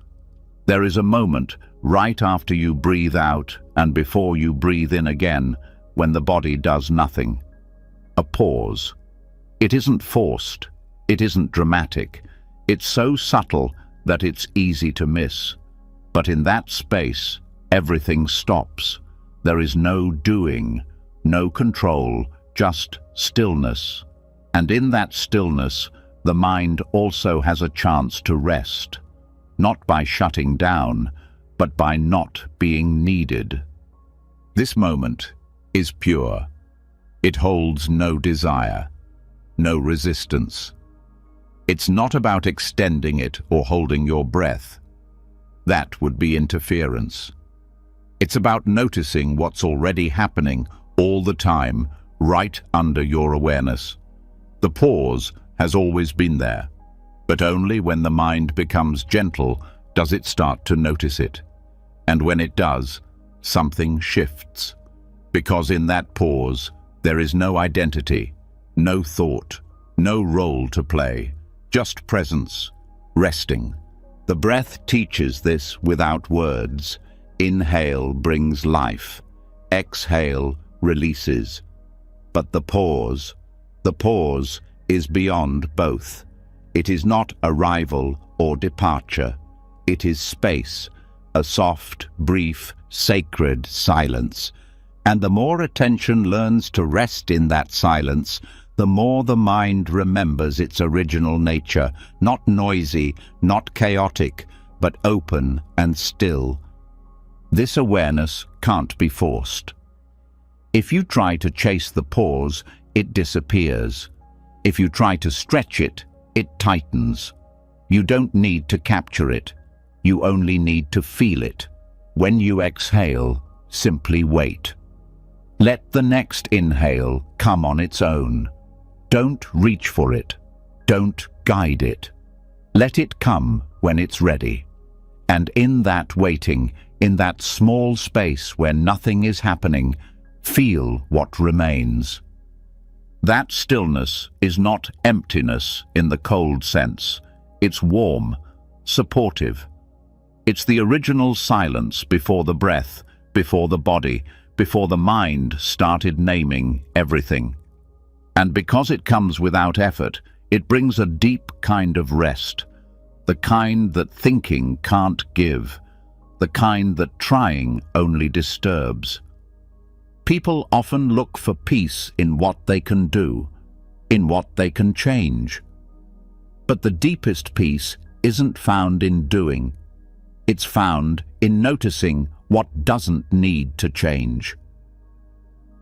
There is a moment right after you breathe out and before you breathe in again when the body does nothing. A pause. It isn't forced. It isn't dramatic. It's so subtle that it's easy to miss. But in that space, everything stops. There is no doing, no control, just stillness. And in that stillness, the mind also has a chance to rest, not by shutting down, but by not being needed. This moment is pure. It holds no desire, no resistance. It's not about extending it or holding your breath. That would be interference. It's about noticing what's already happening all the time, right under your awareness. The pause has always been there, but only when the mind becomes gentle does it start to notice it. And when it does, something shifts. Because in that pause, there is no identity, no thought, no role to play, just presence, resting. The breath teaches this without words. Inhale brings life. Exhale releases. But the pause is beyond both. It is not arrival or departure. It is space, a soft, brief, sacred silence. And the more attention learns to rest in that silence, the more the mind remembers its original nature, not noisy, not chaotic, but open and still. This awareness can't be forced. If you try to chase the pause, it disappears. If you try to stretch it, it tightens. You don't need to capture it. You only need to feel it. When you exhale, simply wait. Let the next inhale come on its own. Don't reach for it. Don't guide it. Let it come when it's ready. And in that waiting, in that small space where nothing is happening, feel what remains. That stillness is not emptiness in the cold sense. It's warm, supportive. It's the original silence before the breath, before the body, before the mind started naming everything. And because it comes without effort, it brings a deep kind of rest, the kind that thinking can't give, the kind that trying only disturbs. People often look for peace in what they can do, in what they can change. But the deepest peace isn't found in doing. It's found in noticing what doesn't need to change.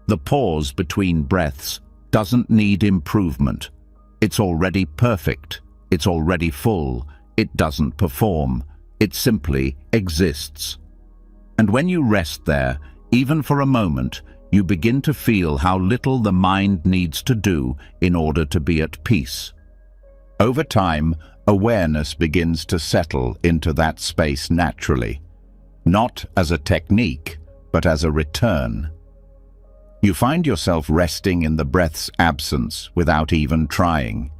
The pause between breaths doesn't need improvement. It's already perfect. It's already full. It doesn't perform. It simply exists. And when you rest there, even for a moment, you begin to feel how little the mind needs to do in order to be at peace. Over time, awareness begins to settle into that space naturally, not as a technique, but as a return. You find yourself resting in the breath's absence without even trying.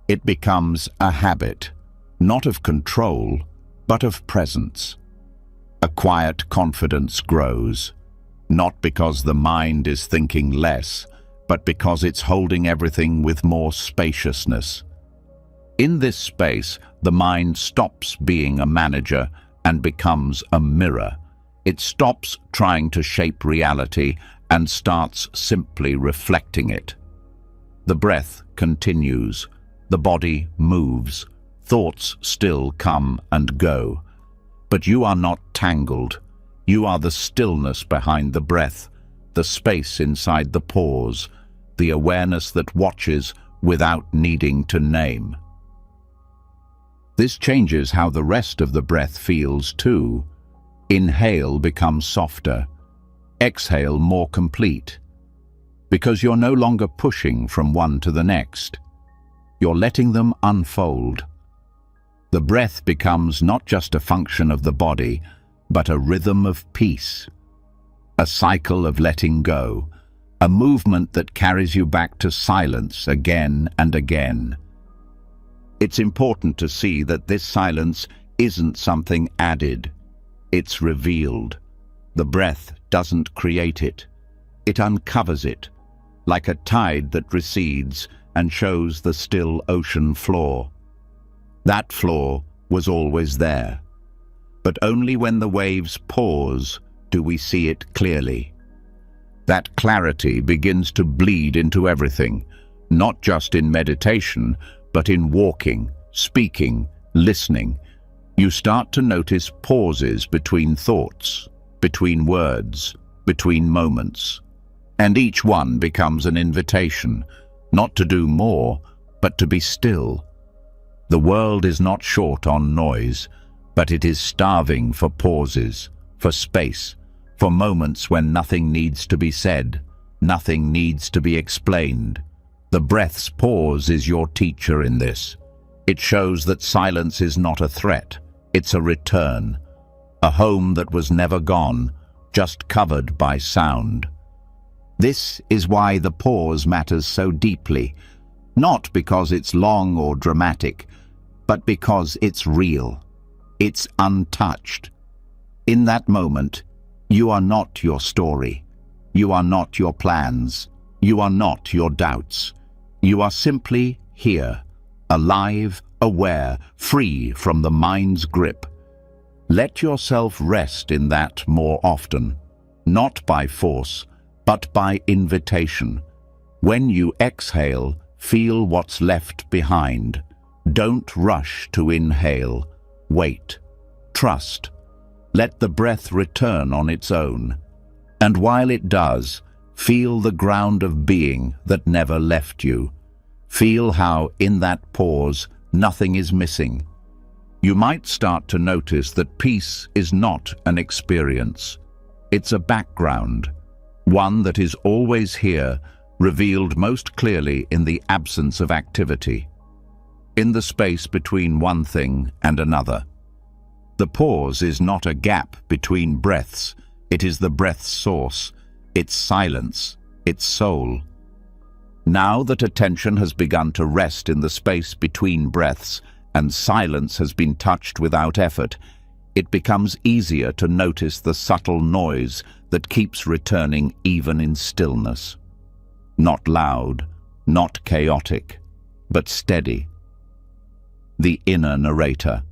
It becomes a habit, not of control, but of presence. A quiet confidence grows, not because the mind is thinking less, but because it's holding everything with more spaciousness. In this space, the mind stops being a manager and becomes a mirror. It stops trying to shape reality and starts simply reflecting it. The breath continues. The body moves. Thoughts still come and go. But you are not tangled. You are the stillness behind the breath, the space inside the pause, the awareness that watches without needing to name. This changes how the rest of the breath feels too. Inhale becomes softer. Exhale more complete. Because you're no longer pushing from one to the next. You're letting them unfold. The breath becomes not just a function of the body, but a rhythm of peace. A cycle of letting go. A movement that carries you back to silence again and again. It's important to see that this silence isn't something added. It's revealed. The breath doesn't create it. It uncovers it, like a tide that recedes and shows the still ocean floor. That floor was always there. But only when the waves pause do we see it clearly. That clarity begins to bleed into everything, not just in meditation, but in walking, speaking, listening. You start to notice pauses between thoughts, between words, between moments. And each one becomes an invitation, not to do more, but to be still. The world is not short on noise, but it is starving for pauses, for space, for moments when nothing needs to be said, nothing needs to be explained. The breath's pause is your teacher in this. It shows that silence is not a threat, it's a return, a home that was never gone, just covered by sound. This is why the pause matters so deeply, not because it's long or dramatic, but because it's real. It's untouched. In that moment, you are not your story. You are not your plans. You are not your doubts. You are simply here, alive, aware, free from the mind's grip. Let yourself rest in that more often, not by force, but by invitation. When you exhale, feel what's left behind. Don't rush to inhale. Wait. Trust. Let the breath return on its own. And while it does, feel the ground of being that never left you. Feel how, in that pause, nothing is missing. You might start to notice that peace is not an experience. It's a background, one that is always here, revealed most clearly in the absence of activity, in the space between one thing and another. The pause is not a gap between breaths. It is the breath's source, its silence, its soul. Now that attention has begun to rest in the space between breaths and silence has been touched without effort, it becomes easier to notice the subtle noise that keeps returning even in stillness. Not loud, not chaotic, but steady. The inner narrator.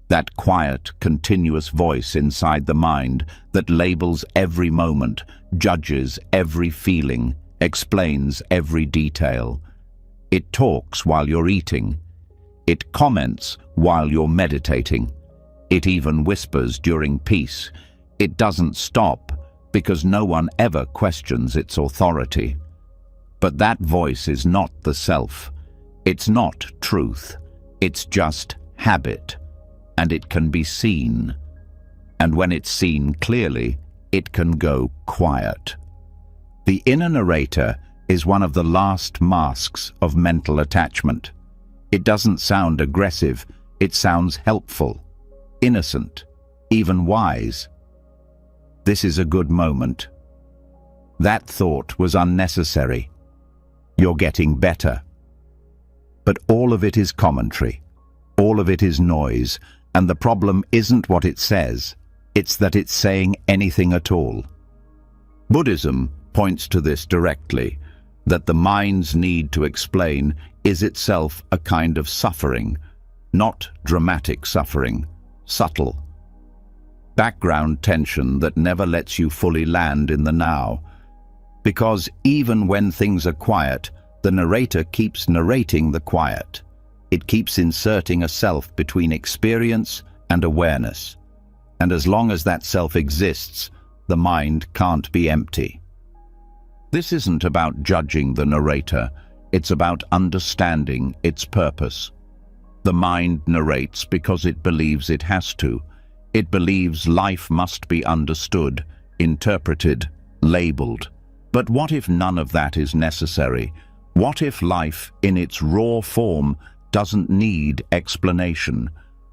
That quiet, continuous voice inside the mind that labels every moment, judges every feeling, explains every detail. It talks while you're eating. It comments while you're meditating. It even whispers during peace. It doesn't stop because no one ever questions its authority. But that voice is not the self. It's not truth. It's just habit. And it can be seen. And when it's seen clearly, it can go quiet. The inner narrator is one of the last masks of mental attachment. It doesn't sound aggressive. It sounds helpful, innocent, even wise. This is a good moment. That thought was unnecessary. You're getting better. But all of it is commentary. All of it is noise. And the problem isn't what it says, it's that it's saying anything at all. Buddhism points to this directly, that the mind's need to explain is itself a kind of suffering, not dramatic suffering, subtle. Background tension that never lets you fully land in the now. Because even when things are quiet, the narrator keeps narrating the quiet. It keeps inserting a self between experience and awareness. And as long as that self exists, the mind can't be empty. This isn't about judging the narrator, it's about understanding its purpose. The mind narrates because it believes it has to. It believes life must be understood, interpreted, labeled. But what if none of that is necessary? What if life, in its raw form, doesn't need explanation?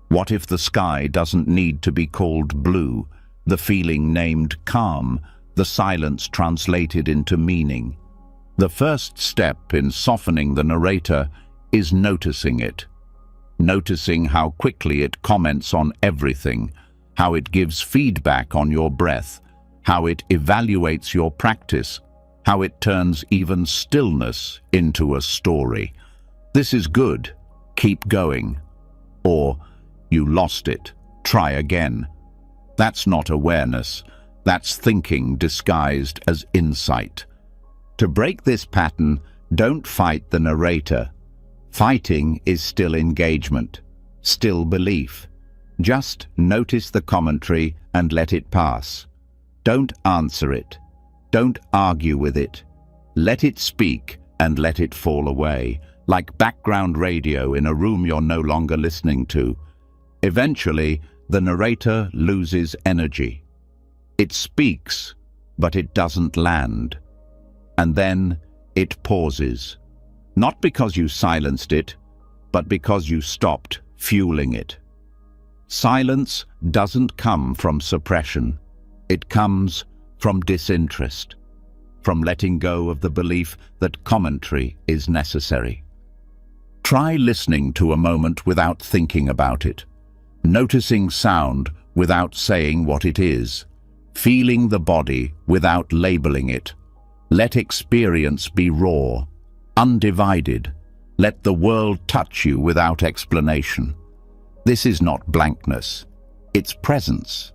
What if the sky doesn't need to be called blue, the feeling named calm, the silence translated into meaning? The first step in softening the narrator is noticing it. Noticing how quickly it comments on everything, how it gives feedback on your breath, how it evaluates your practice, how it turns even stillness into a story. This is good. Keep going. Or, you lost it. Try again. That's not awareness. That's thinking disguised as insight. To break this pattern, don't fight the narrator. Fighting is still engagement, still belief. Just notice the commentary and let it pass. Don't answer it. Don't argue with it. Let it speak and let it fall away, like background radio in a room you're no longer listening to. Eventually, the narrator loses energy. It speaks, but it doesn't land. And then it pauses. Not because you silenced it, but because you stopped fueling it. Silence doesn't come from suppression. It comes from disinterest, from letting go of the belief that commentary is necessary. Try listening to a moment without thinking about it, noticing sound without saying what it is, feeling the body without labeling it. Let experience be raw, undivided. Let the world touch you without explanation. This is not blankness, it's presence.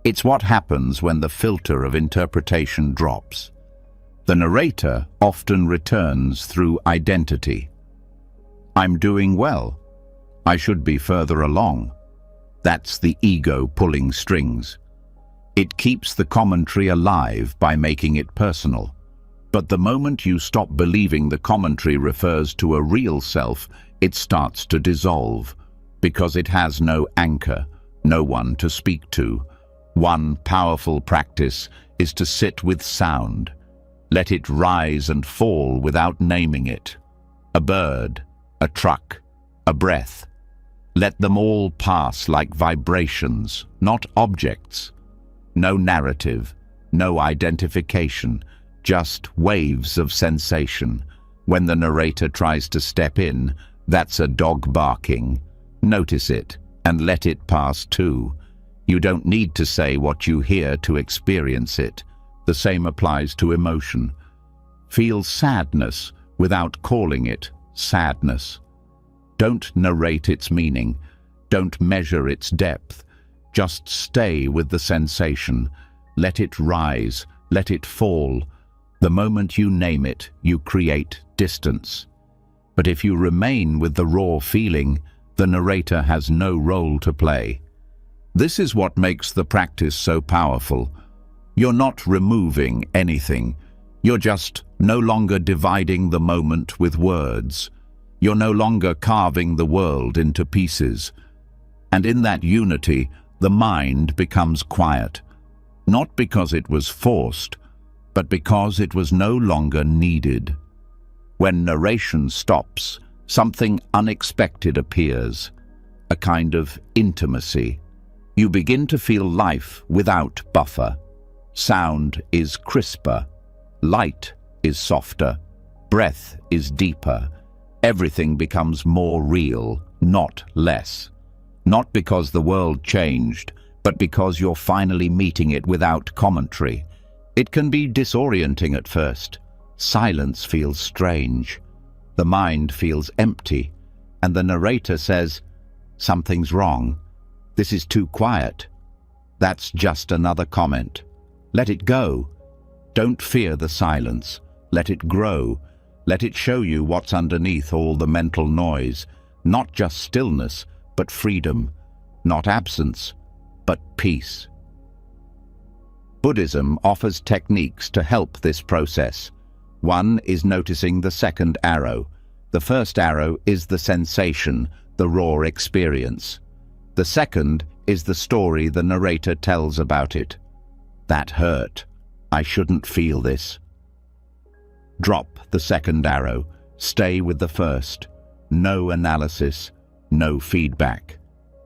It's what happens when the filter of interpretation drops. The narrator often returns through identity. I'm doing well. I should be further along. That's the ego pulling strings. It keeps the commentary alive by making it personal. But the moment you stop believing the commentary refers to a real self, it starts to dissolve, because it has no anchor, no one to speak to. One powerful practice is to sit with sound. Let it rise and fall without naming it. A bird, a truck, a breath. Let them all pass like vibrations, not objects. No narrative, no identification, just waves of sensation. When the narrator tries to step in, that's a dog barking. Notice it and let it pass too. You don't need to say what you hear to experience it. The same applies to emotion. Feel sadness without calling it sadness. Don't narrate its meaning. Don't measure its depth. Just stay with the sensation. Let it rise, let it fall. The moment you name it, you create distance. But if you remain with the raw feeling, the narrator has no role to play. This is what makes the practice so powerful. You're not removing anything. You're just no longer dividing the moment with words. You're no longer carving the world into pieces. And in that unity, the mind becomes quiet. Not because it was forced, but because it was no longer needed. When narration stops, something unexpected appears, a kind of intimacy. You begin to feel life without buffer. Sound is crisper, light is softer, breath is deeper. Everything becomes more real, not less. Not because the world changed, but because you're finally meeting it without commentary. It can be disorienting at first. Silence feels strange. The mind feels empty, and the narrator says, "Something's wrong. This is too quiet." That's just another comment. Let it go. Don't fear the silence. Let it grow. Let it show you what's underneath all the mental noise. Not just stillness, but freedom. Not absence, but peace. Buddhism offers techniques to help this process. One is noticing the second arrow. The first arrow is the sensation, the raw experience. The second is the story the narrator tells about it. That hurt. I shouldn't feel this. Drop the second arrow. Stay with the first. No analysis, no feedback.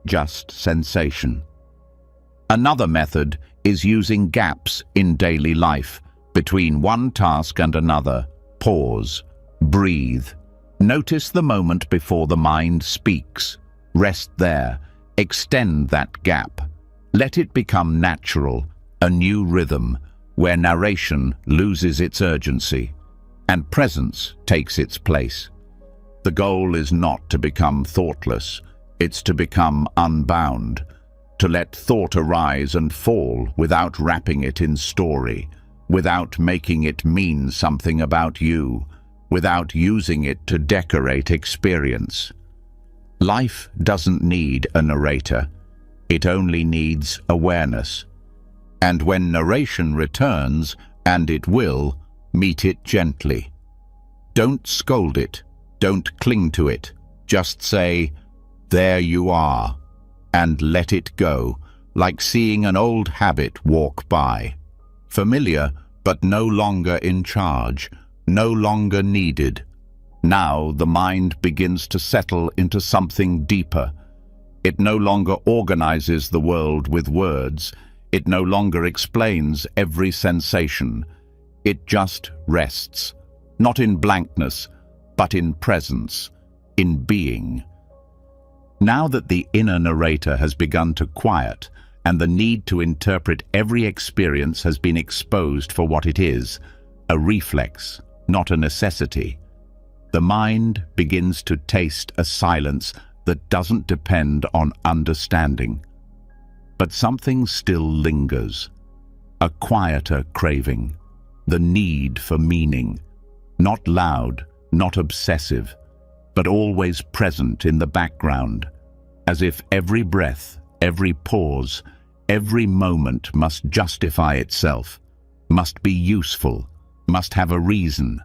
Just sensation. Another method is using gaps in daily life. Between one task and another, pause, breathe. Notice the moment before the mind speaks. Rest there. Extend that gap. Let it become natural, a new rhythm, where narration loses its urgency and presence takes its place. The goal is not to become thoughtless. It's to become unbound, to let thought arise and fall without wrapping it in story, without making it mean something about you, without using it to decorate experience. Life doesn't need a narrator. It only needs awareness. And when narration returns, and it will, meet it gently. Don't scold it. Don't cling to it. Just say, "There you are," and let it go, like seeing an old habit walk by. Familiar, but no longer in charge, no longer needed. Now the mind begins to settle into something deeper. It no longer organizes the world with words. It no longer explains every sensation. It just rests, not in blankness, but in presence, in being. Now that the inner narrator has begun to quiet, and the need to interpret every experience has been exposed for what it is, a reflex, not a necessity, the mind begins to taste a silence that doesn't depend on understanding. But something still lingers, a quieter craving, the need for meaning, not loud, not obsessive, but always present in the background, as if every breath, every pause, every moment must justify itself, must be useful, must have a reason,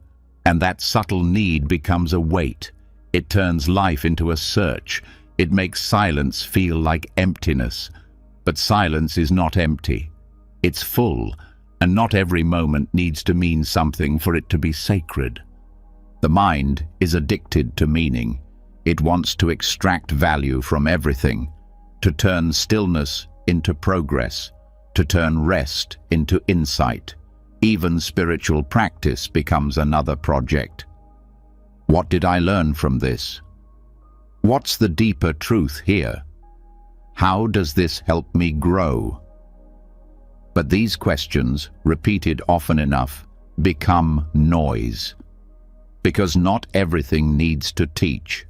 and that subtle need becomes a weight. It turns life into a search. It makes silence feel like emptiness. But silence is not empty. It's full, and not every moment needs to mean something for it to be sacred. The mind is addicted to meaning. It wants to extract value from everything, to turn stillness into progress, to turn rest into insight. Even spiritual practice becomes another project. What did I learn from this? What's the deeper truth here? How does this help me grow? But these questions, repeated often enough, become noise. Because not everything needs to teach.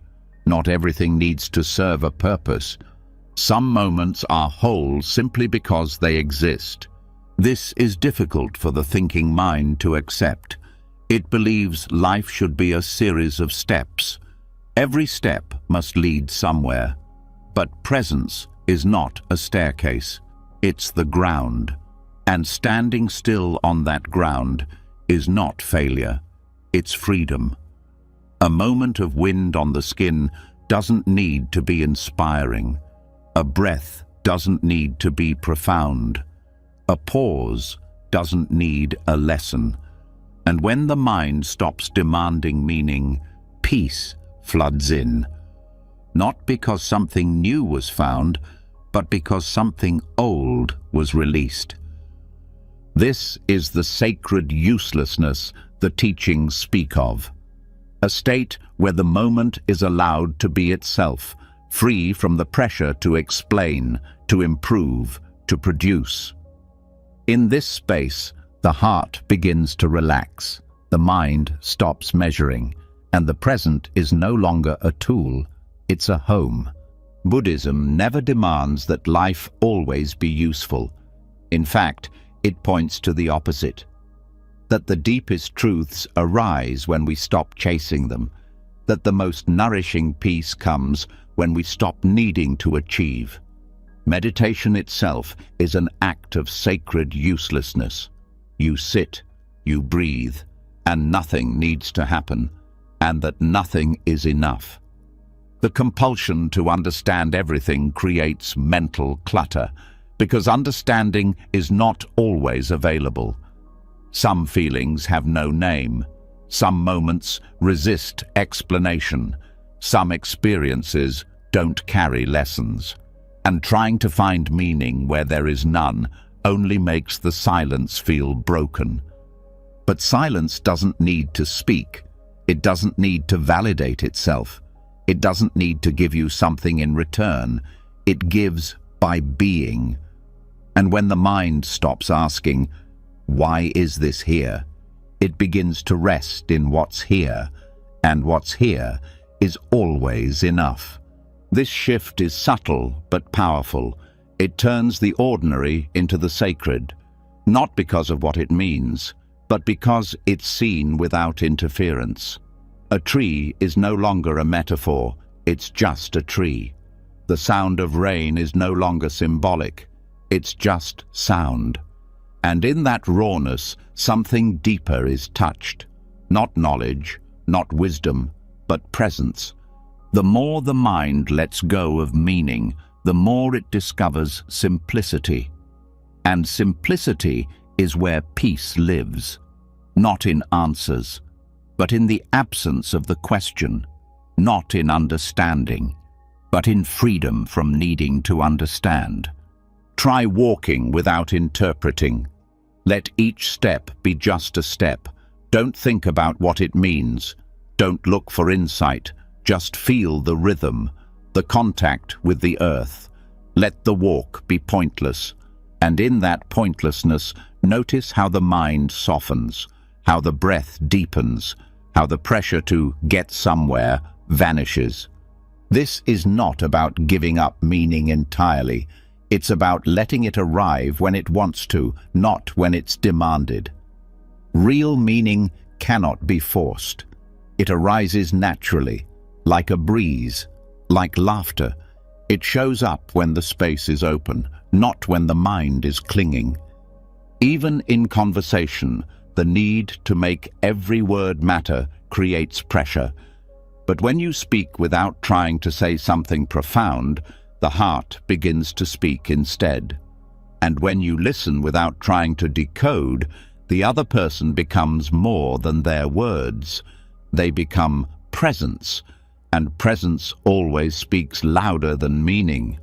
Not everything needs to serve a purpose. Some moments are whole simply because they exist. This is difficult for the thinking mind to accept. It believes life should be a series of steps. Every step must lead somewhere. But presence is not a staircase. It's the ground. And standing still on that ground is not failure. It's freedom. A moment of wind on the skin doesn't need to be inspiring. A breath doesn't need to be profound. A pause doesn't need a lesson. And when the mind stops demanding meaning, peace floods in. Not because something new was found, but because something old was released. This is the sacred uselessness the teachings speak of. A state where the moment is allowed to be itself, free from the pressure to explain, to improve, to produce. In this space, the heart begins to relax, the mind stops measuring, and the present is no longer a tool, it's a home. Buddhism never demands that life always be useful. In fact, it points to the opposite, that the deepest truths arise when we stop chasing them, that the most nourishing peace comes when we stop needing to achieve. Meditation itself is an act of sacred uselessness. You sit, you breathe, and nothing needs to happen, and that nothing is enough. The compulsion to understand everything creates mental clutter, because understanding is not always available. Some feelings have no name. Some moments resist explanation. Some experiences don't carry lessons. And trying to find meaning where there is none only makes the silence feel broken. But silence doesn't need to speak. It doesn't need to validate itself. It doesn't need to give you something in return. It gives by being. And when the mind stops asking, "Why is this here?" it begins to rest in what's here, and what's here is always enough. This shift is subtle but powerful. It turns the ordinary into the sacred, not because of what it means, but because it's seen without interference. A tree is no longer a metaphor, it's just a tree. The sound of rain is no longer symbolic, it's just sound. And in that rawness, something deeper is touched. Not knowledge, not wisdom, but presence. The more the mind lets go of meaning, the more it discovers simplicity. And simplicity is where peace lives, not in answers, but in the absence of the question, not in understanding, but in freedom from needing to understand. Try walking without interpreting. Let each step be just a step. Don't think about what it means. Don't look for insight. Just feel the rhythm, the contact with the earth. Let the walk be pointless. And in that pointlessness, notice how the mind softens, how the breath deepens, how the pressure to get somewhere vanishes. This is not about giving up meaning entirely. It's about letting it arrive when it wants to, not when it's demanded. Real meaning cannot be forced. It arises naturally, like a breeze, like laughter. It shows up when the space is open, not when the mind is clinging. Even in conversation, the need to make every word matter creates pressure. But when you speak without trying to say something profound, the heart begins to speak instead. And when you listen without trying to decode, the other person becomes more than their words. They become presence, and presence always speaks louder than meaning.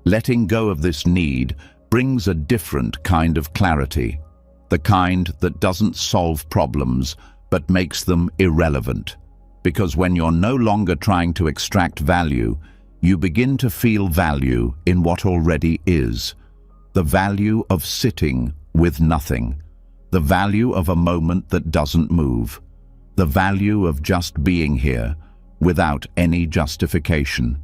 Letting go of this need brings a different kind of clarity, the kind that doesn't solve problems, but makes them irrelevant. Because when you're no longer trying to extract value, you begin to feel value in what already is. The value of sitting with nothing. The value of a moment that doesn't move. The value of just being here without any justification.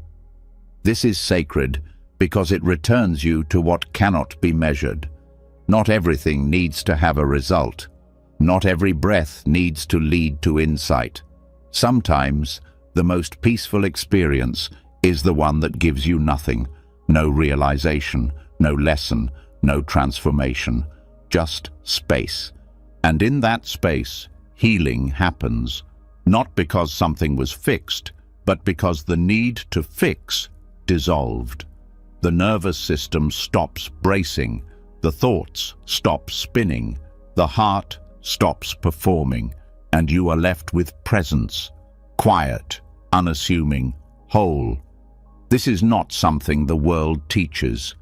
This is sacred because it returns you to what cannot be measured. Not everything needs to have a result. Not every breath needs to lead to insight. Sometimes, the most peaceful experience is the one that gives you nothing, no realization, no lesson, no transformation, just space. And in that space, healing happens, not because something was fixed, but because the need to fix dissolved. The nervous system stops bracing, the thoughts stop spinning, the heart stops performing, and you are left with presence, quiet, unassuming, whole. This is not something the world teaches.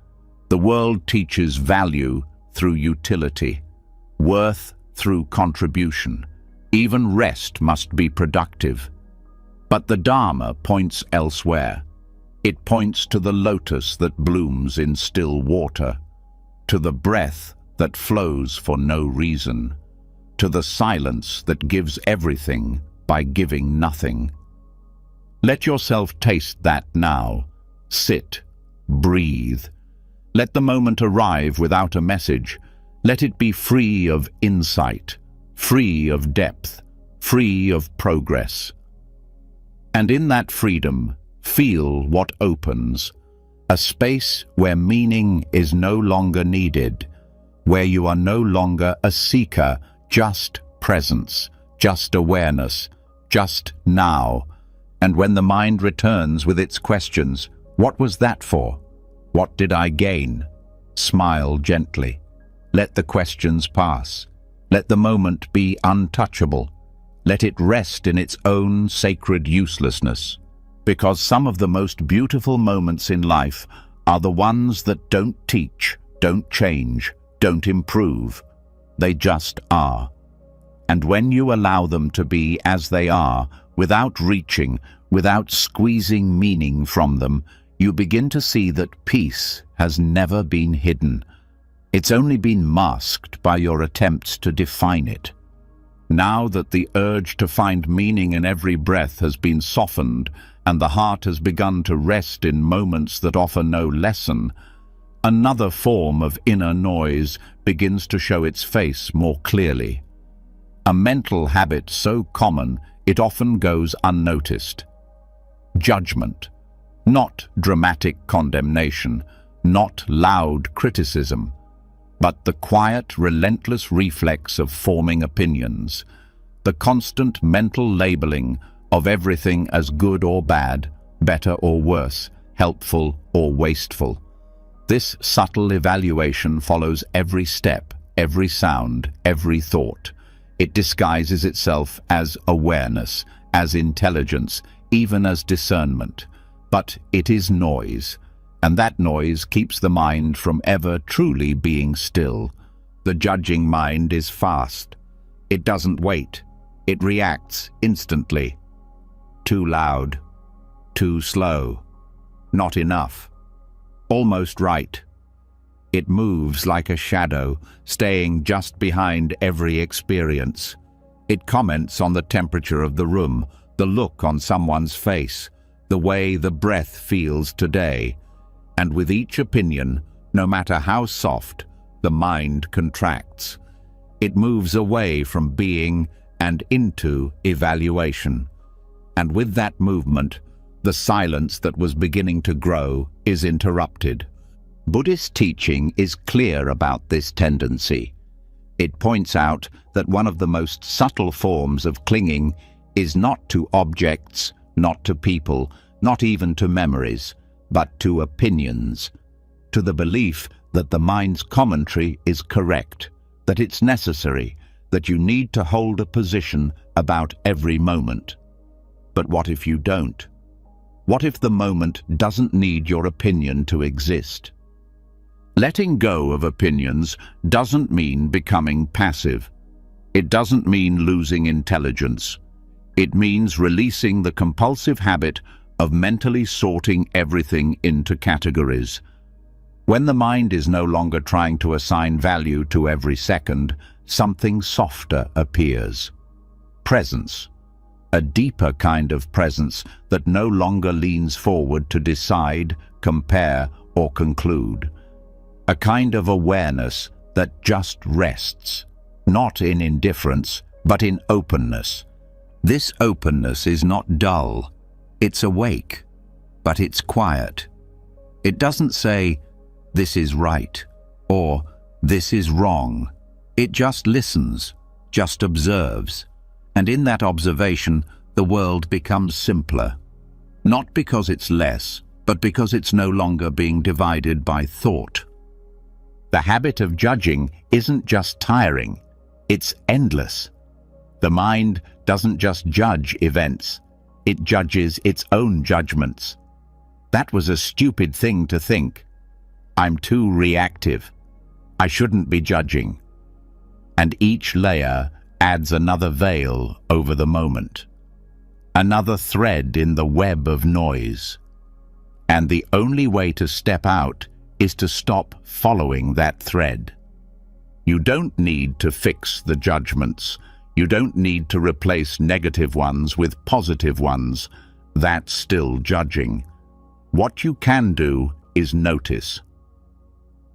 The world teaches value through utility, worth through contribution. Even rest must be productive. But the Dharma points elsewhere. It points to the lotus that blooms in still water, to the breath that flows for no reason, to the silence that gives everything by giving nothing. Let yourself taste that now. Sit, breathe. Let the moment arrive without a message. Let it be free of insight, free of depth, free of progress. And in that freedom, feel what opens. A space where meaning is no longer needed, where you are no longer a seeker, just presence, just awareness, just now. And when the mind returns with its questions, what was that for? What did I gain? Smile gently. Let the questions pass. Let the moment be untouchable. Let it rest in its own sacred uselessness. Because some of the most beautiful moments in life are the ones that don't teach, don't change, don't improve. They just are. And when you allow them to be as they are, without reaching, without squeezing meaning from them, you begin to see that peace has never been hidden. It's only been masked by your attempts to define it. Now that the urge to find meaning in every breath has been softened, and the heart has begun to rest in moments that offer no lesson, another form of inner noise begins to show its face more clearly. A mental habit so common it often goes unnoticed. Judgment. Not dramatic condemnation, not loud criticism, but the quiet, relentless reflex of forming opinions, the constant mental labeling of everything as good or bad, better or worse, helpful or wasteful. This subtle evaluation follows every step, every sound, every thought. It disguises itself as awareness, as intelligence, even as discernment. But it is noise, and that noise keeps the mind from ever truly being still. The judging mind is fast. It doesn't wait. It reacts instantly. Too loud, too slow, not enough, almost right. It moves like a shadow, staying just behind every experience. It comments on the temperature of the room, the look on someone's face, the way the breath feels today. And with each opinion, no matter how soft, the mind contracts. It moves away from being and into evaluation. And with that movement, the silence that was beginning to grow is interrupted. Buddhist teaching is clear about this tendency. It points out that one of the most subtle forms of clinging is not to objects, not to people, not even to memories, but to opinions, to the belief that the mind's commentary is correct, that it's necessary, that you need to hold a position about every moment. But what if you don't? What if the moment doesn't need your opinion to exist? Letting go of opinions doesn't mean becoming passive. It doesn't mean losing intelligence. It means releasing the compulsive habit of mentally sorting everything into categories. When the mind is no longer trying to assign value to every second, something softer appears. Presence. A deeper kind of presence that no longer leans forward to decide, compare, or conclude. A kind of awareness that just rests, not in indifference, but in openness. This openness is not dull. It's awake, but it's quiet. It doesn't say, "This is right," or "This is wrong." It just listens, just observes. And in that observation, the world becomes simpler. Not because it's less, but because it's no longer being divided by thought. The habit of judging isn't just tiring, it's endless. The mind doesn't just judge events, it judges its own judgments. That was a stupid thing to think. I'm too reactive. I shouldn't be judging. And each layer adds another veil over the moment, another thread in the web of noise. And the only way to step out is to stop following that thread. You don't need to fix the judgments. You don't need to replace negative ones with positive ones. That's still judging. What you can do is notice.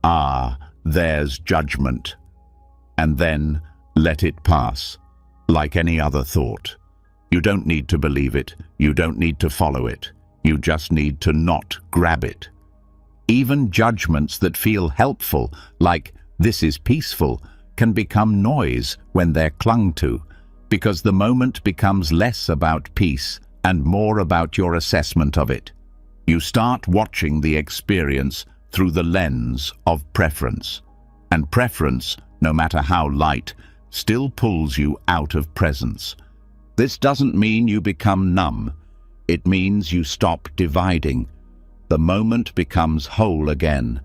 Ah, there's judgment. And then let it pass, like any other thought. You don't need to believe it. You don't need to follow it. You just need to not grab it. Even judgments that feel helpful, like "this is peaceful," can become noise when they're clung to, because the moment becomes less about peace and more about your assessment of it. You start watching the experience through the lens of preference. And preference, no matter how light, still pulls you out of presence. This doesn't mean you become numb. It means you stop dividing. The moment becomes whole again.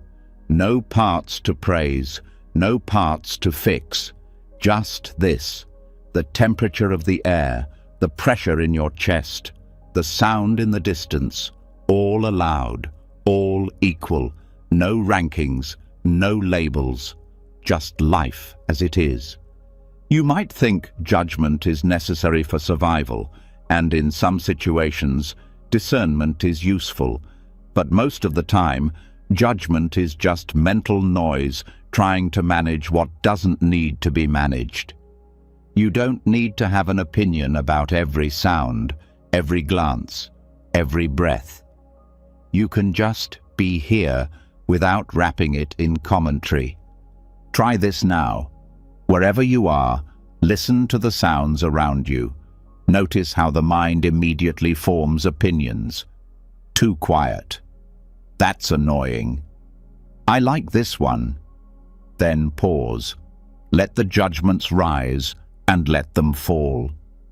No parts to praise, no parts to fix. Just this: the temperature of the air, the pressure in your chest, the sound in the distance, all allowed, all equal, no rankings, no labels, just life as it is. You might think judgment is necessary for survival, and in some situations, discernment is useful. But most of the time, judgment is just mental noise trying to manage what doesn't need to be managed. You don't need to have an opinion about every sound, every glance, every breath. You can just be here without wrapping it in commentary. Try this now. Wherever you are, listen to the sounds around you. Notice how the mind immediately forms opinions. Too quiet. That's annoying. I like this one. Then pause. Let the judgments rise and let them fall.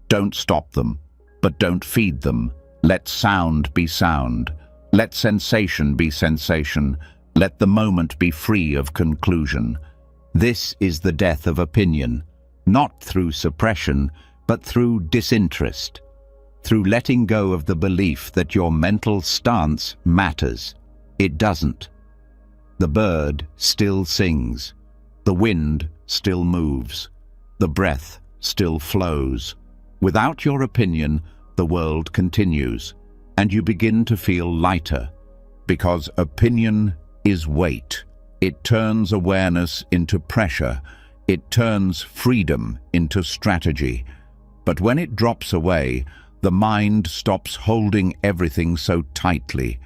Don't stop them, but don't feed them. Let sound be sound. Let sensation be sensation. Let the moment be free of conclusion. This is the death of opinion, not through suppression, but through disinterest, through letting go of the belief that your mental stance matters. It doesn't. The bird still sings. The wind still moves. The breath still flows. Without your opinion, the world continues, and you begin to feel lighter, because opinion is weight. It turns awareness into pressure. It turns freedom into strategy. But when it drops away, the mind stops holding everything so tightly.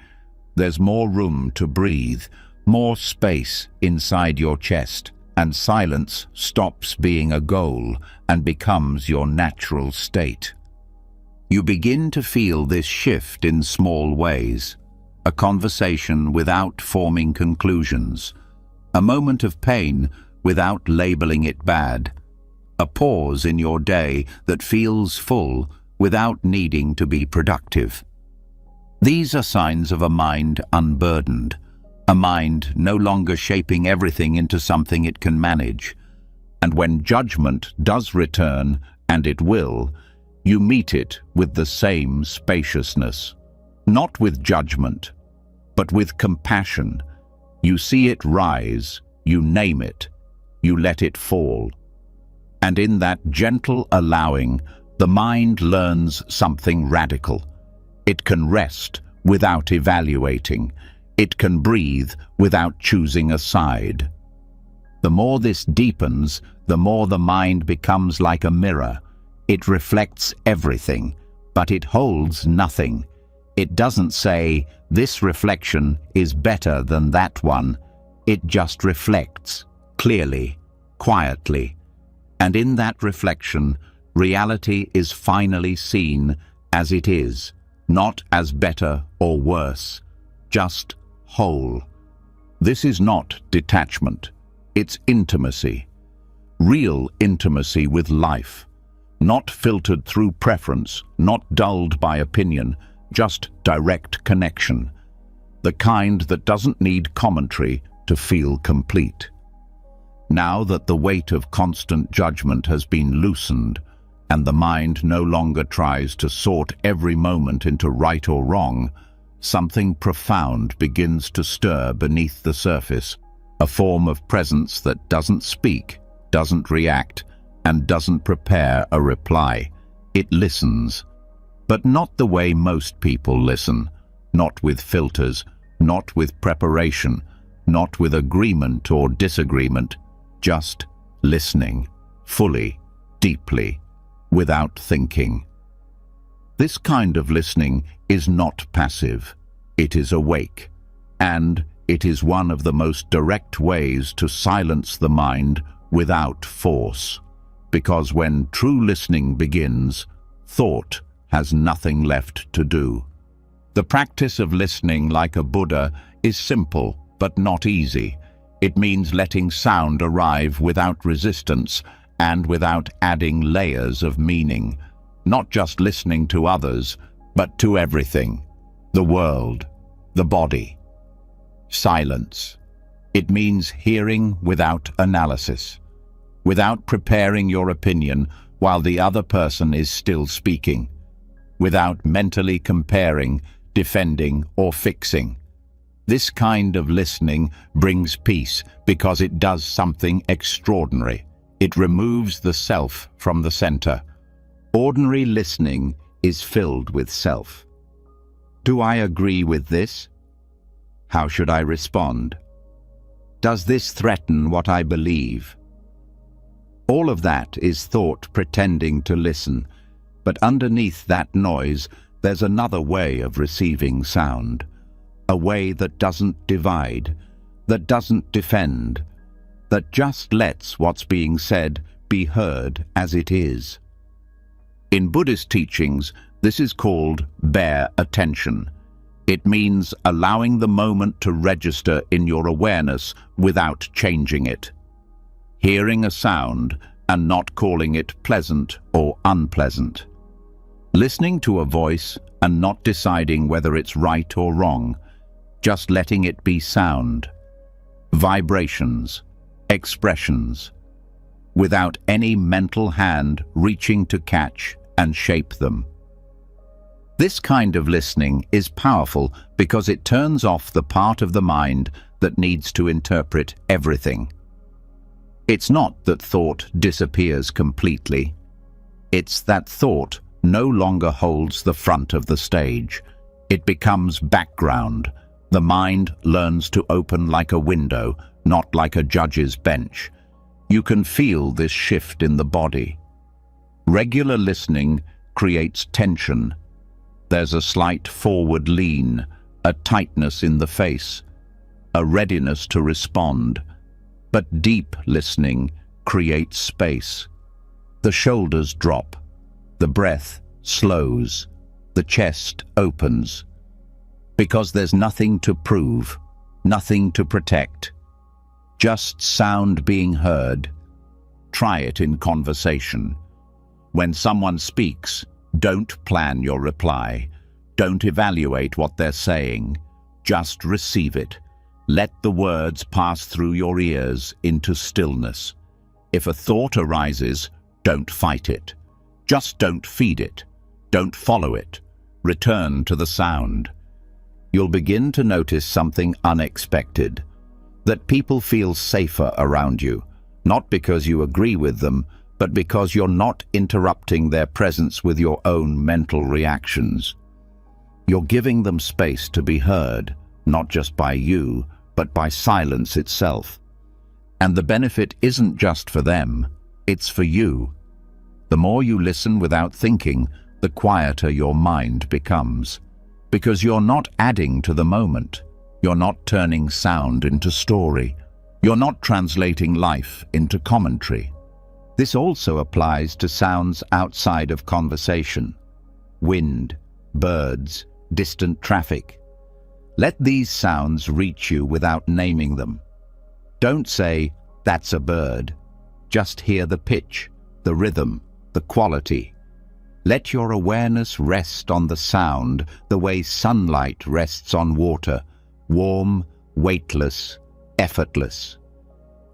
There's more room to breathe, more space inside your chest, and silence stops being a goal and becomes your natural state. You begin to feel this shift in small ways. A conversation without forming conclusions. A moment of pain without labeling it bad. A pause in your day that feels full without needing to be productive. These are signs of a mind unburdened, a mind no longer shaping everything into something it can manage. And when judgment does return, and it will, you meet it with the same spaciousness. Not with judgment, but with compassion. You see it rise, you name it, you let it fall. And in that gentle allowing, the mind learns something radical. It can rest without evaluating. It can breathe without choosing a side. The more this deepens, the more the mind becomes like a mirror. It reflects everything, but it holds nothing. It doesn't say, "This reflection is better than that one." It just reflects, clearly, quietly. And in that reflection, reality is finally seen as it is, not as better or worse, just whole. This is not detachment, it's intimacy. Real intimacy with life, not filtered through preference, not dulled by opinion, just direct connection. The kind that doesn't need commentary to feel complete. Now that the weight of constant judgment has been loosened, and the mind no longer tries to sort every moment into right or wrong, something profound begins to stir beneath the surface, a form of presence that doesn't speak, doesn't react, and doesn't prepare a reply. It listens, but not the way most people listen, not with filters, not with preparation, not with agreement or disagreement, just listening, fully, deeply, without thinking. This kind of listening is not passive, it is awake, and it is one of the most direct ways to silence the mind without force, because when true listening begins, thought has nothing left to do. The practice of listening like a Buddha is simple but not easy. It means letting sound arrive without resistance and without adding layers of meaning, not just listening to others, but to everything, the world, the body. Silence. It means hearing without analysis, without preparing your opinion while the other person is still speaking, without mentally comparing, defending, or fixing. This kind of listening brings peace because it does something extraordinary. It removes the self from the center. Ordinary listening is filled with self. Do I agree with this? How should I respond? Does this threaten what I believe? All of that is thought pretending to listen, but underneath that noise, there's another way of receiving sound. A way that doesn't divide, that doesn't defend, that just lets what's being said be heard as it is. In Buddhist teachings, this is called bare attention. It means allowing the moment to register in your awareness without changing it. Hearing a sound and not calling it pleasant or unpleasant. Listening to a voice and not deciding whether it's right or wrong, just letting it be sound, vibrations, expressions, without any mental hand reaching to catch and shape them. This kind of listening is powerful because it turns off the part of the mind that needs to interpret everything. It's not that thought disappears completely. It's that thought no longer holds the front of the stage. It becomes background. The mind learns to open like a window, not like a judge's bench. You can feel this shift in the body. Regular listening creates tension. There's a slight forward lean, a tightness in the face, a readiness to respond. But deep listening creates space. The shoulders drop, the breath slows, the chest opens. Because there's nothing to prove, nothing to protect, just sound being heard. Try it in conversation. When someone speaks, don't plan your reply. Don't evaluate what they're saying. Just receive it. Let the words pass through your ears into stillness. If a thought arises, don't fight it. Just don't feed it. Don't follow it. Return to the sound. You'll begin to notice something unexpected, that people feel safer around you, not because you agree with them, but because you're not interrupting their presence with your own mental reactions. You're giving them space to be heard, not just by you, but by silence itself. And the benefit isn't just for them, it's for you. The more you listen without thinking, the quieter your mind becomes. Because you're not adding to the moment. You're not turning sound into story. You're not translating life into commentary. This also applies to sounds outside of conversation. Wind, birds, distant traffic. Let these sounds reach you without naming them. Don't say, "That's a bird." Just hear the pitch, the rhythm, the quality. Let your awareness rest on the sound the way sunlight rests on water, warm, weightless, effortless.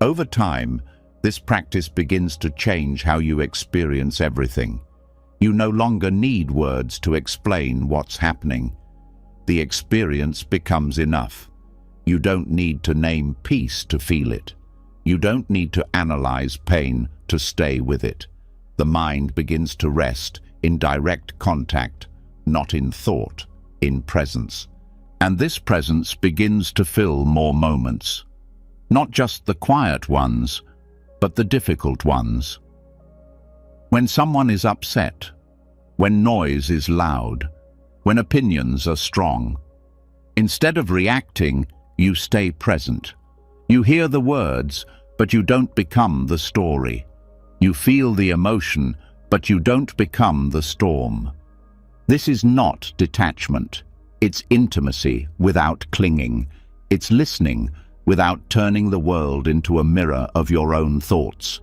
Over time, this practice begins to change how you experience everything. You no longer need words to explain what's happening. The experience becomes enough. You don't need to name peace to feel it. You don't need to analyze pain to stay with it. The mind begins to rest in direct contact, not in thought, in presence. And this presence begins to fill more moments. Not just the quiet ones, but the difficult ones. When someone is upset, when noise is loud, when opinions are strong, instead of reacting, you stay present. You hear the words, but you don't become the story. You feel the emotion, but you don't become the storm. This is not detachment. It's intimacy without clinging. It's listening without turning the world into a mirror of your own thoughts.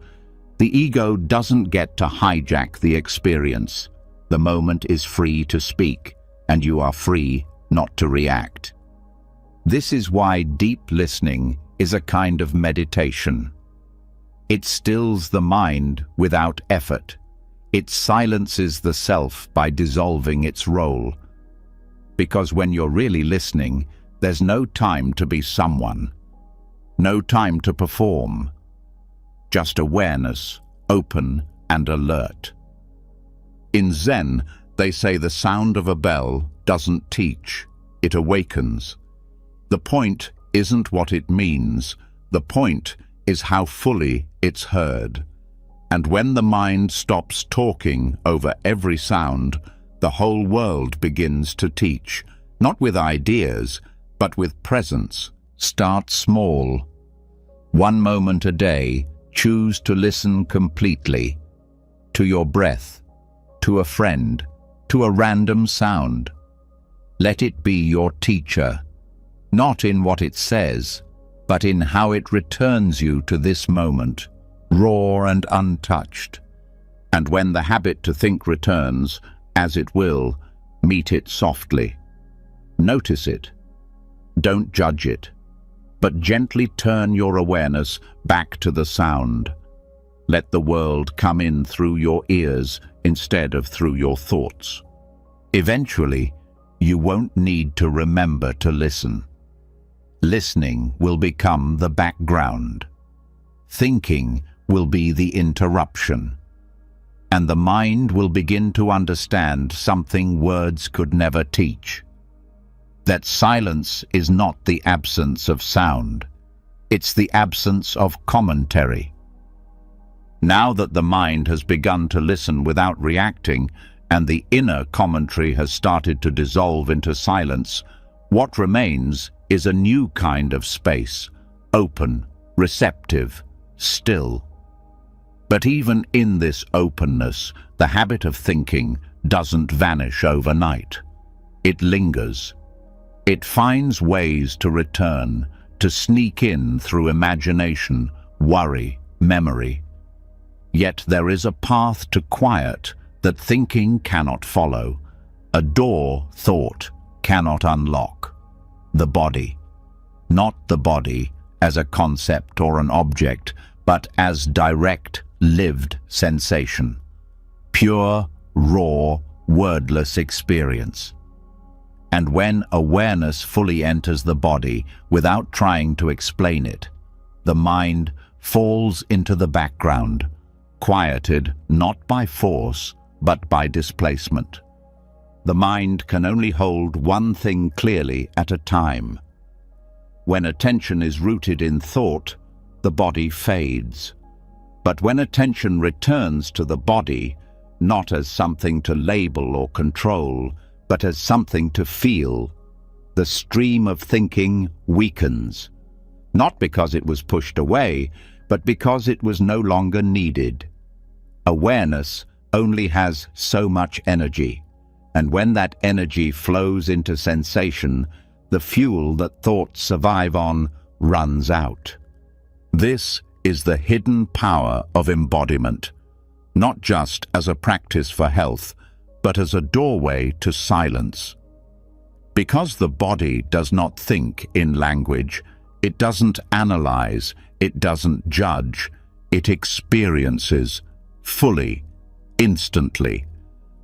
The ego doesn't get to hijack the experience. The moment is free to speak, and you are free not to react. This is why deep listening is a kind of meditation. It stills the mind without effort. It silences the self by dissolving its role. Because when you're really listening, there's no time to be someone. No time to perform. Just awareness, open and alert. In Zen, they say the sound of a bell doesn't teach, it awakens. The point isn't what it means. The point is how fully it's heard. And when the mind stops talking over every sound, the whole world begins to teach, not with ideas, but with presence. Start small. 1 moment a day, choose to listen completely. To your breath, to a friend, to a random sound. Let it be your teacher, not in what it says, but in how it returns you to this moment, raw and untouched. And when the habit to think returns, as it will, meet it softly. Notice it. Don't judge it, but gently turn your awareness back to the sound. Let the world come in through your ears instead of through your thoughts. Eventually, you won't need to remember to listen. Listening will become the background. Thinking will be the interruption. And the mind will begin to understand something words could never teach. That silence is not the absence of sound. It's the absence of commentary. Now that the mind has begun to listen without reacting, and the inner commentary has started to dissolve into silence, what remains is a new kind of space, open, receptive, still. But even in this openness, the habit of thinking doesn't vanish overnight. It lingers. It finds ways to return, to sneak in through imagination, worry, memory. Yet there is a path to quiet that thinking cannot follow, a door thought cannot unlock. The body. Not the body as a concept or an object, but as direct, lived sensation. Pure, raw, wordless experience. And when awareness fully enters the body without trying to explain it, the mind falls into the background, quieted not by force, but by displacement. The mind can only hold one thing clearly at a time, When attention is rooted in thought, the body fades. But when attention returns to the body, not as something to label or control, but as something to feel, the stream of thinking weakens, not because it was pushed away, but because it was no longer needed. Awareness only has so much energy, and when that energy flows into sensation, the fuel that thoughts survive on runs out. This is the hidden power of embodiment, not just as a practice for health, but as a doorway to silence. Because the body does not think in language, it doesn't analyze, it doesn't judge, it experiences fully, instantly.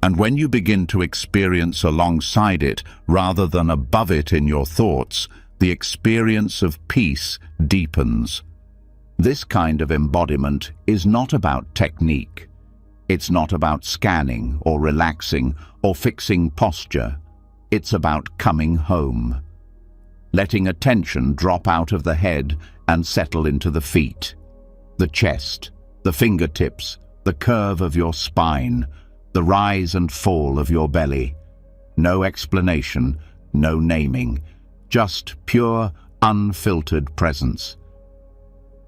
And when you begin to experience alongside it rather than above it in your thoughts, the experience of peace deepens. This kind of embodiment is not about technique. It's not about scanning or relaxing or fixing posture. It's about coming home, letting attention drop out of the head and settle into the feet, the chest, the fingertips, the curve of your spine, the rise and fall of your belly. No explanation, no naming, just pure, unfiltered presence.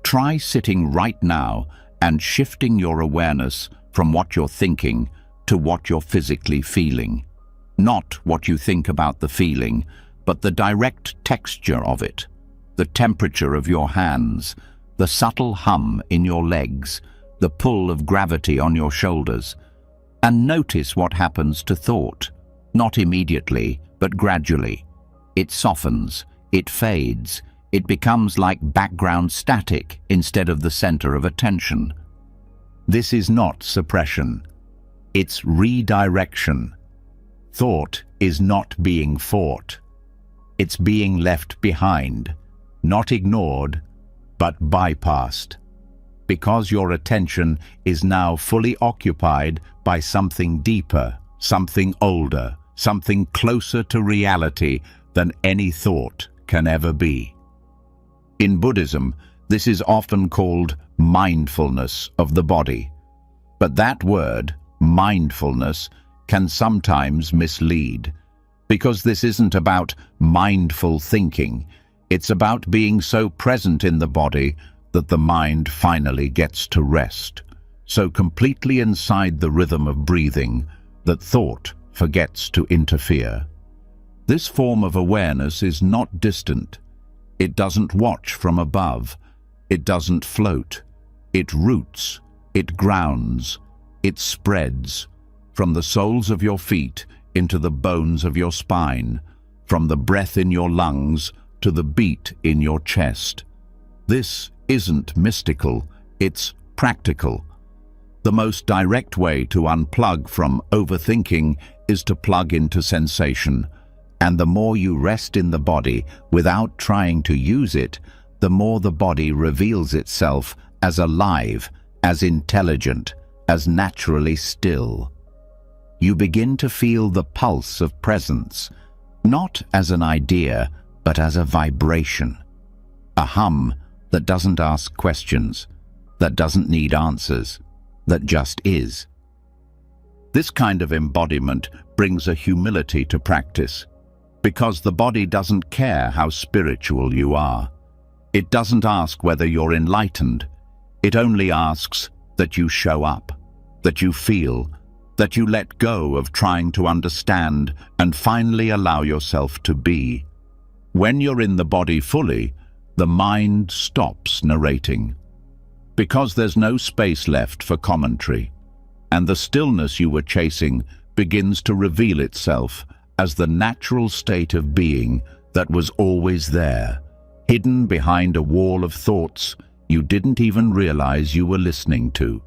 Try sitting right now and shifting your awareness from what you're thinking to what you're physically feeling. Not what you think about the feeling, but the direct texture of it, the temperature of your hands, the subtle hum in your legs, the pull of gravity on your shoulders. And notice what happens to thought, not immediately, but gradually. It softens, it fades, it becomes like background static instead of the center of attention. This is not suppression. It's redirection. Thought is not being fought. It's being left behind, not ignored, but bypassed. Because your attention is now fully occupied by something deeper, something older, something closer to reality than any thought can ever be. In Buddhism, this is often called mindfulness of the body. But that word, mindfulness, can sometimes mislead, because this isn't about mindful thinking. It's about being so present in the body that the mind finally gets to rest, so completely inside the rhythm of breathing that thought forgets to interfere. This form of awareness is not distant. It doesn't watch from above. It doesn't float. It roots. It grounds. It spreads from the soles of your feet into the bones of your spine, from the breath in your lungs to the beat in your chest. This isn't mystical, it's practical. The most direct way to unplug from overthinking is to plug into sensation, and the more you rest in the body without trying to use it, the more the body reveals itself as alive, as intelligent, as naturally still. You begin to feel the pulse of presence, not as an idea, but as a vibration, a hum that doesn't ask questions, that doesn't need answers, that just is. This kind of embodiment brings a humility to practice, because the body doesn't care how spiritual you are. It doesn't ask whether you're enlightened. It only asks that you show up, that you feel, that you let go of trying to understand and finally allow yourself to be. When you're in the body fully, the mind stops narrating, because there's no space left for commentary, and the stillness you were chasing begins to reveal itself as the natural state of being that was always there, hidden behind a wall of thoughts you didn't even realize you were listening to.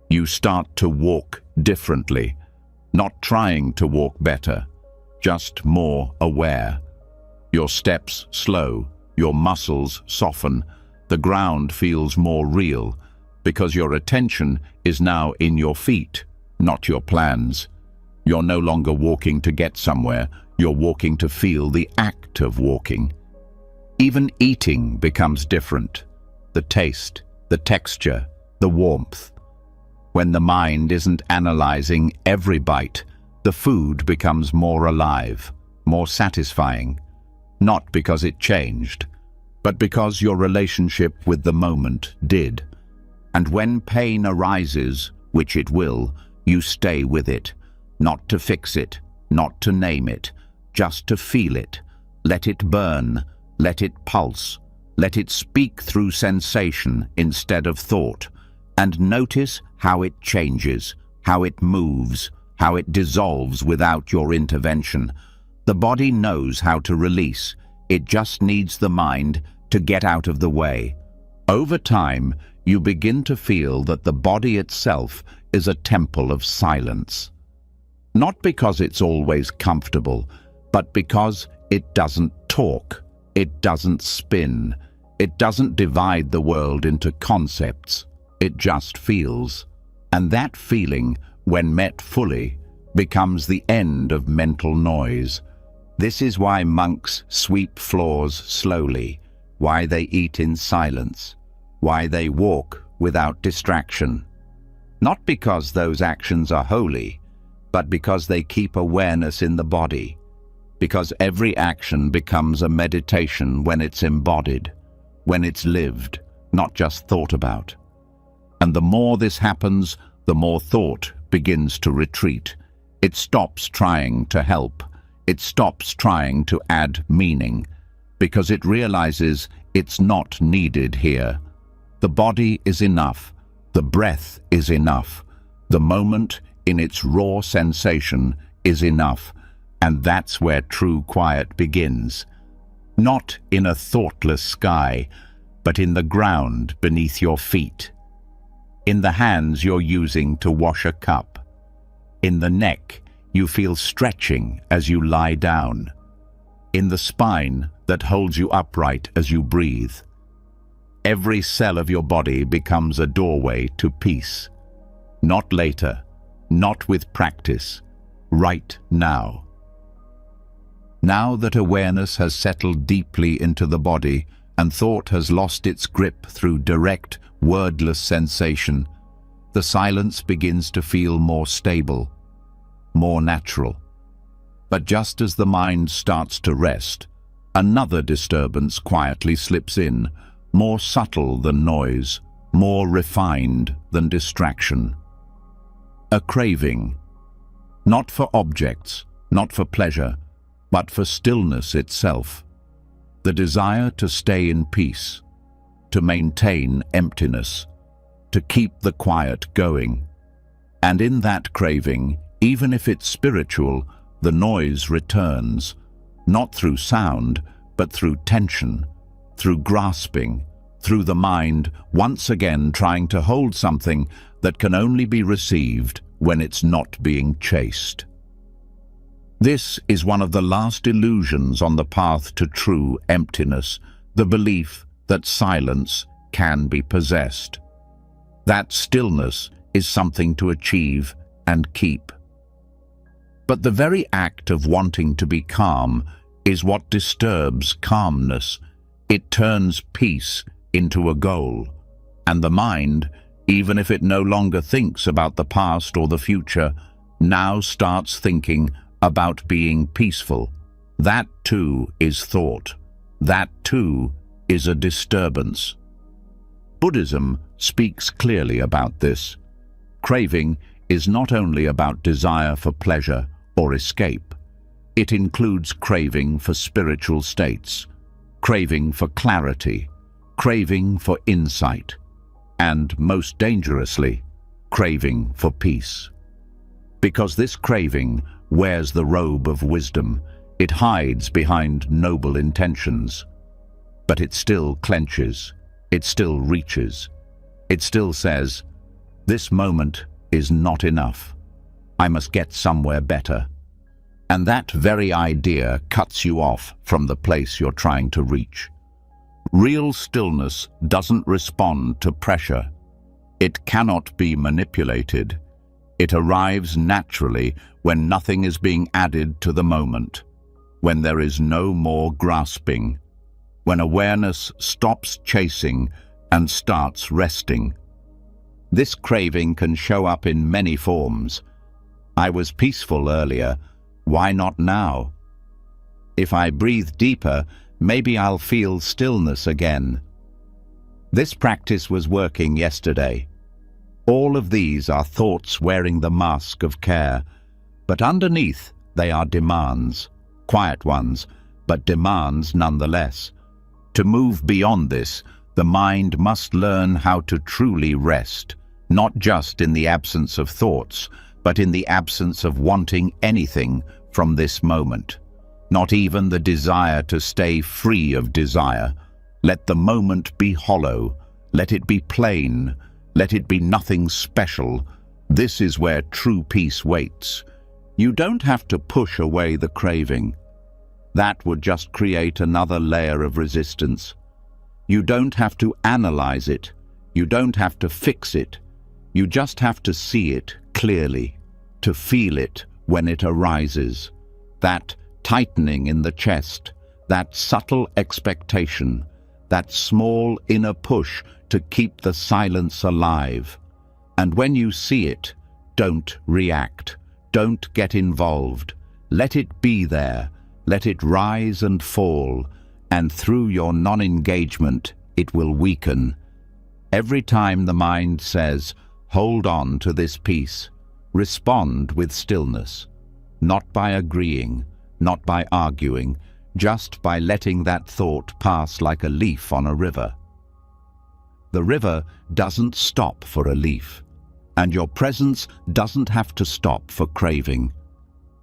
You start to walk differently, not trying to walk better, just more aware. Your steps slow, your muscles soften, the ground feels more real, because your attention is now in your feet, not your plans. You're no longer walking to get somewhere, you're walking to feel the act of walking. Even eating becomes different. The taste, the texture, the warmth. When the mind isn't analyzing every bite, the food becomes more alive, more satisfying. Not because it changed, but because your relationship with the moment did. And when pain arises, which it will, you stay with it, not to fix it, not to name it, just to feel it. Let it burn, let it pulse, let it speak through sensation instead of thought, and notice how it changes, how it moves, how it dissolves without your intervention. The body knows how to release. It just needs the mind to get out of the way. Over time, you begin to feel that the body itself is a temple of silence. Not because it's always comfortable, but because it doesn't talk, it doesn't spin, it doesn't divide the world into concepts. It just feels. And that feeling, when met fully, becomes the end of mental noise. This is why monks sweep floors slowly, why they eat in silence, why they walk without distraction. Not because those actions are holy, but because they keep awareness in the body. Because every action becomes a meditation when it's embodied, when it's lived, not just thought about. And the more this happens, the more thought begins to retreat. It stops trying to help. It stops trying to add meaning, because it realizes it's not needed here. The body is enough. The breath is enough. The moment in its raw sensation is enough. And that's where true quiet begins. Not in a thoughtless sky, but in the ground beneath your feet. In the hands you're using to wash a cup. In the neck you feel stretching as you lie down. In the spine that holds you upright as you breathe. Every cell of your body becomes a doorway to peace. Not later, not with practice, right now. Now that awareness has settled deeply into the body and thought has lost its grip through direct, wordless sensation, the silence begins to feel more stable, more natural. But just as the mind starts to rest, another disturbance quietly slips in, more subtle than noise, more refined than distraction. A craving, not for objects, not for pleasure, but for stillness itself. The desire to stay in peace, to maintain emptiness, to keep the quiet going. And in that craving, even if it's spiritual, the noise returns, not through sound, but through tension, through grasping, through the mind once again trying to hold something that can only be received when it's not being chased. This is one of the last illusions on the path to true emptiness, the belief that silence can be possessed. That stillness is something to achieve and keep. But the very act of wanting to be calm is what disturbs calmness. It turns peace into a goal, and the mind, even if it no longer thinks about the past or the future, now starts thinking about being peaceful. That too is thought. That too is a disturbance. Buddhism speaks clearly about this. Craving is not only about desire for pleasure or escape. It includes craving for spiritual states, craving for clarity, craving for insight, and most dangerously, craving for peace. Because this craving wears the robe of wisdom, it hides behind noble intentions. But it still clenches, it still reaches, it still says, "This moment is not enough. I must get somewhere better." And that very idea cuts you off from the place you're trying to reach. Real stillness doesn't respond to pressure. It cannot be manipulated. It arrives naturally when nothing is being added to the moment, when there is no more grasping, when awareness stops chasing and starts resting. This craving can show up in many forms. I was peaceful earlier, why not now? If I breathe deeper, maybe I'll feel stillness again. This practice was working yesterday. All of these are thoughts wearing the mask of care, but underneath they are demands, quiet ones, but demands nonetheless. To move beyond this, the mind must learn how to truly rest, not just in the absence of thoughts, but in the absence of wanting anything from this moment. Not even the desire to stay free of desire. Let the moment be hollow. Let it be plain. Let it be nothing special. This is where true peace waits. You don't have to push away the craving. That would just create another layer of resistance. You don't have to analyze it. You don't have to fix it. You just have to see it clearly, to feel it when it arises. That tightening in the chest, that subtle expectation, that small inner push to keep the silence alive. And when you see it, don't react. Don't get involved. Let it be there. Let it rise and fall, and through your non-engagement, it will weaken. Every time the mind says, hold on to this peace, respond with stillness, not by agreeing, not by arguing, just by letting that thought pass like a leaf on a river. The river doesn't stop for a leaf, and your presence doesn't have to stop for craving.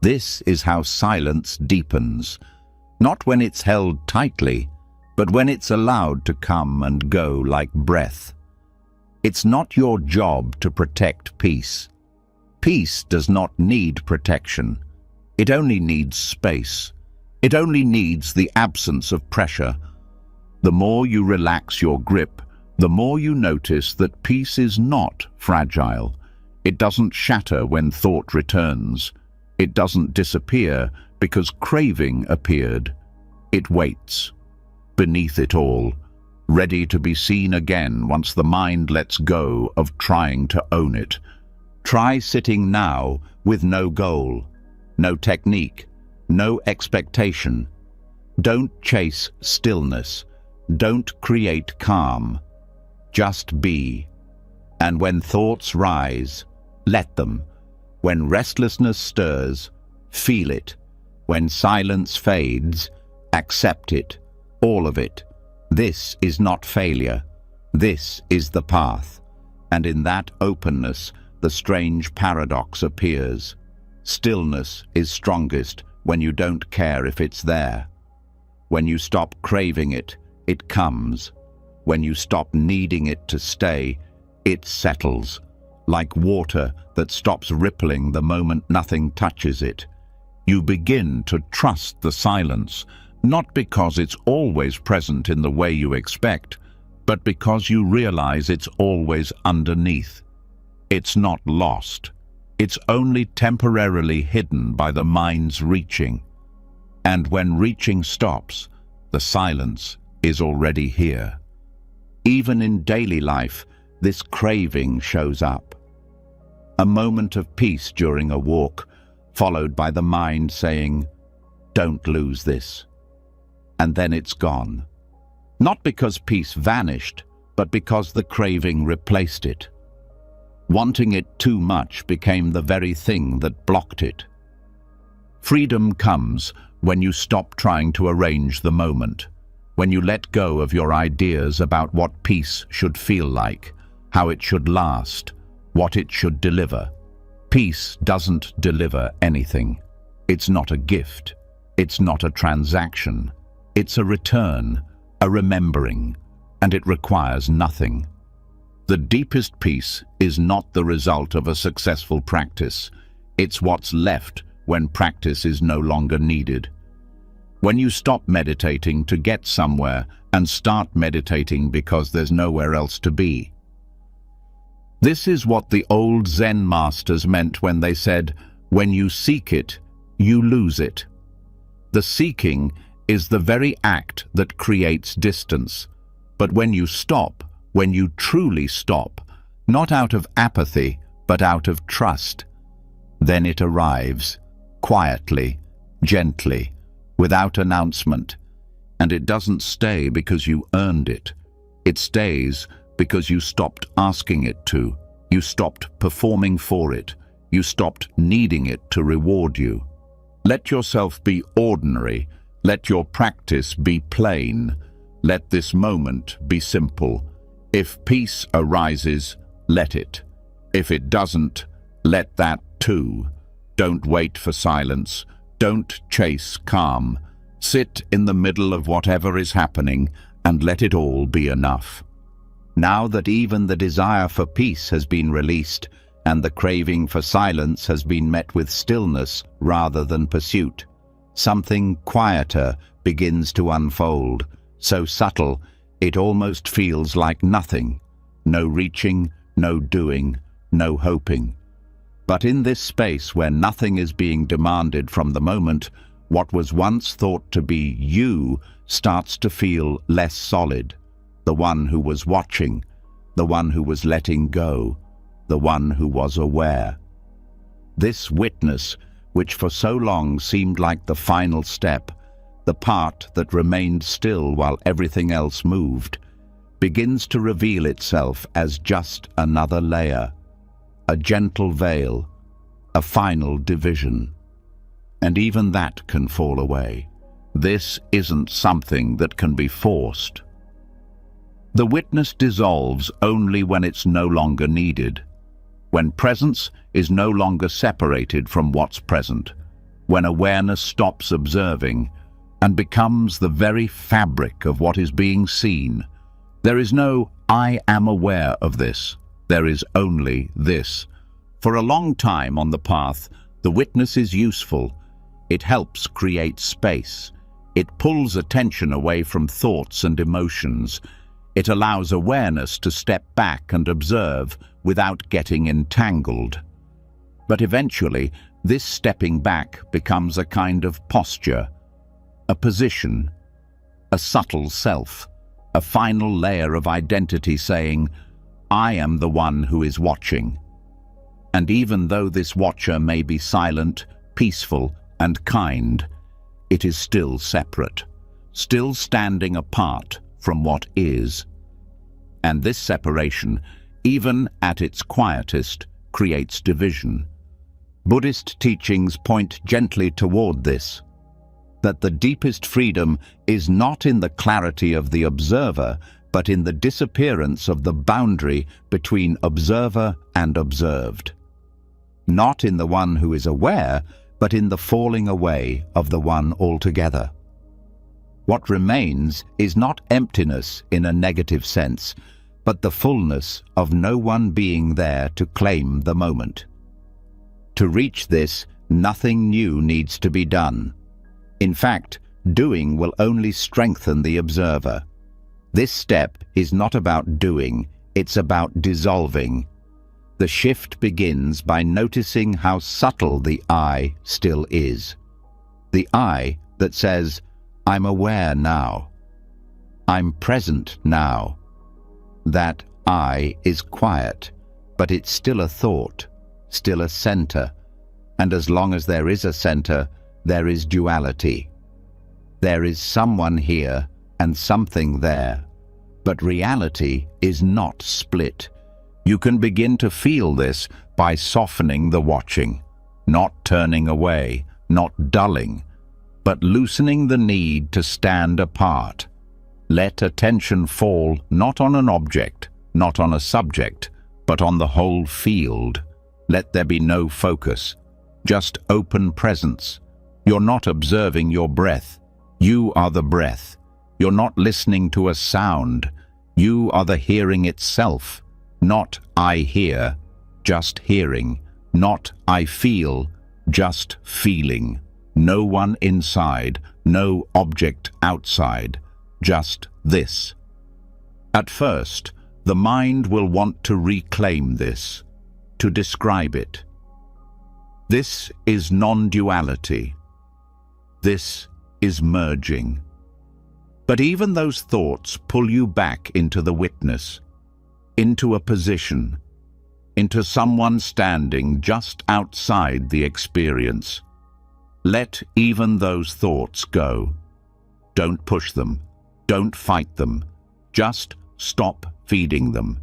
This is how silence deepens, not when it's held tightly, but when it's allowed to come and go like breath. It's not your job to protect peace. Peace does not need protection. It only needs space. It only needs the absence of pressure. The more you relax your grip, the more you notice that peace is not fragile. It doesn't shatter when thought returns. It doesn't disappear because craving appeared. It waits, beneath it all, ready to be seen again once the mind lets go of trying to own it. Try sitting now with no goal, no technique, no expectation. Don't chase stillness. Don't create calm. Just be. And when thoughts rise, let them. When restlessness stirs, feel it. When silence fades, accept it, all of it. This is not failure. This is the path. And in that openness, the strange paradox appears. Stillness is strongest when you don't care if it's there. When you stop craving it, it comes. When you stop needing it to stay, it settles. Like water that stops rippling the moment nothing touches it. You begin to trust the silence, not because it's always present in the way you expect, but because you realize it's always underneath. It's not lost. It's only temporarily hidden by the mind's reaching. And when reaching stops, the silence is already here. Even in daily life, this craving shows up. A moment of peace during a walk, followed by the mind saying, "Don't lose this." And then it's gone. Not because peace vanished, but because the craving replaced it. Wanting it too much became the very thing that blocked it. Freedom comes when you stop trying to arrange the moment, when you let go of your ideas about what peace should feel like, how it should last, what it should deliver. Peace doesn't deliver anything. It's not a gift. It's not a transaction. It's a return, a remembering, and it requires nothing. The deepest peace is not the result of a successful practice. It's what's left when practice is no longer needed. When you stop meditating to get somewhere and start meditating because there's nowhere else to be. This is what the old Zen masters meant when they said, "When you seek it, you lose it." The seeking is the very act that creates distance. But when you stop, when you truly stop, not out of apathy, but out of trust, then it arrives, quietly, gently, without announcement. And it doesn't stay because you earned it. It stays because you stopped asking it to. You stopped performing for it. You stopped needing it to reward you. Let yourself be ordinary. Let your practice be plain. Let this moment be simple. If peace arises, let it. If it doesn't, let that too. Don't wait for silence. Don't chase calm. Sit in the middle of whatever is happening and let it all be enough. Now that even the desire for peace has been released and the craving for silence has been met with stillness rather than pursuit, something quieter begins to unfold, so subtle it almost feels like nothing. No reaching, no doing, no hoping. But in this space where nothing is being demanded from the moment, what was once thought to be you starts to feel less solid. The one who was watching, the one who was letting go, the one who was aware. This witness, which for so long seemed like the final step, the part that remained still while everything else moved, begins to reveal itself as just another layer, a gentle veil, a final division. And even that can fall away. This isn't something that can be forced. The witness dissolves only when it's no longer needed, when presence is no longer separated from what's present, when awareness stops observing and becomes the very fabric of what is being seen. There is no "I am aware of this." There is only this. For a long time on the path, the witness is useful. It helps create space. It pulls attention away from thoughts and emotions. It allows awareness to step back and observe without getting entangled. But eventually, this stepping back becomes a kind of posture, a position, a subtle self, a final layer of identity saying, "I am the one who is watching." And even though this watcher may be silent, peaceful, and kind, it is still separate, still standing apart from what is. And this separation, even at its quietest, creates division. Buddhist teachings point gently toward this, that the deepest freedom is not in the clarity of the observer, but in the disappearance of the boundary between observer and observed. Not in the one who is aware, but in the falling away of the one altogether. What remains is not emptiness in a negative sense, but the fullness of no one being there to claim the moment. To reach this, nothing new needs to be done. In fact, doing will only strengthen the observer. This step is not about doing, it's about dissolving. The shift begins by noticing how subtle the I still is. The I that says, "I'm aware now. I'm present now." That I is quiet, but it's still a thought, still a center. And as long as there is a center, there is duality. There is someone here and something there. But reality is not split. You can begin to feel this by softening the watching, not turning away, not dulling, but loosening the need to stand apart. Let attention fall not on an object, not on a subject, but on the whole field. Let there be no focus, just open presence. You're not observing your breath. You are the breath. You're not listening to a sound. You are the hearing itself. Not "I hear," just hearing. Not "I feel," just feeling. No one inside, no object outside, just this. At first, the mind will want to reclaim this, to describe it. This is non-duality. This is merging. But even those thoughts pull you back into the witness, into a position, into someone standing just outside the experience. Let even those thoughts go. Don't push them. Don't fight them. Just stop feeding them.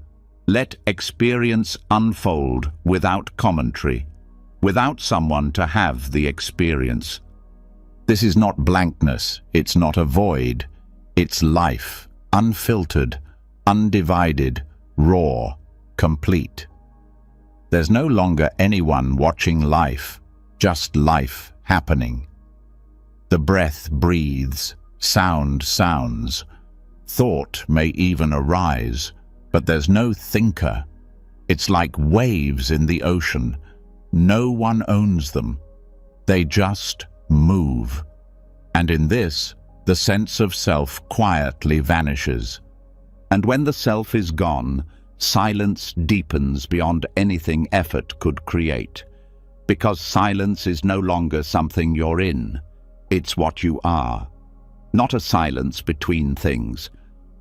Let experience unfold without commentary, without someone to have the experience. This is not blankness. It's not a void. It's life, unfiltered, undivided, raw, complete. There's no longer anyone watching life, just life happening. The breath breathes, sound sounds, thought may even arise, but there's no thinker. It's like waves in the ocean. No one owns them. They just move. And in this, the sense of self quietly vanishes. And when the self is gone, silence deepens beyond anything effort could create. Because silence is no longer something you're in. It's what you are. Not a silence between things.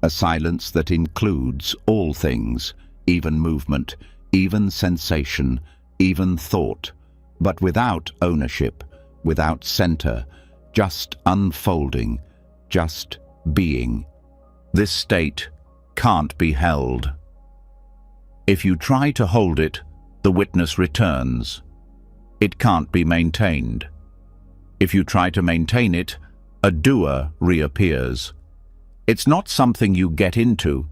A silence that includes all things, even movement, even sensation, even thought, but without ownership, without center, just unfolding, just being. This state can't be held. If you try to hold it, the witness returns. It can't be maintained. If you try to maintain it, a doer reappears. It's not something you get into.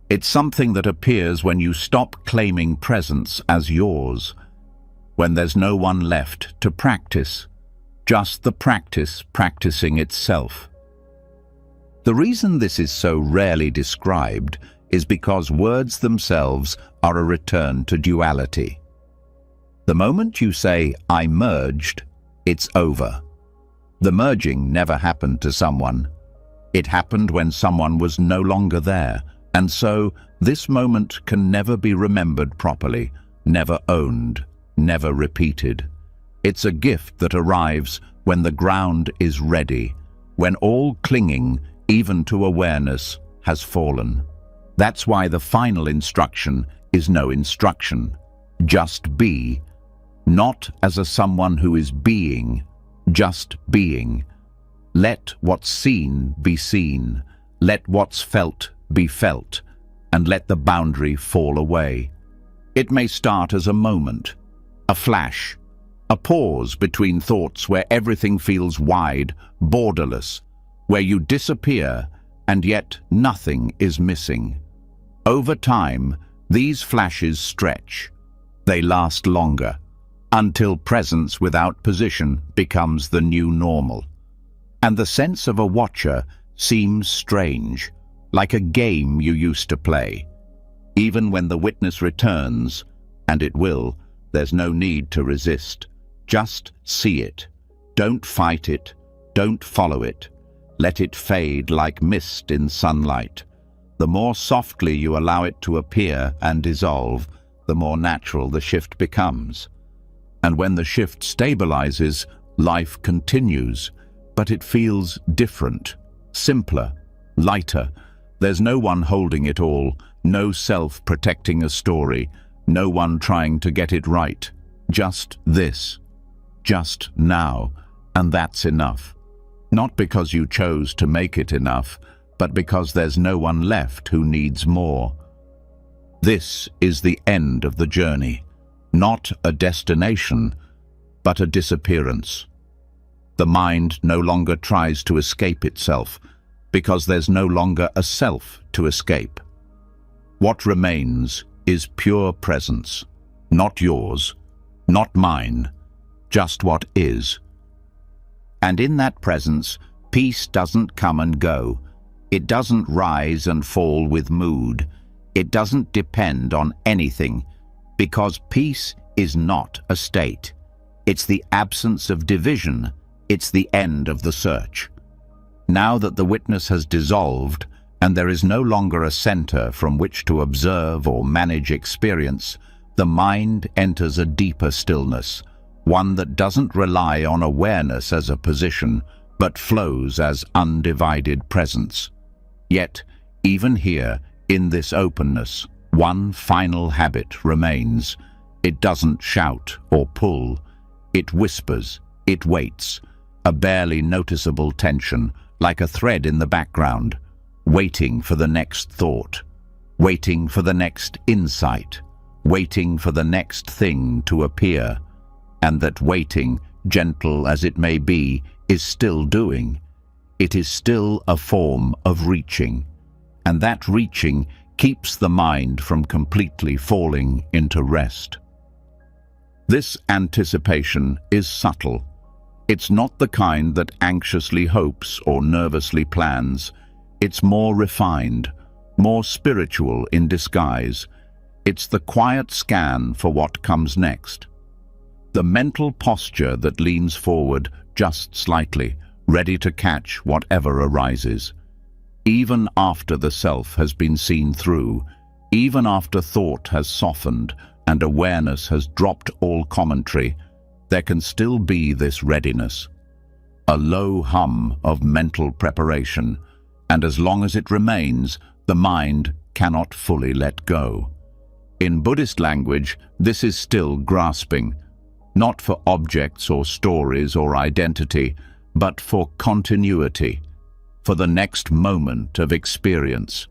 It's something that appears when you stop claiming presence as yours, when there's no one left to practice, just the practice practicing itself. The reason this is so rarely described is because words themselves are a return to duality. The moment you say, "I merged," it's over. The merging never happened to someone. It happened when someone was no longer there, and so this moment can never be remembered properly, never owned, never repeated. It's a gift that arrives when the ground is ready, when all clinging, even to awareness, has fallen. That's why the final instruction is no instruction. Just be, not as a someone who is being, just being. Let what's seen be seen, let what's felt be felt, and let the boundary fall away. It may start as a moment, a flash, a pause between thoughts where everything feels wide, borderless, where you disappear and yet nothing is missing. Over time, these flashes stretch. They last longer, until presence without position becomes the new normal. And the sense of a watcher seems strange, like a game you used to play. Even when the witness returns, and it will, there's no need to resist. Just see it. Don't fight it. Don't follow it. Let it fade like mist in sunlight. The more softly you allow it to appear and dissolve, the more natural the shift becomes. And when the shift stabilizes, life continues, but it feels different, simpler, lighter. There's no one holding it all, no self protecting a story, no one trying to get it right. Just this, just now, and that's enough. Not because you chose to make it enough, but because there's no one left who needs more. This is the end of the journey, not a destination, but a disappearance. The mind no longer tries to escape itself, because there's no longer a self to escape. What remains is pure presence, not yours, not mine, just what is. And in that presence, peace doesn't come and go. It doesn't rise and fall with mood. It doesn't depend on anything, because peace is not a state. It's the absence of division. It's the end of the search. Now that the witness has dissolved, and there is no longer a center from which to observe or manage experience, the mind enters a deeper stillness, one that doesn't rely on awareness as a position, but flows as undivided presence. Yet, even here, in this openness, one final habit remains. It doesn't shout or pull. It whispers, it waits, a barely noticeable tension, like a thread in the background, waiting for the next thought, waiting for the next insight, waiting for the next thing to appear. And that waiting, gentle as it may be, is still doing. It is still a form of reaching. And that reaching keeps the mind from completely falling into rest. This anticipation is subtle. It's not the kind that anxiously hopes or nervously plans. It's more refined, more spiritual in disguise. It's the quiet scan for what comes next. The mental posture that leans forward just slightly, ready to catch whatever arises. Even after the self has been seen through, even after thought has softened and awareness has dropped all commentary, there can still be this readiness, a low hum of mental preparation, and as long as it remains, the mind cannot fully let go. In Buddhist language, this is still grasping, not for objects or stories or identity, but for continuity, for the next moment of experience.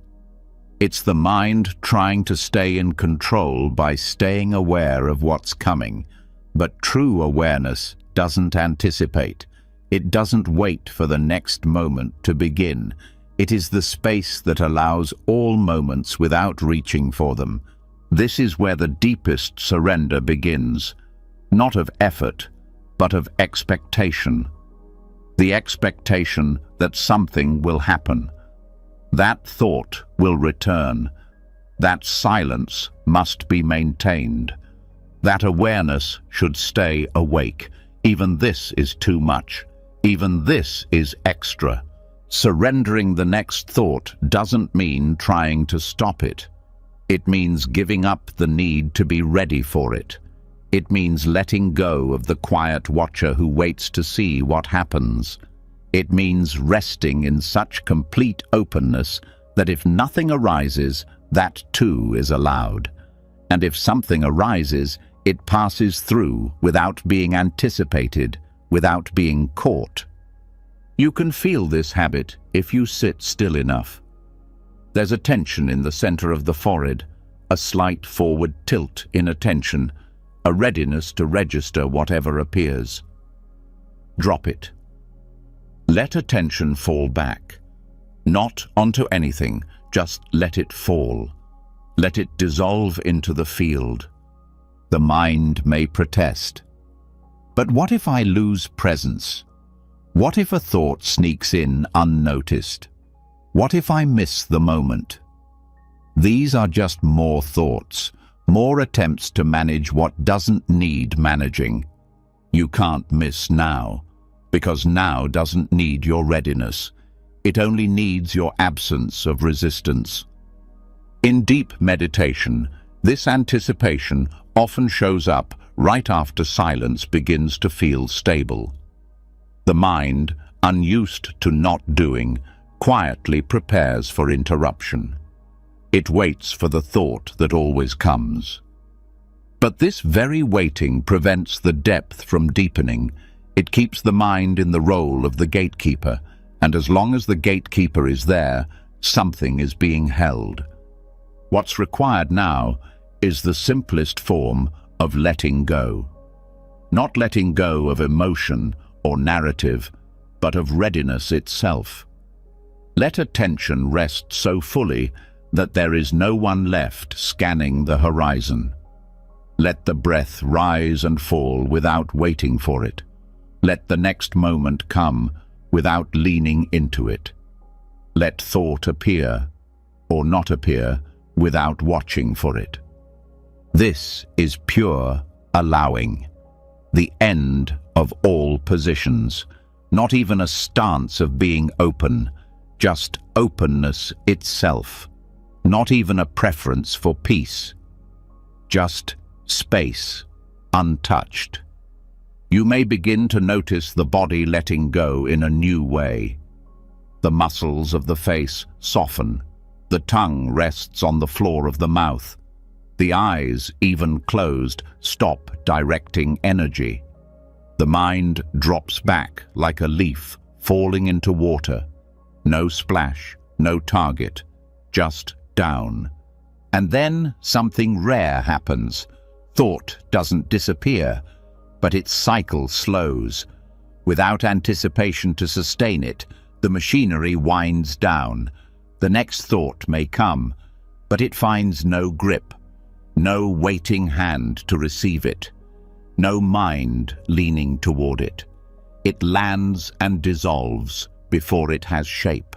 It's the mind trying to stay in control by staying aware of what's coming. But true awareness doesn't anticipate. It doesn't wait for the next moment to begin. It is the space that allows all moments without reaching for them. This is where the deepest surrender begins, not of effort, but of expectation. The expectation that something will happen. That thought will return. That silence must be maintained. That awareness should stay awake. Even this is too much. Even this is extra. Surrendering the next thought doesn't mean trying to stop it. It means giving up the need to be ready for it. It means letting go of the quiet watcher who waits to see what happens. It means resting in such complete openness that if nothing arises, that too is allowed. And if something arises, it passes through without being anticipated, without being caught. You can feel this habit if you sit still enough. There's a tension in the center of the forehead, a slight forward tilt in attention, a readiness to register whatever appears. Drop it. Let attention fall back. Not onto anything, just let it fall. Let it dissolve into the field. The mind may protest. But what if I lose presence? What if a thought sneaks in unnoticed? What if I miss the moment? These are just more thoughts, more attempts to manage what doesn't need managing. You can't miss now, because now doesn't need your readiness. It only needs your absence of resistance. In deep meditation, this anticipation often shows up right after silence begins to feel stable. The mind, unused to not doing, quietly prepares for interruption. It waits for the thought that always comes. But this very waiting prevents the depth from deepening. It keeps the mind in the role of the gatekeeper, and as long as the gatekeeper is there, something is being held. What's required now is the simplest form of letting go. Not letting go of emotion or narrative, but of readiness itself. Let attention rest so fully that there is no one left scanning the horizon. Let the breath rise and fall without waiting for it. Let the next moment come without leaning into it. Let thought appear or not appear without watching for it. This is pure allowing, the end of all positions, not even a stance of being open, just openness itself, not even a preference for peace, just space, untouched. You may begin to notice the body letting go in a new way. The muscles of the face soften. The tongue rests on the floor of the mouth. The eyes, even closed, stop directing energy. The mind drops back like a leaf falling into water. No splash, no target, just down. And then something rare happens. Thought doesn't disappear, but its cycle slows. Without anticipation to sustain it, the machinery winds down. The next thought may come, but it finds no grip, no waiting hand to receive it, no mind leaning toward it. It lands and dissolves before it has shape.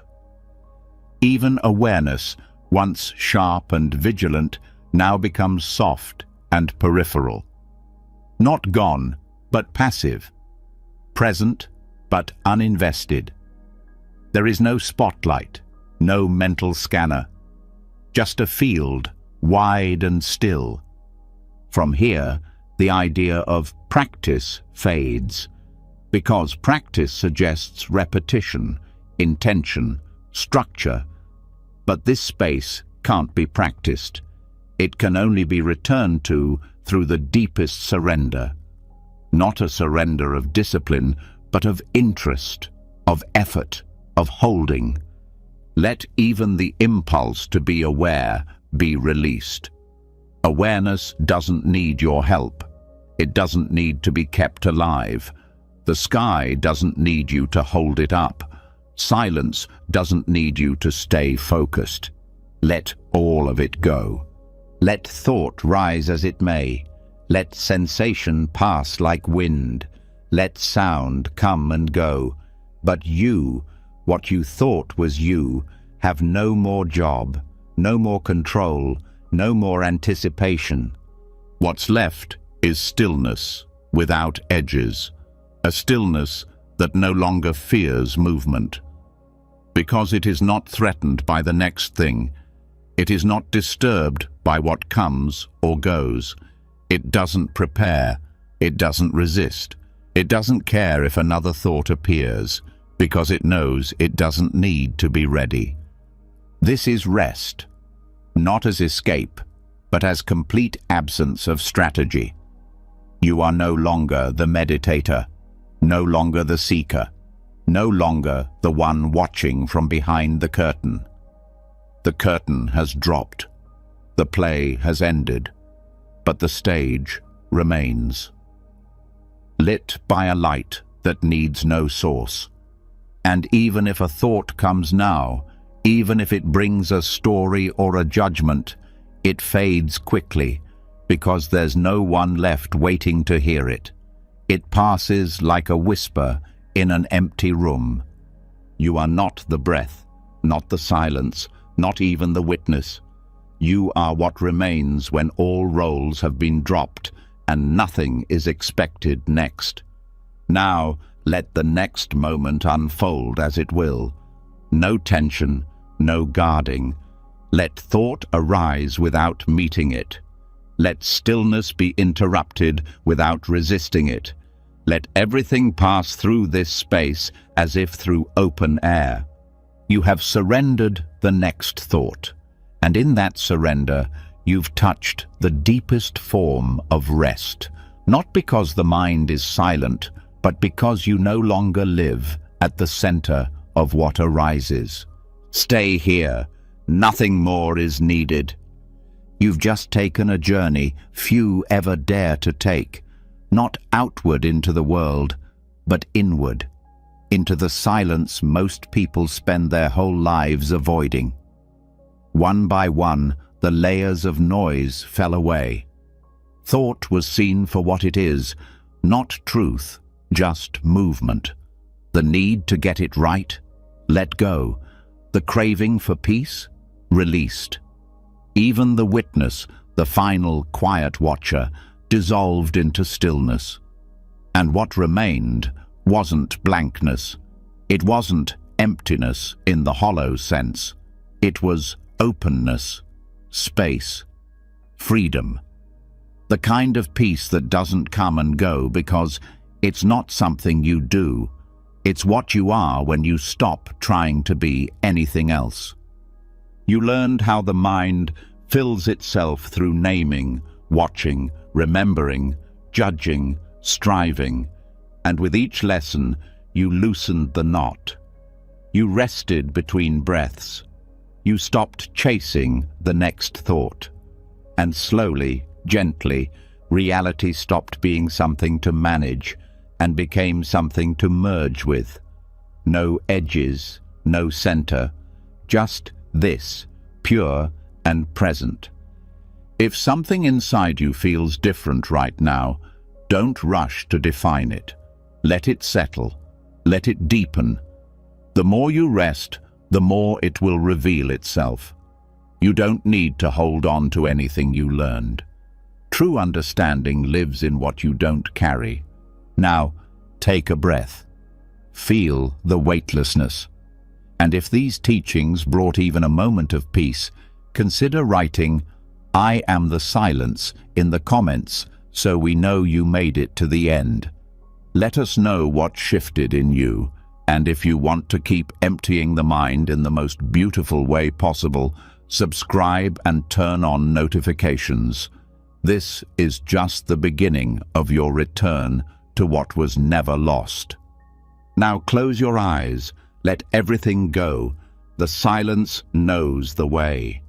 Even awareness, once sharp and vigilant, now becomes soft and peripheral. Not gone, but passive. Present, but uninvested. There is no spotlight, no mental scanner. Just a field, wide and still. From here, the idea of practice fades, because practice suggests repetition, intention, structure. But this space can't be practiced. It can only be returned to through the deepest surrender. Not a surrender of discipline, but of interest, of effort, of holding. Let even the impulse to be aware be released. Awareness doesn't need your help. It doesn't need to be kept alive. The sky doesn't need you to hold it up. Silence doesn't need you to stay focused. Let all of it go. Let thought rise as it may. Let sensation pass like wind. Let sound come and go. But you, what you thought was you, have no more job, no more control, no more anticipation. What's left is stillness without edges, a stillness that no longer fears movement. Because it is not threatened by the next thing, it is not disturbed by what comes or goes. It doesn't prepare, it doesn't resist, it doesn't care if another thought appears, because it knows it doesn't need to be ready. This is rest, not as escape, but as complete absence of strategy. You are no longer the meditator, no longer the seeker, no longer the one watching from behind the curtain. The curtain has dropped. The play has ended, but the stage remains. Lit by a light that needs no source. And even if a thought comes now, even if it brings a story or a judgment, it fades quickly, because there's no one left waiting to hear it. It passes like a whisper in an empty room. You are not the breath, not the silence, not even the witness. You are what remains when all roles have been dropped and nothing is expected next. Now, let the next moment unfold as it will. No tension, no guarding. Let thought arise without meeting it. Let stillness be interrupted without resisting it. Let everything pass through this space as if through open air. You have surrendered the next thought, and in that surrender, you've touched the deepest form of rest, not because the mind is silent, but because you no longer live at the center of what arises. Stay here. Nothing more is needed. You've just taken a journey few ever dare to take, not outward into the world, but inward, into the silence most people spend their whole lives avoiding. One by one, the layers of noise fell away. Thought was seen for what it is, not truth, just movement. The need to get it right, let go. The craving for peace, released. Even the witness, the final quiet watcher, dissolved into stillness. And what remained wasn't blankness. It wasn't emptiness in the hollow sense. It was openness, space, freedom. The kind of peace that doesn't come and go because It's not something you do. It's what you are when you stop trying to be anything else. You learned how the mind fills itself through naming, watching, remembering, judging, striving, and with each lesson you loosened the knot. You rested between breaths. You stopped chasing the next thought. And slowly, gently, reality stopped being something to manage and became something to merge with. No edges, no center, just this, pure and present. If something inside you feels different right now, don't rush to define it. Let it settle. Let it deepen. The more you rest, the more it will reveal itself. You don't need to hold on to anything you learned. True understanding lives in what you don't carry. Now, take a breath. Feel the weightlessness. And if these teachings brought even a moment of peace, consider writing, "I am the silence," in the comments so we know you made it to the end. Let us know what shifted in you, and if you want to keep emptying the mind in the most beautiful way possible, subscribe and turn on notifications. This is just the beginning of your return to what was never lost. Now close your eyes, let everything go. The silence knows the way.